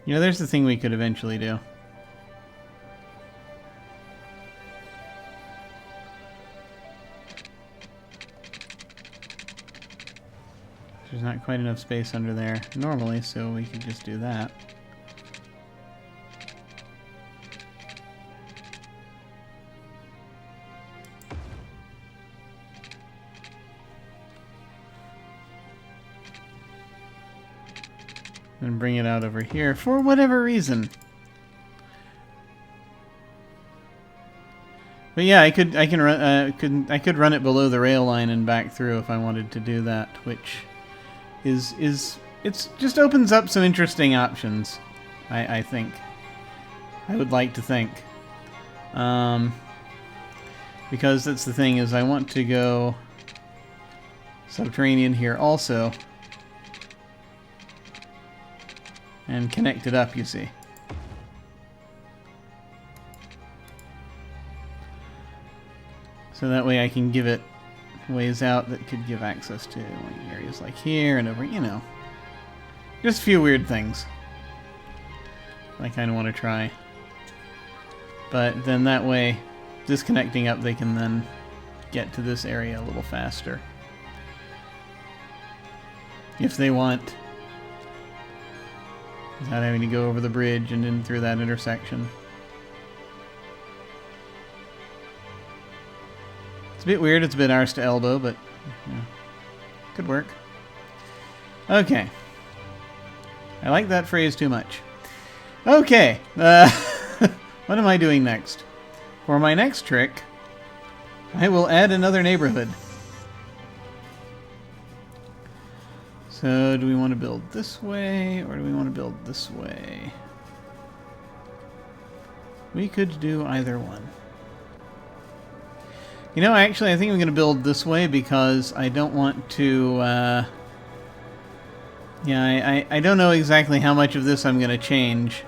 You know, there's the thing we could eventually do. There's not quite enough space under there normally, so we could just do that. And bring it out over here for whatever reason. But yeah, I could run it below the rail line and back through if I wanted to do that, which it's just opens up some interesting options. I think. I would like to think. Because that's the thing, is I want to go subterranean here also. And connect it up, you see. So that way I can give it ways out that could give access to areas like here and over, you know. Just a few weird things I kind of want to try. But then that way, disconnecting up, they can then get to this area a little faster. If they want. Without having to go over the bridge and in through that intersection. It's a bit weird, it's a bit arse to elbow, but yeah, could work. Okay. I like that phrase too much. Okay. What am I doing next? For my next trick, I will add another neighborhood. So, do we want to build this way, or do we want to build this way? We could do either one. You know, actually, I think I'm going to build this way because I don't want to... yeah, I don't know exactly how much of this I'm going to change.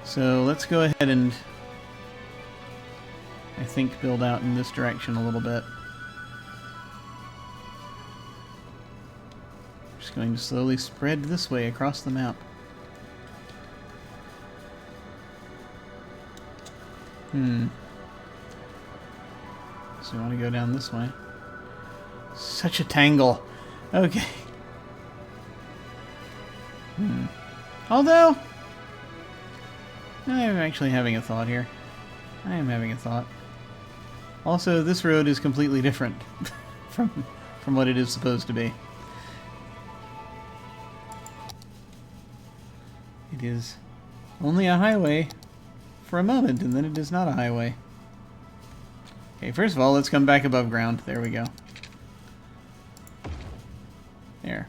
So let's go ahead and, I think, build out in this direction a little bit. Just going to slowly spread this way across the map. So we want to go down this way. Such a tangle. Okay. Although, I'm actually having a thought here. I am having a thought. Also, this road is completely different from what it is supposed to be. It is only a highway for a moment, and then it is not a highway. Okay, first of all, let's come back above ground. There we go. There.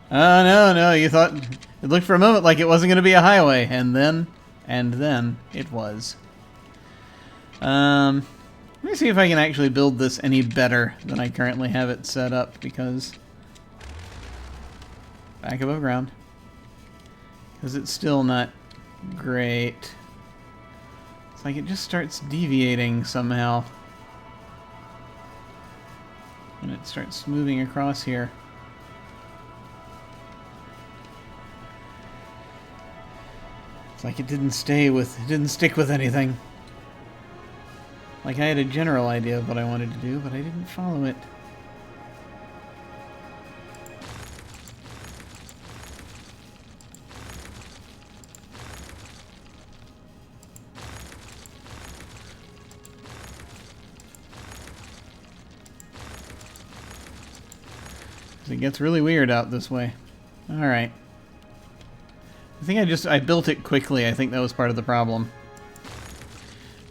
Oh, no, you thought... It looked for a moment like it wasn't going to be a highway, and then it was. Let me see if I can actually build this any better than I currently have it set up, because... Back above ground. Because it's still not great. It's like it just starts deviating somehow. When it starts moving across here. It's like it didn't stick with anything. Like I had a general idea of what I wanted to do, but I didn't follow it. It gets really weird out this way. Alright. I think I built it quickly. I think that was part of the problem.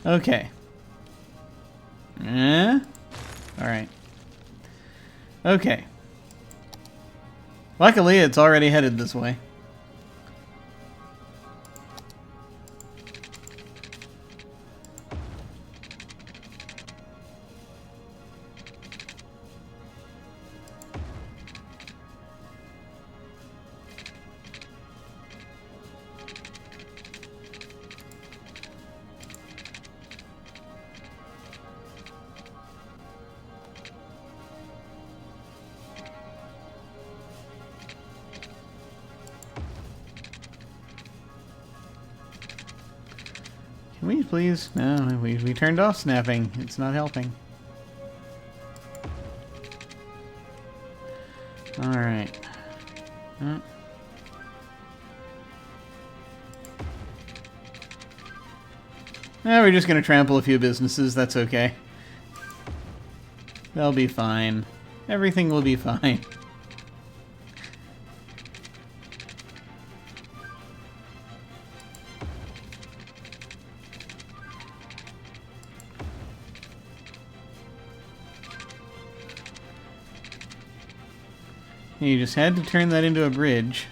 Okay. Alright. Okay. Luckily, it's already headed this way. Can we please? No, we turned off snapping. It's not helping. Alright. We're just gonna trample a few businesses. That's okay. They'll be fine. Everything will be fine. You just had to turn that into a bridge.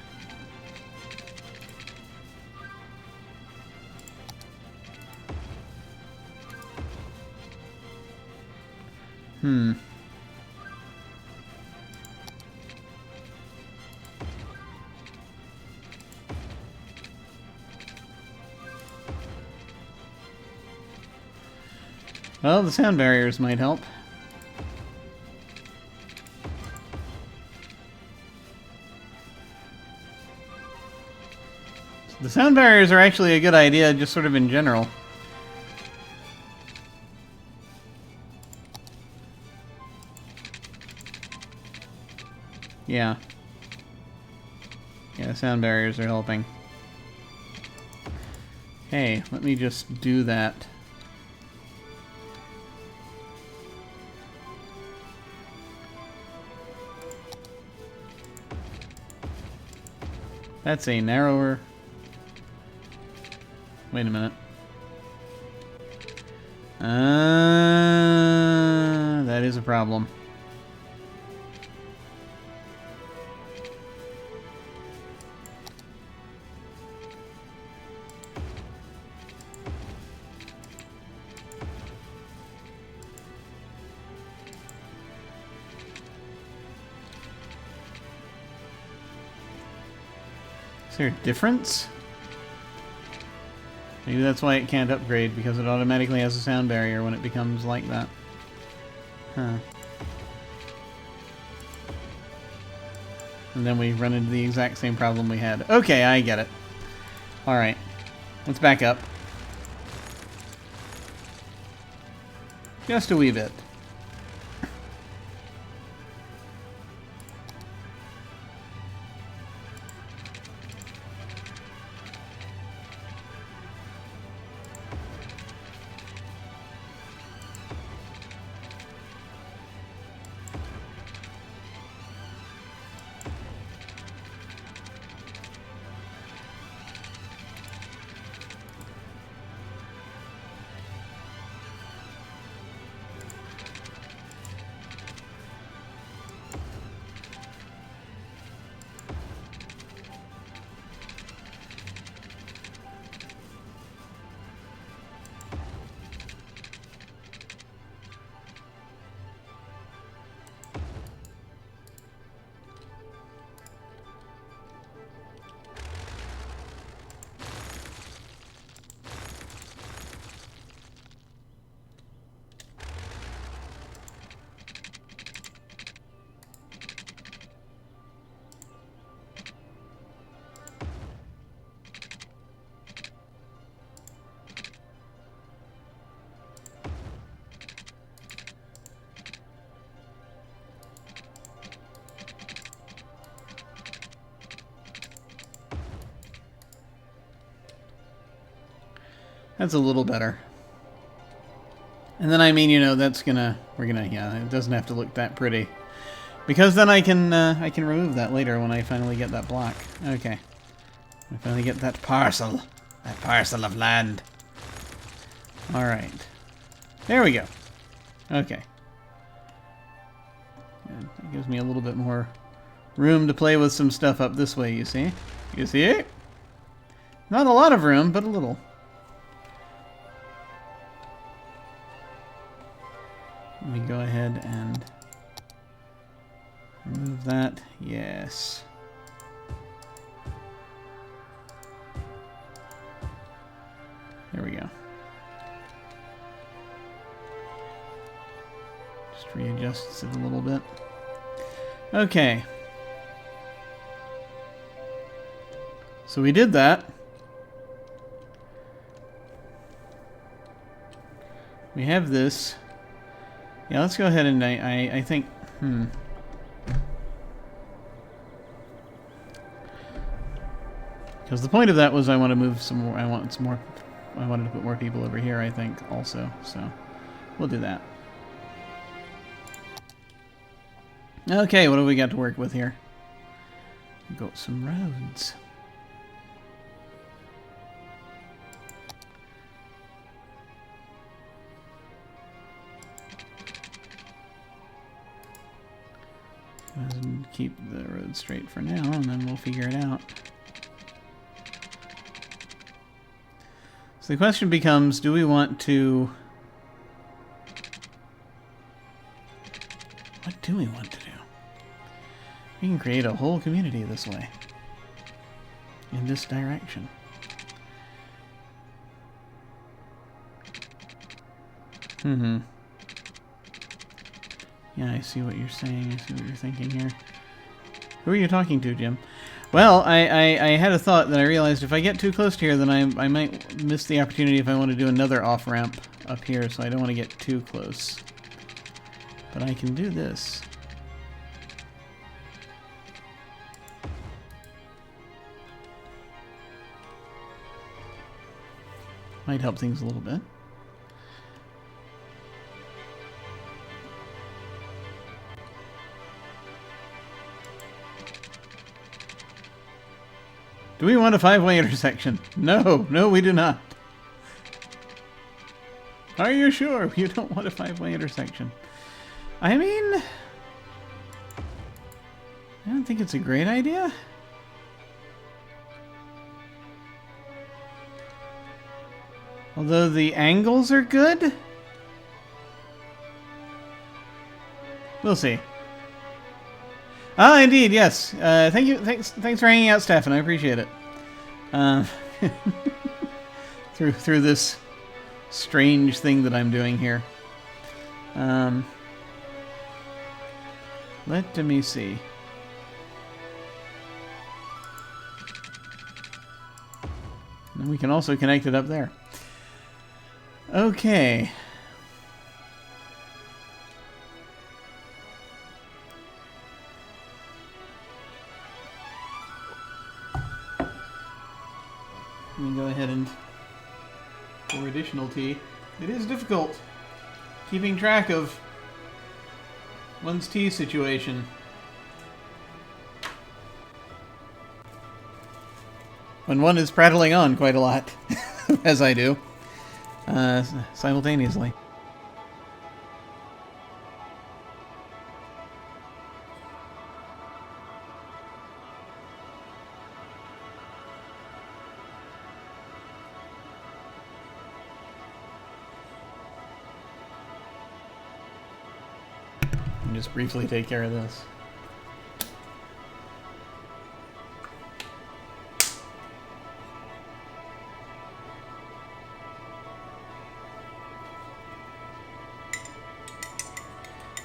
Well, the sound barriers might help. The sound barriers are actually a good idea, just sort of in general. Yeah. Yeah, sound barriers are helping. Hey, let me just do that. That's a narrower... Wait a minute. That is a problem. there a difference? Maybe that's why it can't upgrade, because it automatically has a sound barrier when it becomes like that. Huh. And then we run into the exact same problem we had. Okay, I get it. Alright. Let's back up. Just a wee bit. That's a little better. And then, I mean, you know, yeah, it doesn't have to look that pretty. Because then I can remove that later when I finally get that block. Okay. I finally get that parcel of land. Alright. There we go. Okay. And it gives me a little bit more room to play with some stuff up this way, you see? You see? Not a lot of room, but a little. Let me go ahead and remove that. Yes. There we go. Just readjusts it a little bit. Okay. So we did that. We have this. Yeah, let's go ahead and I think, because the point of that was I want to move some more, I wanted to put more people over here, I think, also, so we'll do that. Okay, what do we got to work with here? We've got some roads. Keep the road straight for now, and then we'll figure it out. So the question becomes, do we want to... What do we want to do? We can create a whole community this way. In this direction. Yeah, I see what you're saying. I see what you're thinking here. Who are you talking to, Jim? Well, I had a thought that I realized if I get too close to here, then I might miss the opportunity if I want to do another off-ramp up here, so I don't want to get too close. But I can do this. Might help things a little bit. Do we want a 5-way intersection? No, no, we do not. Are you sure you don't want a 5-way intersection? I mean, I don't think it's a great idea. Although the angles are good. We'll see. Ah, indeed, yes. Thank you. Thanks for hanging out, Stefan. I appreciate it. uh, through this strange thing that I'm doing here. Let me see. And we can also connect it up there. Okay. Let me go ahead and pour additional tea. It is difficult keeping track of one's tea situation. When one is prattling on quite a lot, as I do, simultaneously. And just briefly take care of this.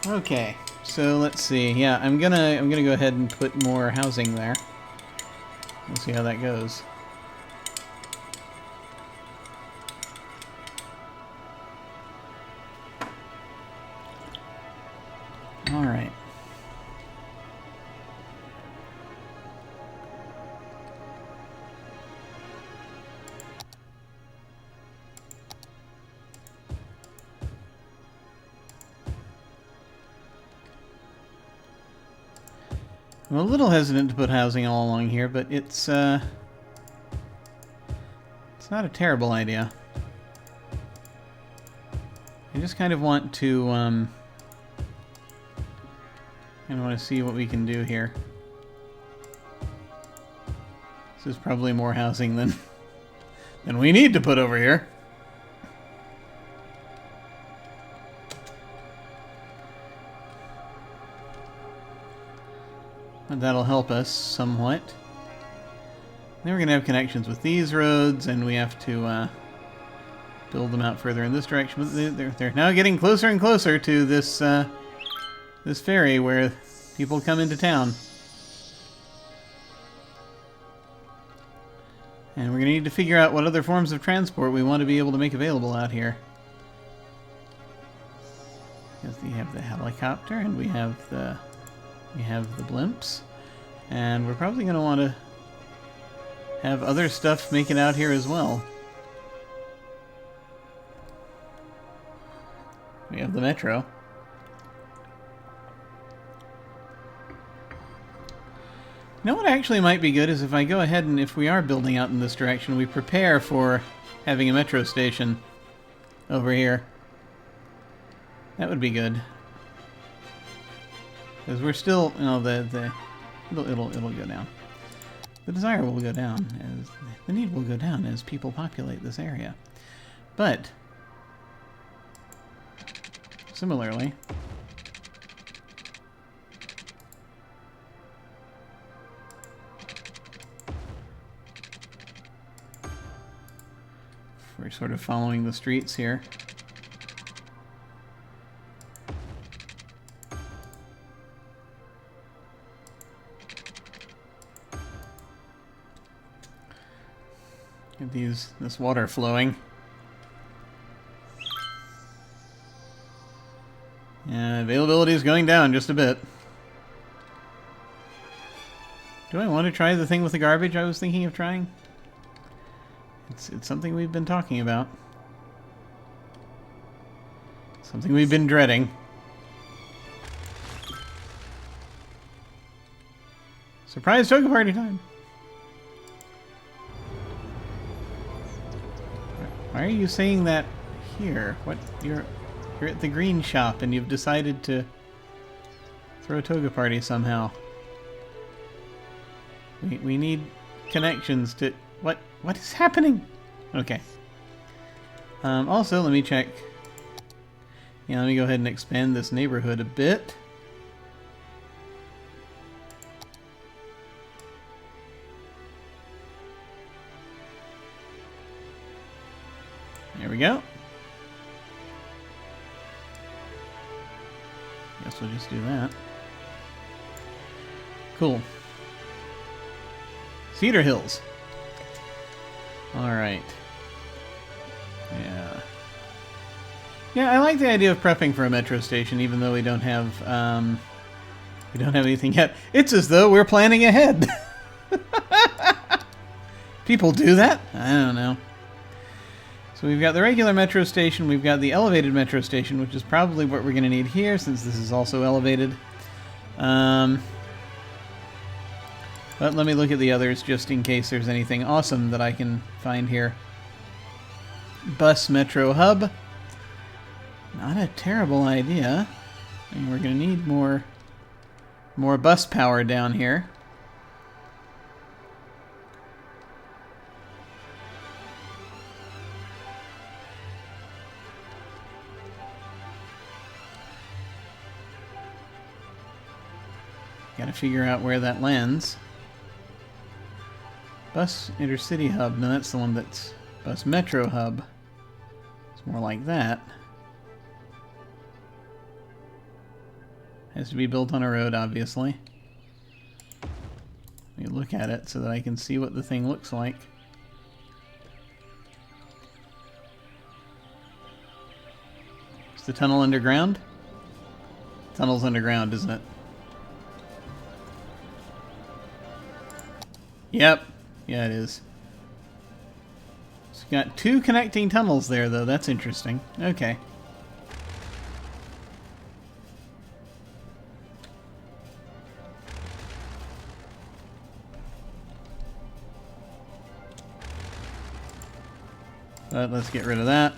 Okay, so let's see. Yeah, I'm gonna go ahead and put more housing there. We'll see how that goes. All right. I'm a little hesitant to put housing all along here, but it's not a terrible idea. I just kind of want to see what we can do here. This is probably more housing than we need to put over here. But that'll help us somewhat. Then we're going to have connections with these roads, and we have to build them out further in this direction. But they're now getting closer and closer to this this ferry where people come into town. And we're going to need to figure out what other forms of transport we want to be able to make available out here. Because we have the helicopter, and we have the blimps, and we're probably going to want to have other stuff make it out here as well. We have the metro. You know what actually might be good is if I go ahead and, if we are building out in this direction, we prepare for having a metro station over here. That would be good. Because we're still, you know, it'll go down. The desire will go down, as the need will go down as people populate this area. But similarly, we're sort of following the streets here. Get this water flowing. Yeah, availability is going down just a bit. Do I want to try the thing with the garbage I was thinking of trying? It's something we've been talking about. Something we've been dreading. Surprise toga party time! Why are you saying that here? What? You're at the green shop and you've decided to throw a toga party somehow. We need connections to... What is happening? Okay. Also, let me check. Yeah, let me go ahead and expand this neighborhood a bit. we go. Guess we'll just do that. Cool. Cedar Hills. Alright. Yeah. Yeah, I like the idea of prepping for a metro station, even though we don't have anything yet. It's as though we're planning ahead. People do that? I don't know. So we've got the regular metro station, we've got the elevated metro station, which is probably what we're going to need here, since this is also elevated. But let me look at the others, just in case there's anything awesome that I can find here. Bus metro hub. Not a terrible idea. I mean, we're going to need more bus power down here. Got to figure out where that lands. Bus intercity hub. No, that's the one that's bus metro hub. It's more like that. Has to be built on a road, obviously. Let me look at it so that I can see what the thing looks like. Is the tunnel underground? Tunnel's underground, isn't it? Yep. Yeah, it is. It's got 2 connecting tunnels there, though. That's interesting. Okay. But let's get rid of that.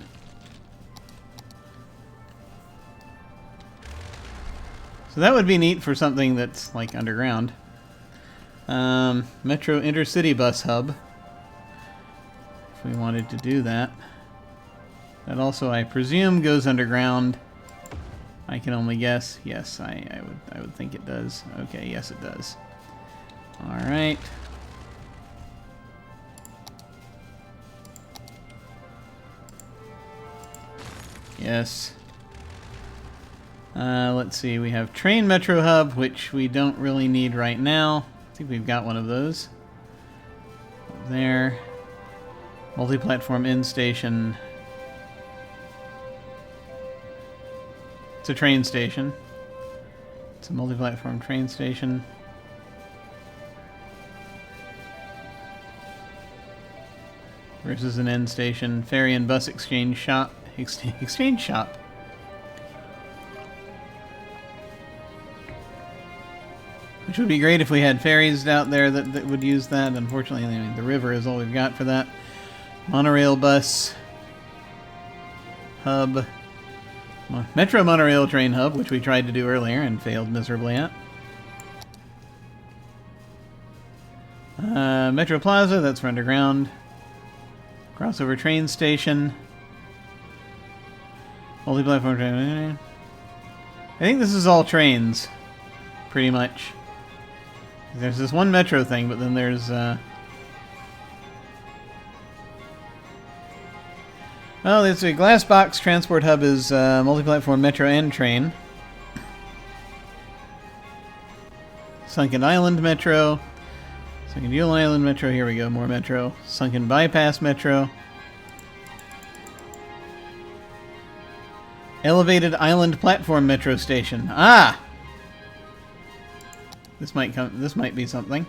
So that would be neat for something that's, like, underground. Metro Intercity Bus Hub. If we wanted to do that. That also, I presume, goes underground. I can only guess. Yes, I would think it does. Okay, yes it does. Alright. Yes. Let's see, we have Train Metro Hub, which we don't really need right now. I think we've got one of those. There. Multi-platform end station. It's a train station. It's a multi-platform train station. Versus an end station. Ferry and bus exchange shop. Exchange shop. Which would be great if we had ferries out there that would use that. Unfortunately, I mean, the river is all we've got for that. Monorail bus hub. Metro monorail train hub, which we tried to do earlier and failed miserably at. Metro Plaza, that's for underground. Crossover train station. Multi-platform train. I think this is all trains, pretty much. There's this one metro thing, but then there's well, there's a glass box transport hub is multi-platform metro and train. Sunken Island Metro. Sunken Yule Island Metro. Here we go, more metro. Sunken Bypass Metro. Elevated Island Platform Metro Station. Ah! This might be something.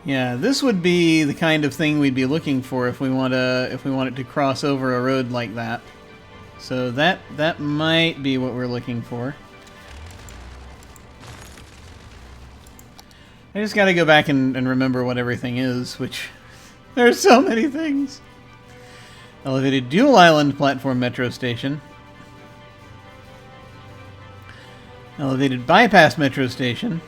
Yeah, this would be the kind of thing we'd be looking for if we want it to cross over a road like that. So that might be what we're looking for. I just got to go back and remember what everything is, which there's so many things. Elevated Dual Island Platform Metro Station. Elevated Bypass Metro Station.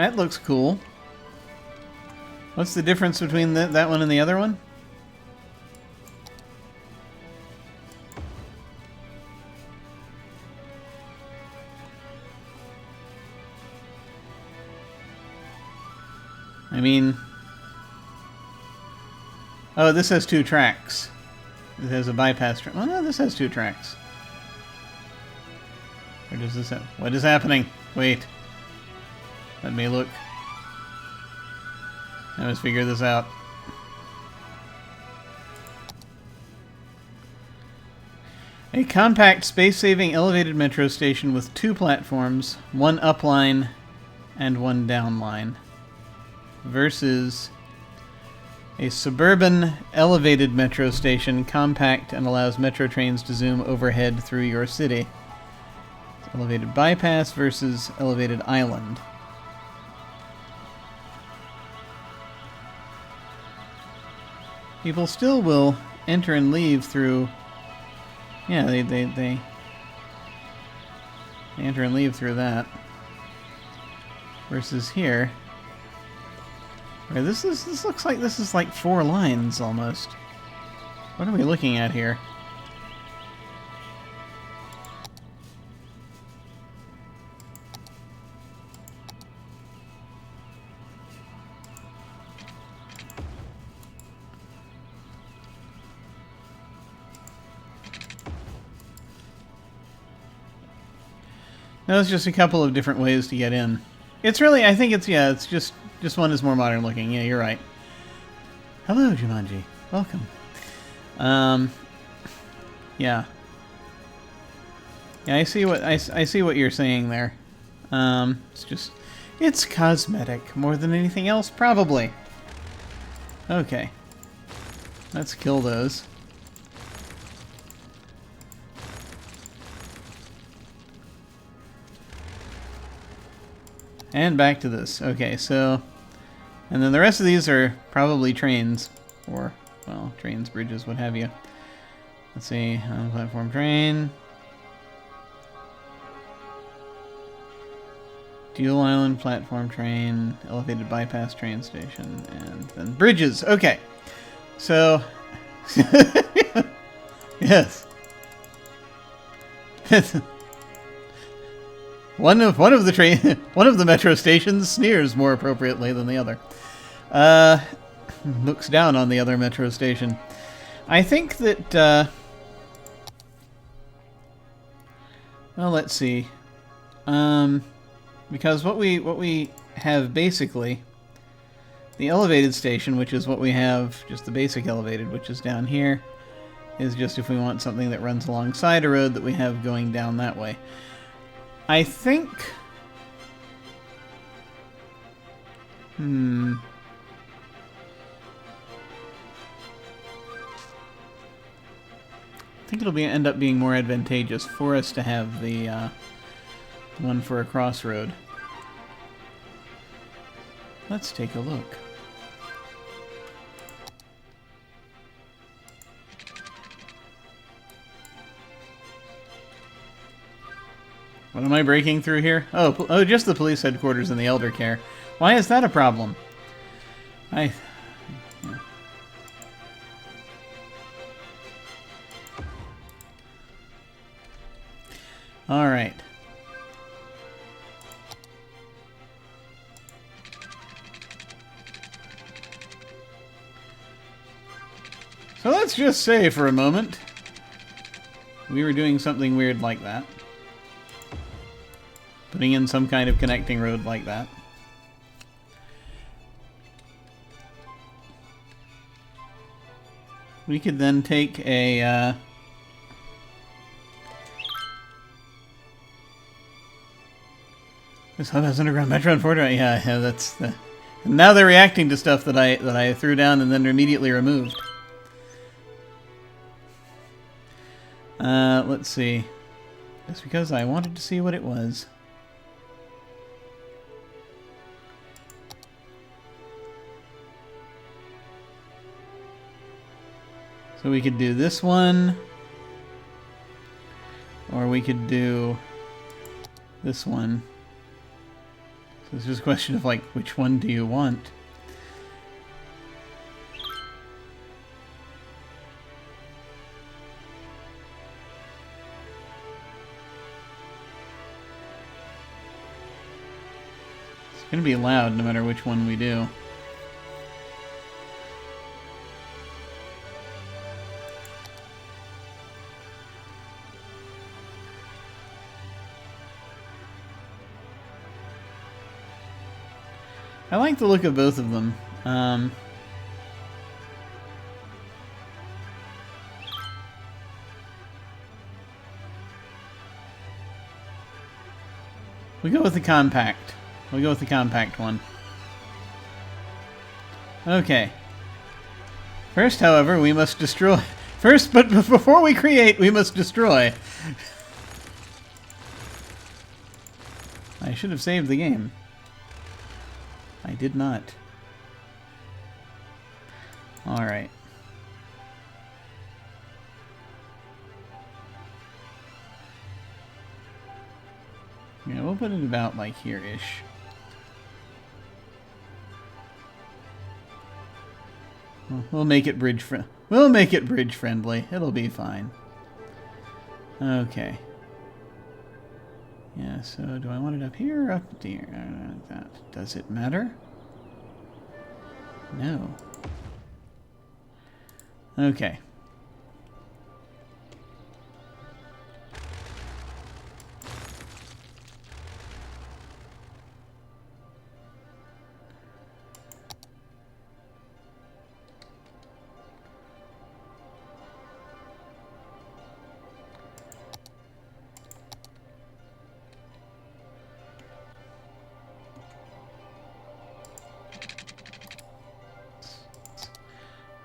That looks cool. What's the difference between that one and the other one? I mean... Oh, this has 2 tracks. It has a bypass track. Oh no, this has 2 tracks. Where does this have? What is happening? Wait. Let me look. I must figure this out. A compact, space-saving elevated metro station with 2 platforms, 1 upline and 1 downline, versus a suburban elevated metro station, compact and allows metro trains to zoom overhead through your city. Elevated bypass versus elevated island. People still will enter and leave through... Yeah, they enter and leave through that. Versus here, where this looks like this is like 4 lines almost. What are we looking at here? No, it's just a couple of different ways to get in. It's really, I think it's, yeah, it's just one is more modern looking. Yeah, you're right. Hello, Jumanji. Welcome. Yeah. Yeah, I see what I see what you're saying there. It's cosmetic more than anything else, probably. Okay. Let's kill those. And back to this. Okay, so... And then the rest of these are probably trains. Or, well, trains, bridges, what have you. Let's see. Platform train. Dual island platform train. Elevated bypass train station. And then bridges. Okay. So... Yes. One of the metro stations sneers more appropriately than the other. Looks down on the other metro station. I think that well, let's see. Because what we have basically the elevated station, which is what we have, just the basic elevated, which is down here, is just if we want something that runs alongside a road that we have going down that way. I think... I think it'll end up being more advantageous for us to have the one for a crossroad. Let's take a look. What am I breaking through here? Oh, just the police headquarters and the elder care. Why is that a problem? Yeah. All right. So let's just say for a moment we were doing something weird like that. Putting in some kind of connecting road like that. We could then take a... This hub has underground metro and Ford. Yeah, that's the... And now they're reacting to stuff that I threw down and then immediately removed. Let's see. Just because I wanted to see what it was. So we could do this one, or we could do this one. So it's just a question of, like, which one do you want? It's going to be loud no matter which one we do. I like the look of both of them. We go with the compact. We'll go with the compact one. Okay. First, however, we must destroy... First, but before we create, we must destroy. I should have saved the game. I did not. Alright. Yeah, we'll put it about like here-ish. We'll make it bridge friendly. It'll be fine. Okay. Yeah, so do I want it up here or up here? That. Does it matter? No. Okay.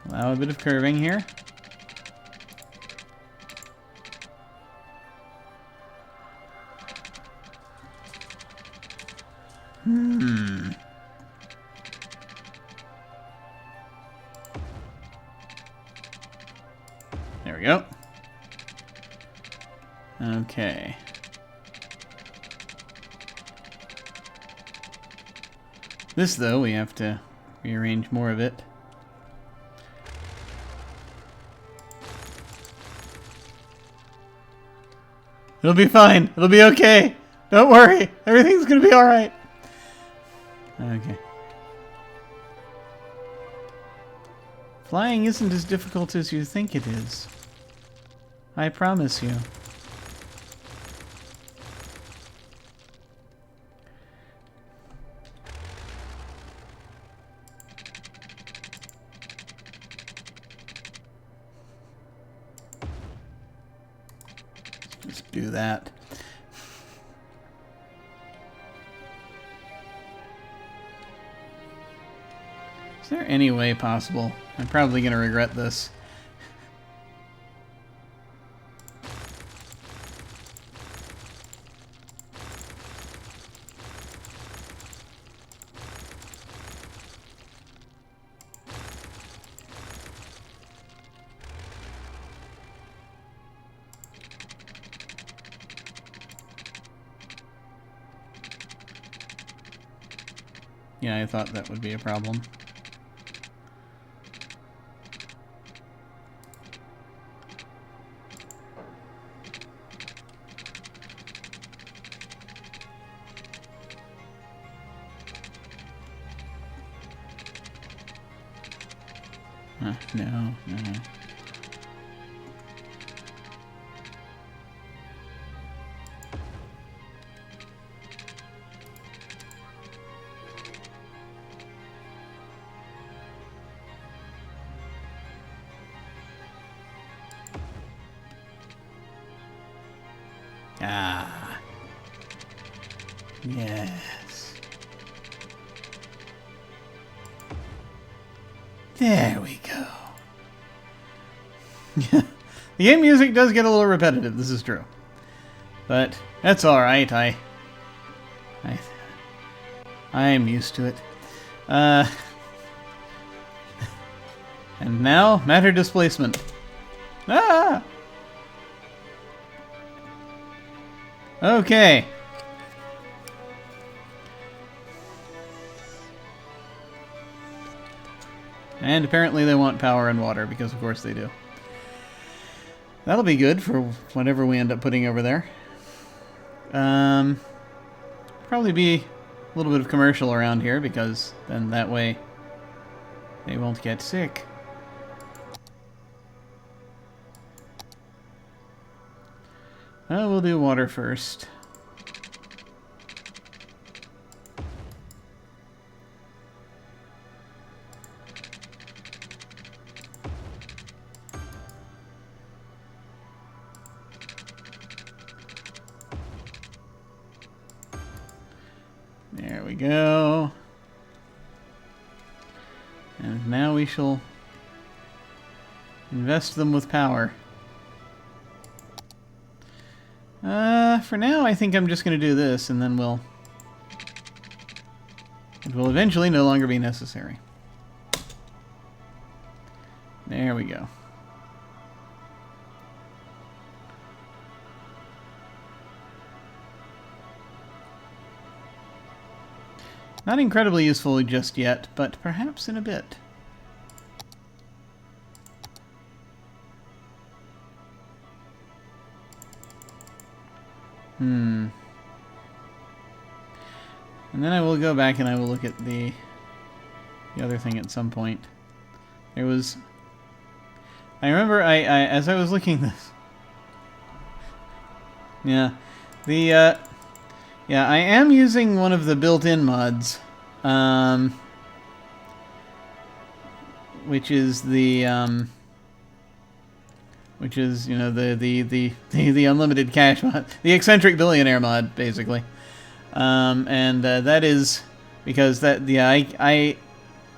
Allow a bit of curving here. There we go. Okay. This, though, we have to rearrange more of it. It'll be fine. It'll be okay. Don't worry. Everything's gonna be alright. Okay. Flying isn't as difficult as you think it is. I promise you. Just do that. Is there any way possible? I'm probably going to regret this. Yeah, I thought that would be a problem. No. Ah. Yes. There we go. The game music does get a little repetitive, this is true. But that's alright, I'm used to it. And now, matter displacement. Ah! And apparently they want power and water, because of course they do. That'll be good for whatever we end up putting over there. Probably be a little bit of commercial around here, because then that way they won't get sick. We'll do water first. There we go. And now we shall invest them with power. For now, I think I'm just going to do this, and then it will eventually no longer be necessary. There we go. Not incredibly useful just yet, but perhaps in a bit. And then I will go back and I will look at the other thing at some point. There was... I remember as I was looking this... Yeah. Yeah, I am using one of the built-in mods. Which is the... which is, you know, the unlimited cash mod. The eccentric billionaire mod, basically. And that is because that, yeah, I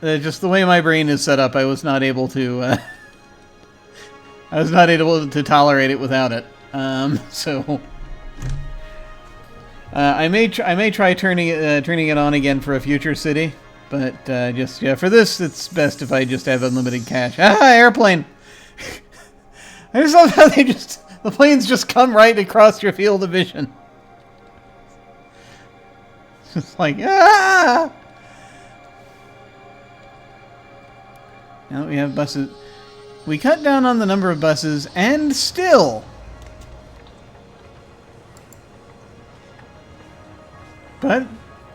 just the way my brain is set up, I was not able to, I was not able to tolerate it without it. So I may try turning it on again for a future city, but just yeah, for this it's best if I just have unlimited cash. Ah, airplane! I just love how the planes just come right across your field of vision. It's just like, ah! Now that we have buses, we cut down on the number of buses, and still, but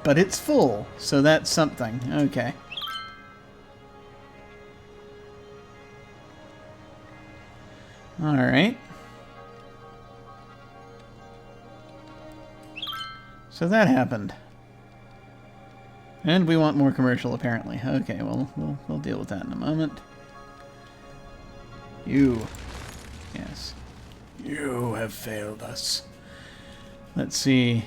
it's full, so that's something. Okay. All right. So that happened. And we want more commercial, apparently. Okay, well, we'll deal with that in a moment. You. Yes. You have failed us. Let's see.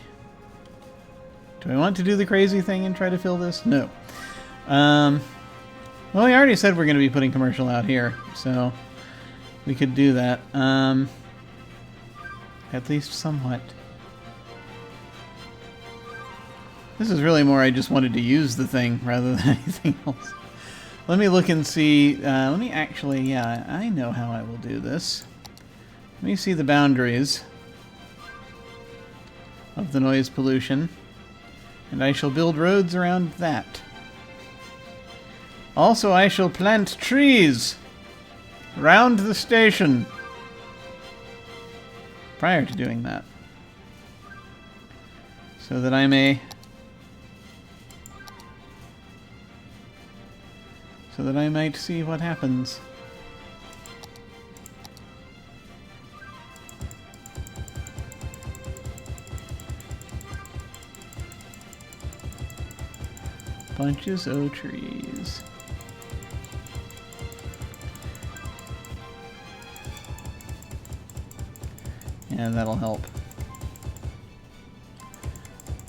Do I want to do the crazy thing and try to fill this? No. Well, we already said we're going to be putting commercial out here, so we could do that. At least somewhat. This is really more I just wanted to use the thing rather than anything else. Let me look and see. Let me actually, yeah, I know how I will do this. Let me see the boundaries of the noise pollution. And I shall build roads around that. Also, I shall plant trees round the station prior to doing that. So that I may... so that I might see what happens. Bunches of trees. Yeah, that'll help.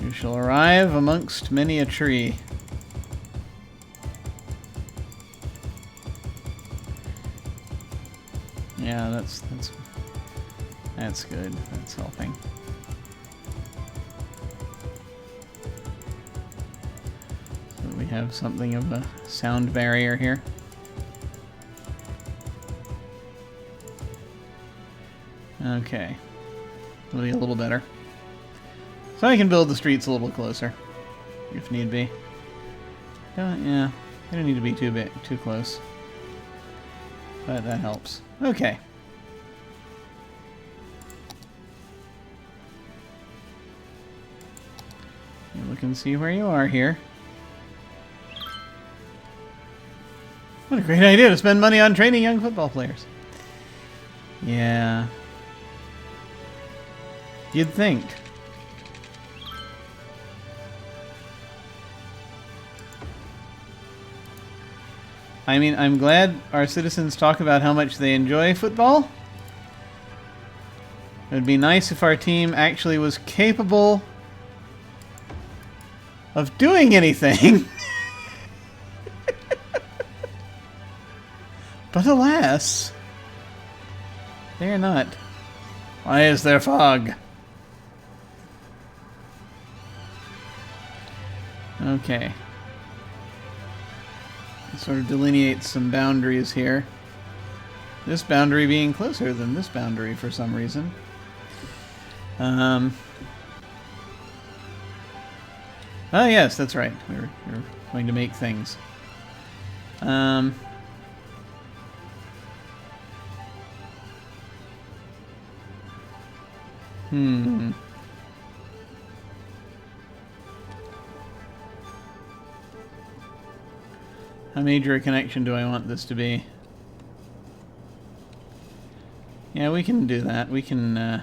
You shall arrive amongst many a tree. Yeah, that's good. That's helping. So we have something of a sound barrier here. Okay. It'll be a little better. So I can build the streets a little closer, if need be. Yeah. They don't need to be too big, too close. But that helps. Okay. You look and see where you are here. What a great idea to spend money on training young football players. Yeah. You'd think. I mean, I'm glad our citizens talk about how much they enjoy football. It would be nice if our team actually was capable of doing anything. But alas, they are not. Why is there fog? Okay. Sort of delineates some boundaries here. This boundary being closer than this boundary for some reason. Oh yes, that's right. We're going to make things. How major a connection do I want this to be? Yeah, we can do that. We can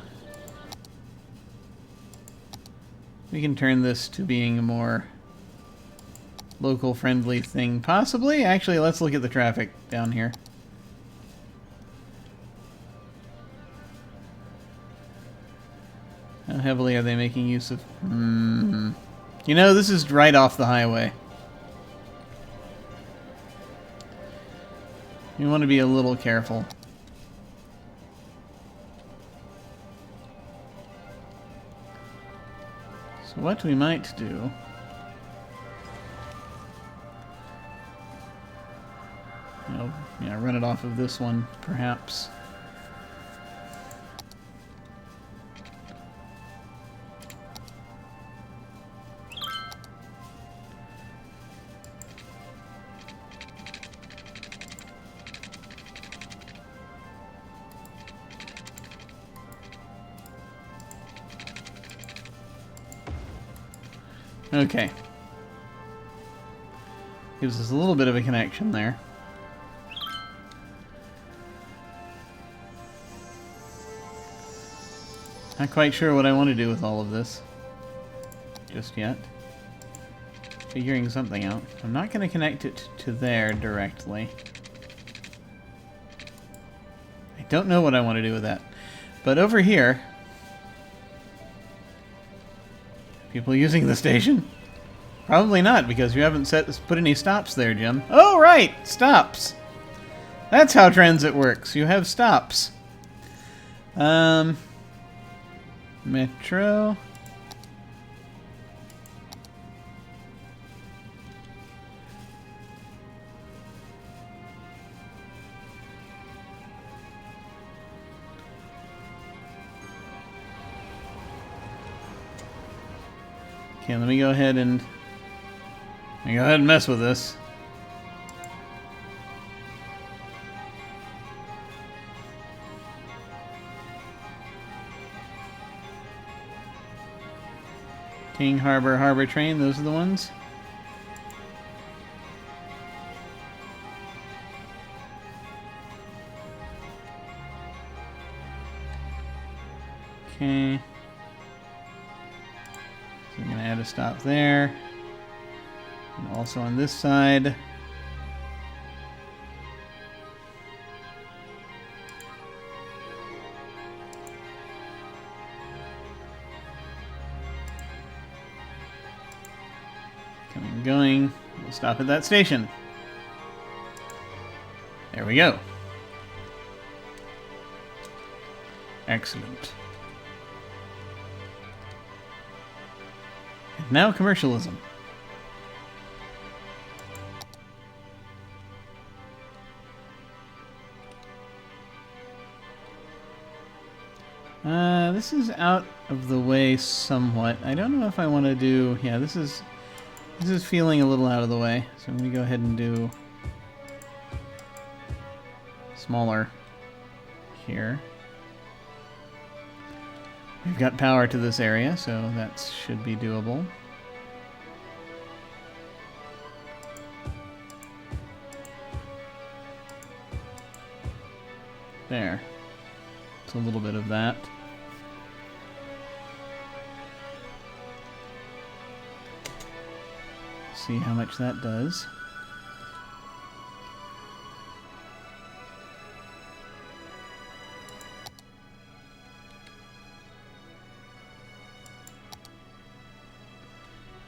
turn this to being a more local-friendly thing, possibly. Actually, let's look at the traffic down here. How heavily are they making use of... You know, this is right off the highway. You want to be a little careful. So what we might do... yeah, run it off of this one, perhaps. Okay. Gives us a little bit of a connection there. Not quite sure what I want to do with all of this just yet. Figuring something out. I'm not going to connect it to there directly. I don't know what I want to do with that. But over here... people using the station? Probably not, because you haven't put any stops there, Jim. Oh, right! Stops! That's how transit works. You have stops. Metro. Okay, let me go ahead and mess with this. King Harbor, Harbor Train, those are the ones. Okay. So I'm going to add a stop there. And also on this side. Coming, going. We'll stop at that station. There we go. Excellent. And now commercialism. This is out of the way somewhat. I don't know if I want to do... yeah, this is This is feeling a little out of the way, so I'm going to go ahead and do smaller here. We've got power to this area, so that should be doable. There. It's a little bit of that. See how much that does.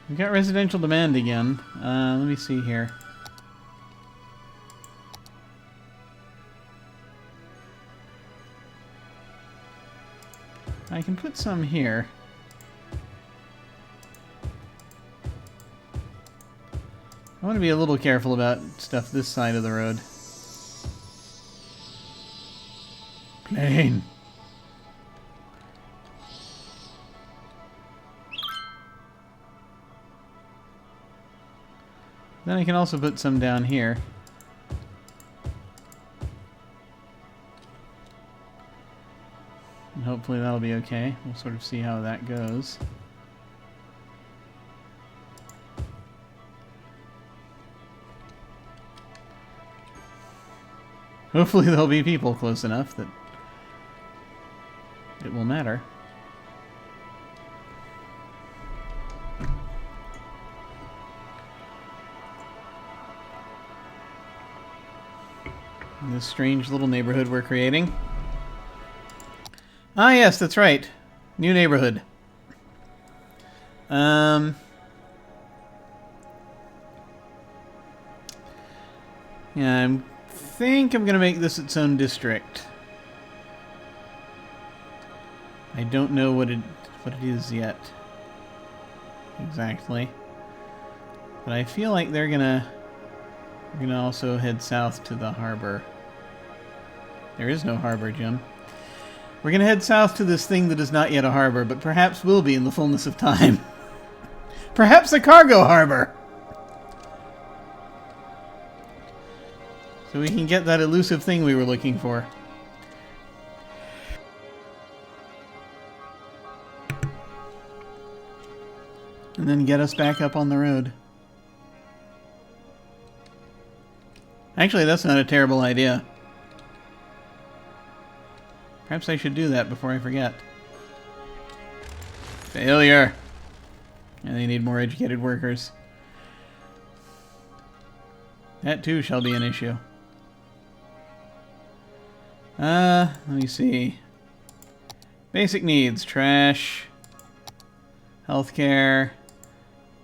We've got residential demand again. Let me see here. I can put some here. I want to be a little careful about stuff this side of the road. Plane. Then I can also put some down here. And hopefully that'll be okay. We'll sort of see how that goes. Hopefully there'll be people close enough that it will matter. This strange little neighborhood we're creating. Ah, yes, that's right. New neighborhood. Yeah, I think I'm gonna make this its own district. I don't know what it is yet exactly, but I feel like we're gonna also head south to the harbor. There is no harbor, Jim. We're gonna head south to this thing that is not yet a harbor, but perhaps will be in the fullness of time. Perhaps a cargo harbor! So we can get that elusive thing we were looking for. And then get us back up on the road. Actually, that's not a terrible idea. Perhaps I should do that before I forget. Failure! And they need more educated workers. That too shall be an issue. Let me see. Basic needs. Trash. Healthcare.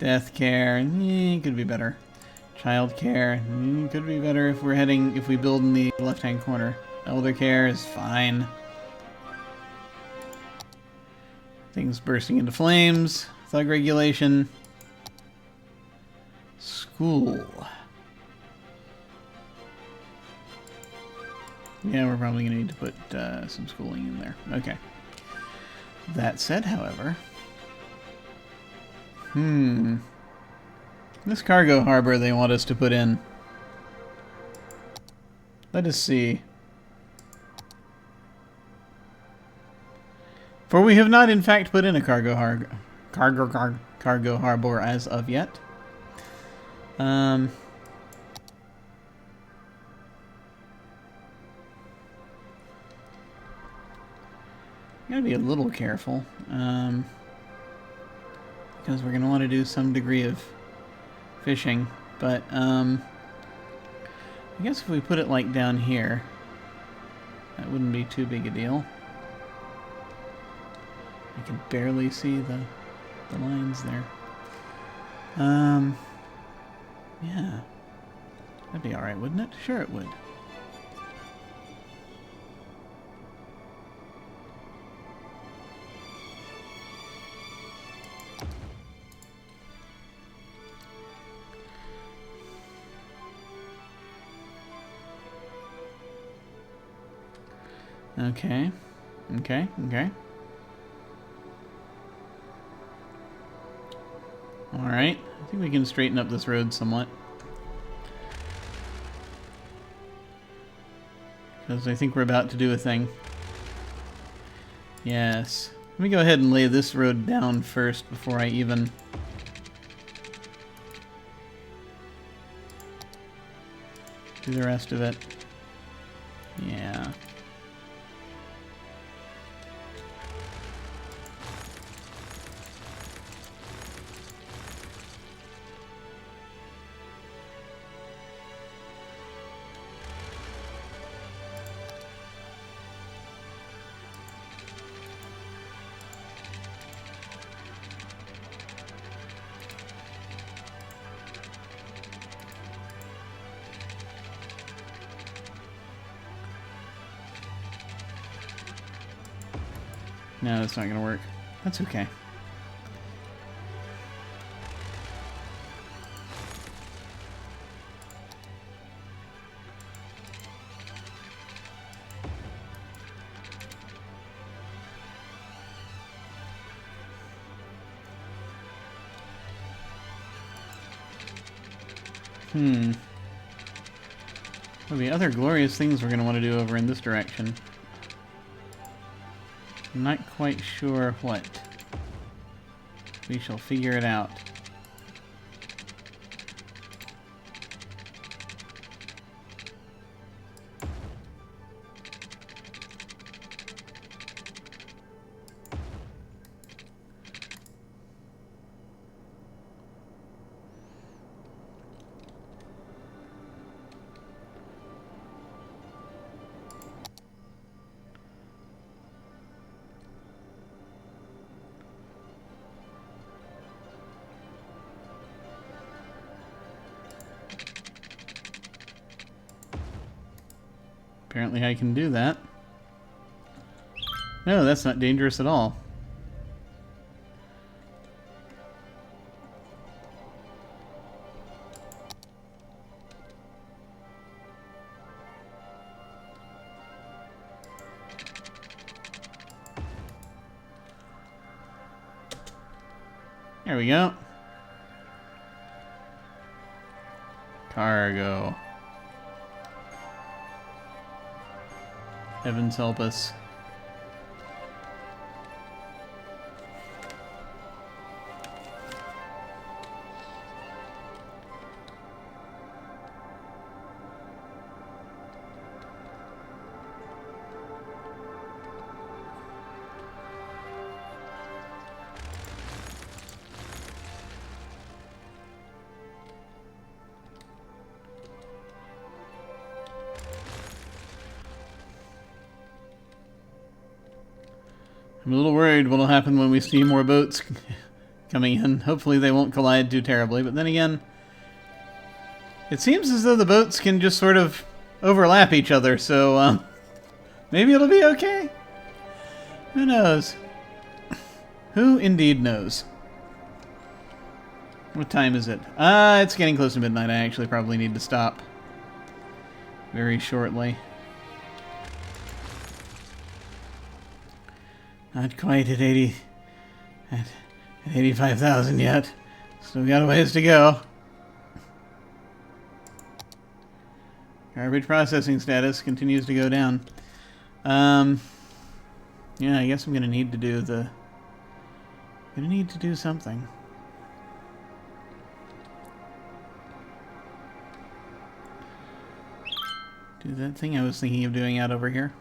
Death care. Could be better. Child care. Could be better if we build in the left-hand corner. Elder care is fine. Things bursting into flames. Thug regulation. School. Yeah, we're probably going to need to put some schooling in there. Okay. That said, however... This cargo harbor they want us to put in. Let us see. For we have not, in fact, put in a cargo harbor as of yet. Gotta be a little careful, because we're gonna want to do some degree of fishing. But I guess if we put it like down here, that wouldn't be too big a deal. I can barely see the lines there. Yeah. That'd be alright, wouldn't it? Sure it would. Okay. Okay. Alright, I think we can straighten up this road somewhat. Because I think we're about to do a thing. Yes. Let me go ahead and lay this road down first before I even... do the rest of it. Yeah. No, that's not going to work. That's okay. Well, the other glorious things we're going to want to do over in this direction. I'm not quite sure what. We shall figure it out. Apparently I can do that. No, that's not dangerous at all. There we go. Cargo. Heavens help us. I'm a little worried what'll happen when we see more boats coming in. Hopefully they won't collide too terribly, but then again, it seems as though the boats can just sort of overlap each other, so maybe it'll be okay. Who knows? Who indeed knows? What time is it? It's getting close to midnight. I actually probably need to stop very shortly. Not quite at 85,000 yet. Still got a ways to go. Garbage processing status continues to go down. Yeah, I guess I'm gonna need to do something. Do that thing I was thinking of doing out over here.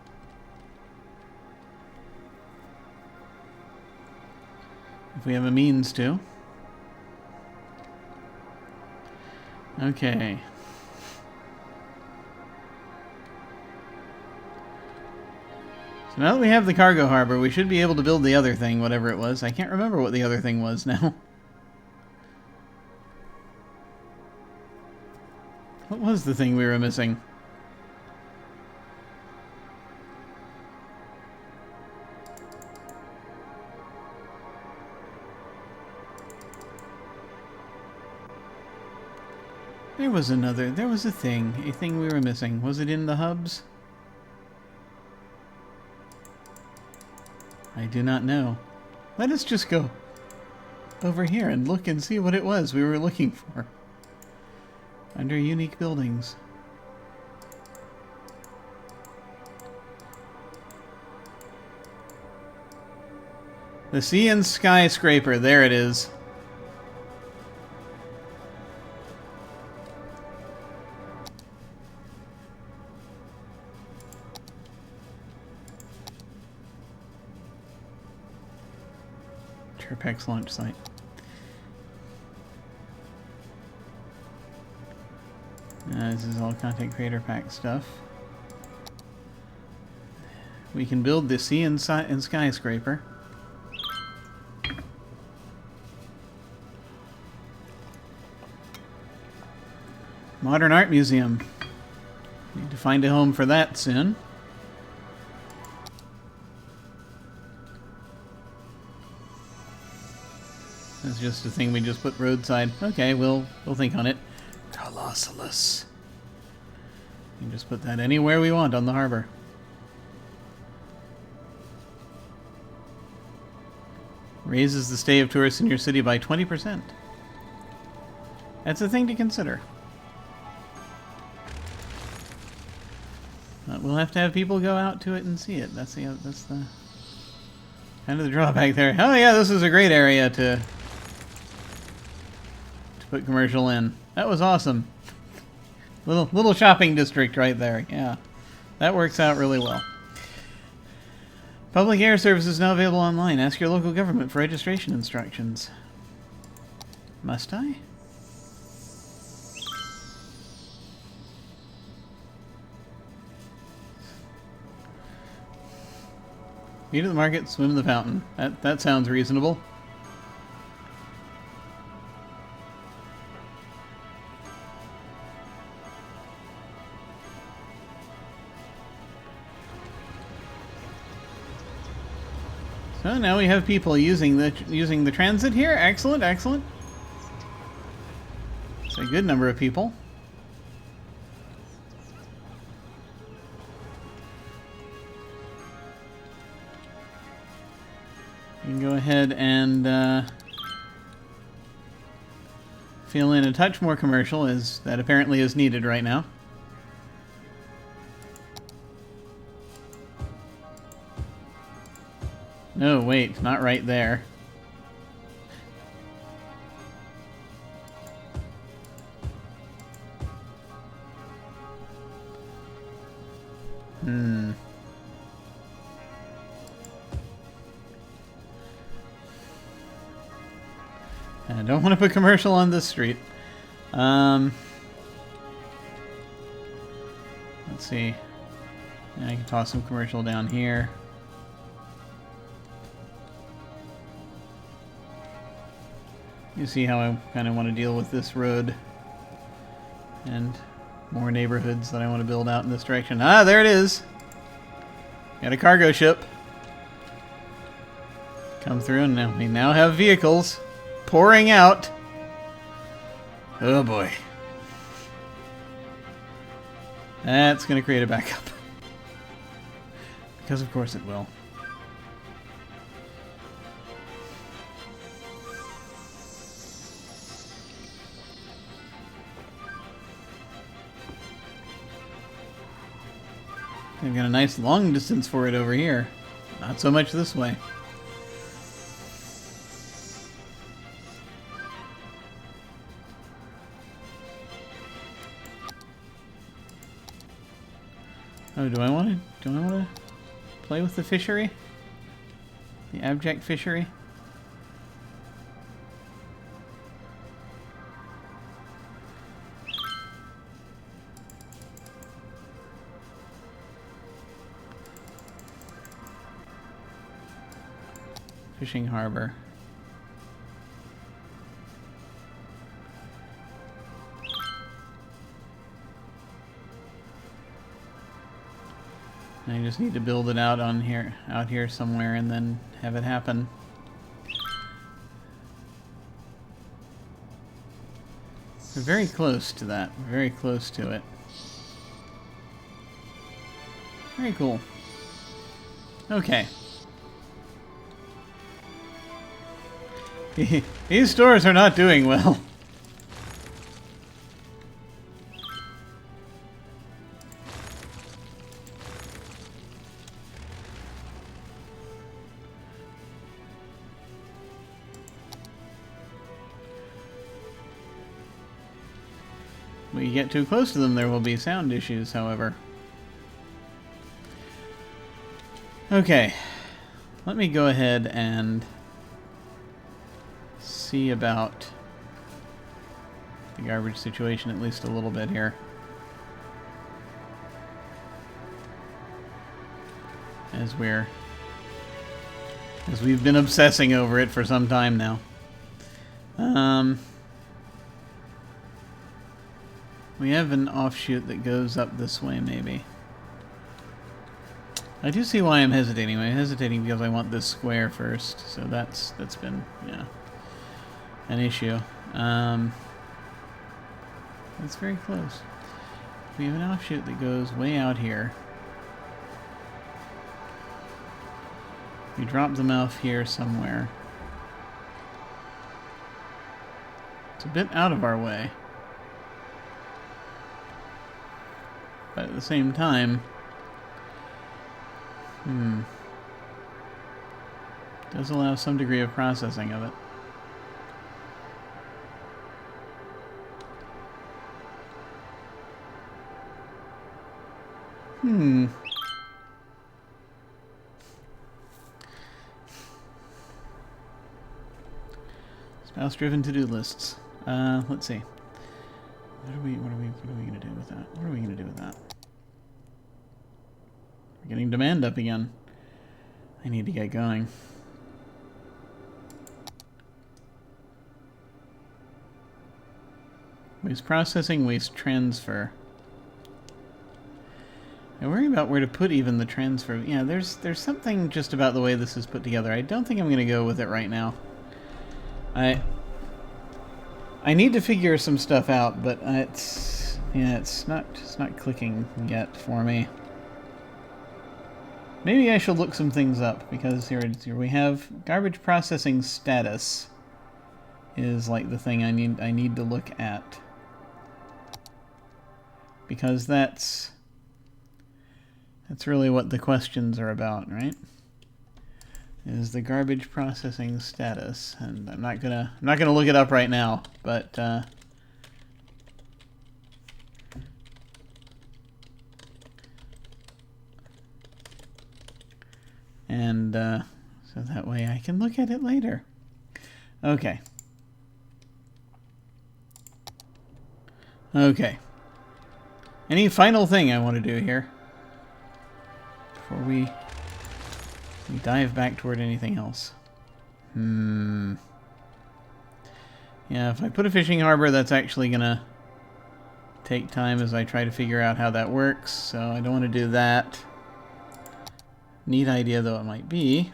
If we have a means to. Okay. So now that we have the cargo harbor, we should be able to build the other thing, whatever it was. I can't remember what the other thing was now. What was the thing we were missing? There was a thing we were missing. Was it in the hubs? I do not know. Let us just go. over here and look and see what it was we were looking for. Under unique buildings. The Sea and Skyscraper, there it is. Tripex launch site. This is all content creator pack stuff. We can build the Sea and Skyscraper. Modern Art Museum. Need to find a home for that soon. That's just a thing we just put roadside. Okay, we'll think on it. Colossalus. You can just put that anywhere we want on the harbor. Raises the stay of tourists in your city by 20%. That's a thing to consider. But we'll have to have people go out to it and see it. That's the kind of the drawback there. Oh yeah, this is a great area to put commercial in. That was awesome. Little shopping district right there. Yeah, that works out really well. Public air service is now available online. Ask your local government for registration instructions. Must I? Eat at the market, swim in the fountain. That sounds reasonable. So now we have people using the transit here. Excellent, excellent. It's a good number of people. You can go ahead and fill in a touch more commercial, as that apparently is needed right now. No, wait, not right there. I don't want to put commercial on this street. Let's see. I can toss some commercial down here. You see how I kind of want to deal with this road and more neighborhoods that I want to build out in this direction. Ah, there it is. Got a cargo ship. Come through, and now we now have vehicles pouring out. Oh boy. That's going to create a backup. Because of course it will. I've got a nice long distance for it over here. Not so much this way. Oh, do I want to play with the fishery? The abject fishery? Fishing harbor. I just need to build it out here somewhere, and then have it happen. We're very close to that. Very close to it. Very cool. Okay. These stores are not doing well. When you get too close to them, there will be sound issues, however. Okay. Let me go ahead and see about the garbage situation at least a little bit here. As we've been obsessing over it for some time now. We have an offshoot that goes up this way, maybe. I do see why I'm hesitating. I'm hesitating because I want this square first, so that's been, yeah, an issue. It's very close. We have an offshoot that goes way out here. We drop them off here somewhere. It's a bit out of our way. But at the same time, does allow some degree of processing of it. Spouse-driven to-do lists. Let's see. What are we gonna do with that? What are we gonna do with that? We're getting demand up again. I need to get going. Waste processing, waste transfer. I worry about where to put even the transfer. Yeah, there's something just about the way this is put together. I don't think I'm gonna go with it right now. I need to figure some stuff out, but it's not clicking yet for me. Maybe I should look some things up, because here we have garbage processing status is like the thing I need to look at, because that's really what the questions are about, right? Is the garbage processing status, and I'm not gonna look it up right now, but so that way I can look at it later. Okay. Okay. Any final thing I want to do here before we dive back toward anything else? Yeah, if I put a fishing harbor, that's actually gonna take time as I try to figure out how that works, so I don't want to do that. Neat idea though it might be.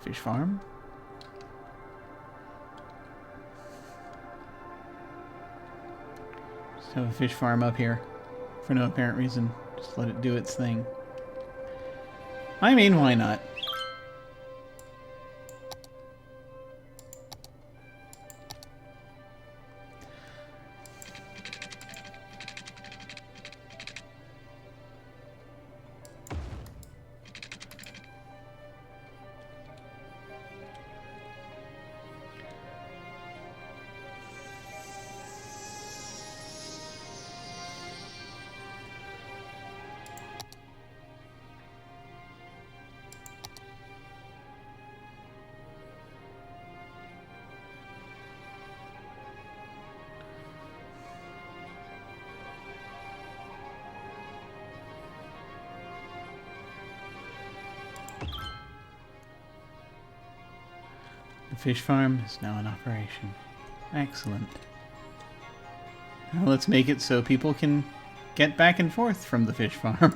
Fish farm? Just have a fish farm up here. For no apparent reason. Just let it do its thing. I mean, why not? The fish farm is now in operation. Excellent. Now let's make it so people can get back and forth from the fish farm.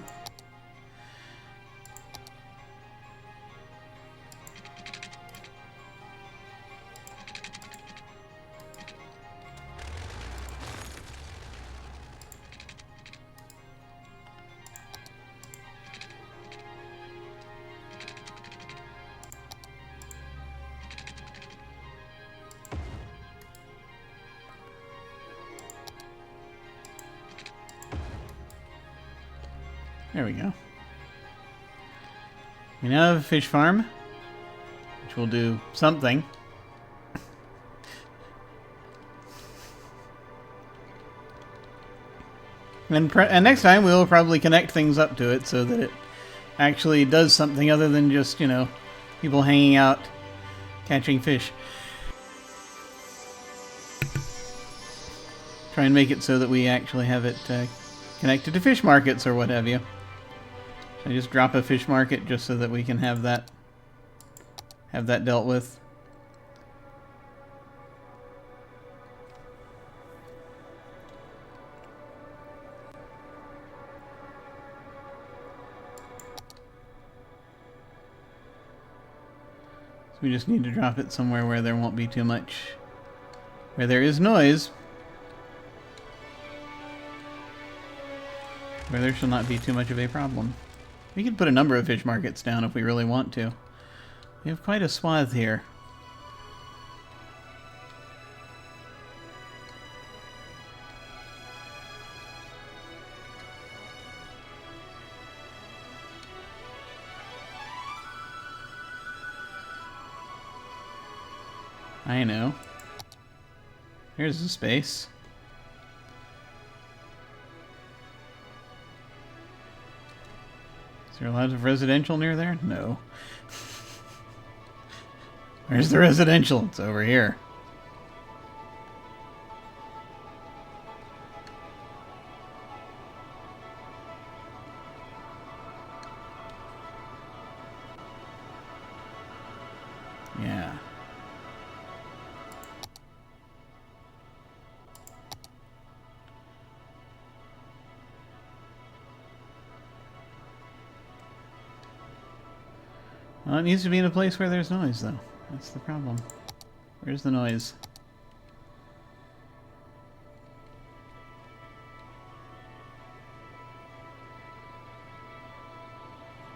There we go. We now have a fish farm, which will do something. And next time we'll probably connect things up to it so that it actually does something other than just, you know, people hanging out catching fish. Try and make it so that we actually have it connected to fish markets or what have you. Should I just drop a fish market just so that we can have that dealt with? So we just need to drop it somewhere where there won't be too much, where there is noise, where there shall not be too much of a problem. We could put a number of fish markets down if we really want to. We have quite a swath here. I know. Here's the space. Is there a lot of residential near there? No. Where's the residential? It's over here. Yeah. Well, it needs to be in a place where there's noise, though. That's the problem. Where's the noise?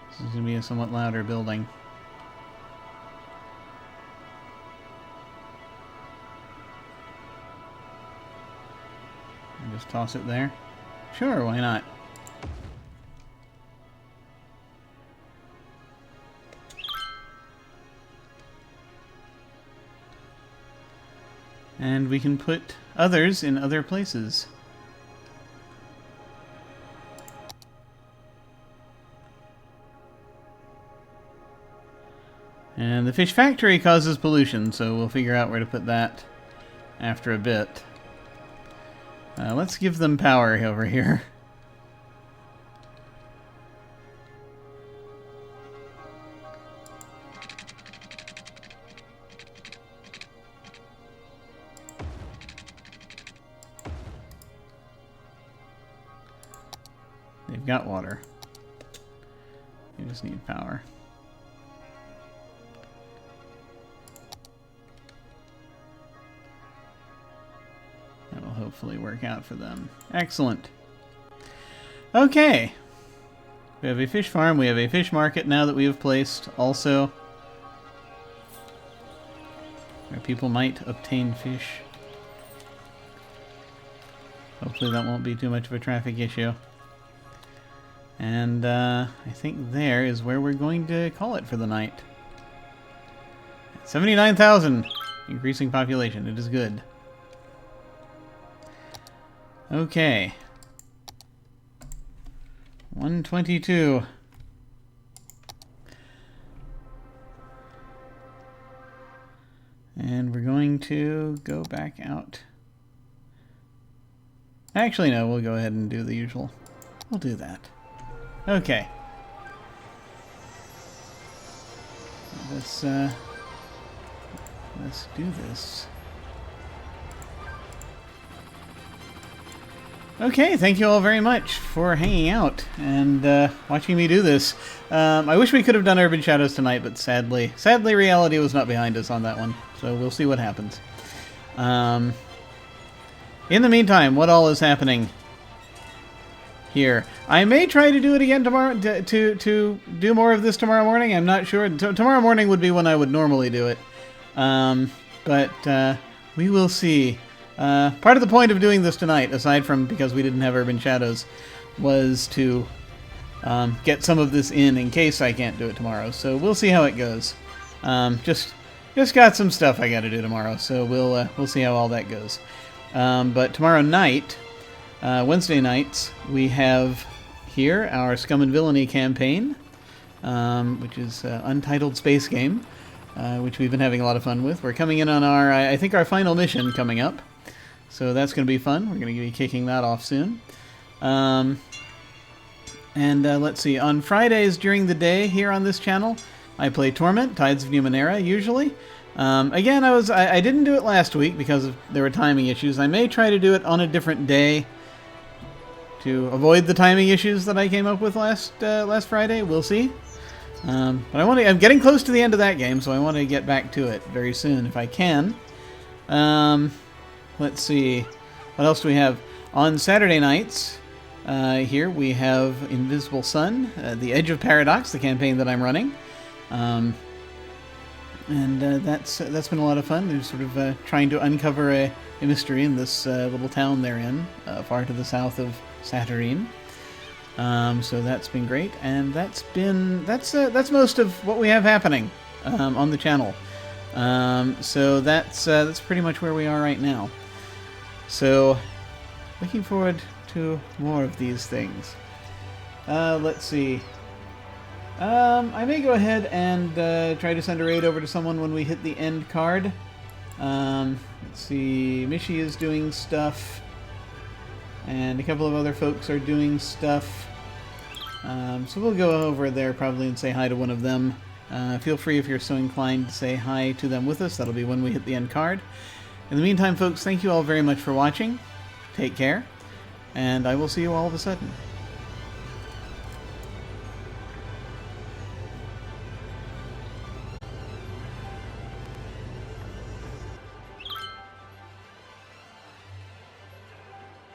This is going to be a somewhat louder building. And just toss it there? Sure, why not? And we can put others in other places. And the fish factory causes pollution, so we'll figure out where to put that after a bit. Let's give them power over here. They've got water. They just need power. That will hopefully work out for them. Excellent. Okay. We have a fish farm. We have a fish market now that we have placed also, where people might obtain fish. Hopefully that won't be too much of a traffic issue. And I think there is where we're going to call it for the night. 79,000! Increasing population. It is good. Okay. 122. And we're going to go back out. Actually, no, we'll go ahead and do the usual. We'll do that. Okay. Let's do this. Okay, thank you all very much for hanging out and watching me do this. I wish we could have done Urban Shadows tonight, but sadly reality was not behind us on that one. So we'll see what happens. In the meantime, what all is happening here? I may try to do it again tomorrow, to do more of this tomorrow morning. I'm not sure. Tomorrow morning would be when I would normally do it. But we will see. Part of the point of doing this tonight, aside from because we didn't have Urban Shadows, was to get some of this in case I can't do it tomorrow. So we'll see how it goes. Just got some stuff I got to do tomorrow, so we'll see how all that goes. But tomorrow night, Wednesday nights, we have here our Scum and Villainy campaign, which is Untitled Space Game, which we've been having a lot of fun with. We're coming in on our, I think, our final mission coming up, so that's going to be fun. We're going to be kicking that off soon. Let's see, on Fridays during the day here on this channel, I play Torment, Tides of Numenera, usually. Again, I didn't do it last week because there were timing issues. I may try to do it on a different day to avoid the timing issues that I came up with last Friday. We'll see. But I'm getting close to the end of that game, so I want to get back to it very soon if I can. Let's see, what else do we have on Saturday nights? Here we have Invisible Sun, The Edge of Paradox, the campaign that I'm running. That's been a lot of fun. They're sort of trying to uncover a mystery in this little town they're in, far to the south of Saturnine. So that's been great, and that's most of what we have happening on the channel. So that's pretty much where we are right now. So looking forward to more of these things. Let's see. I may go ahead and try to send a raid over to someone when we hit the end card. Let's see, Mishi is doing stuff, and a couple of other folks are doing stuff. So we'll go over there probably and say hi to one of them. Feel free if you're so inclined to say hi to them with us. That'll be when we hit the end card. In the meantime, folks, thank you all very much for watching. Take care, and I will see you all of a sudden.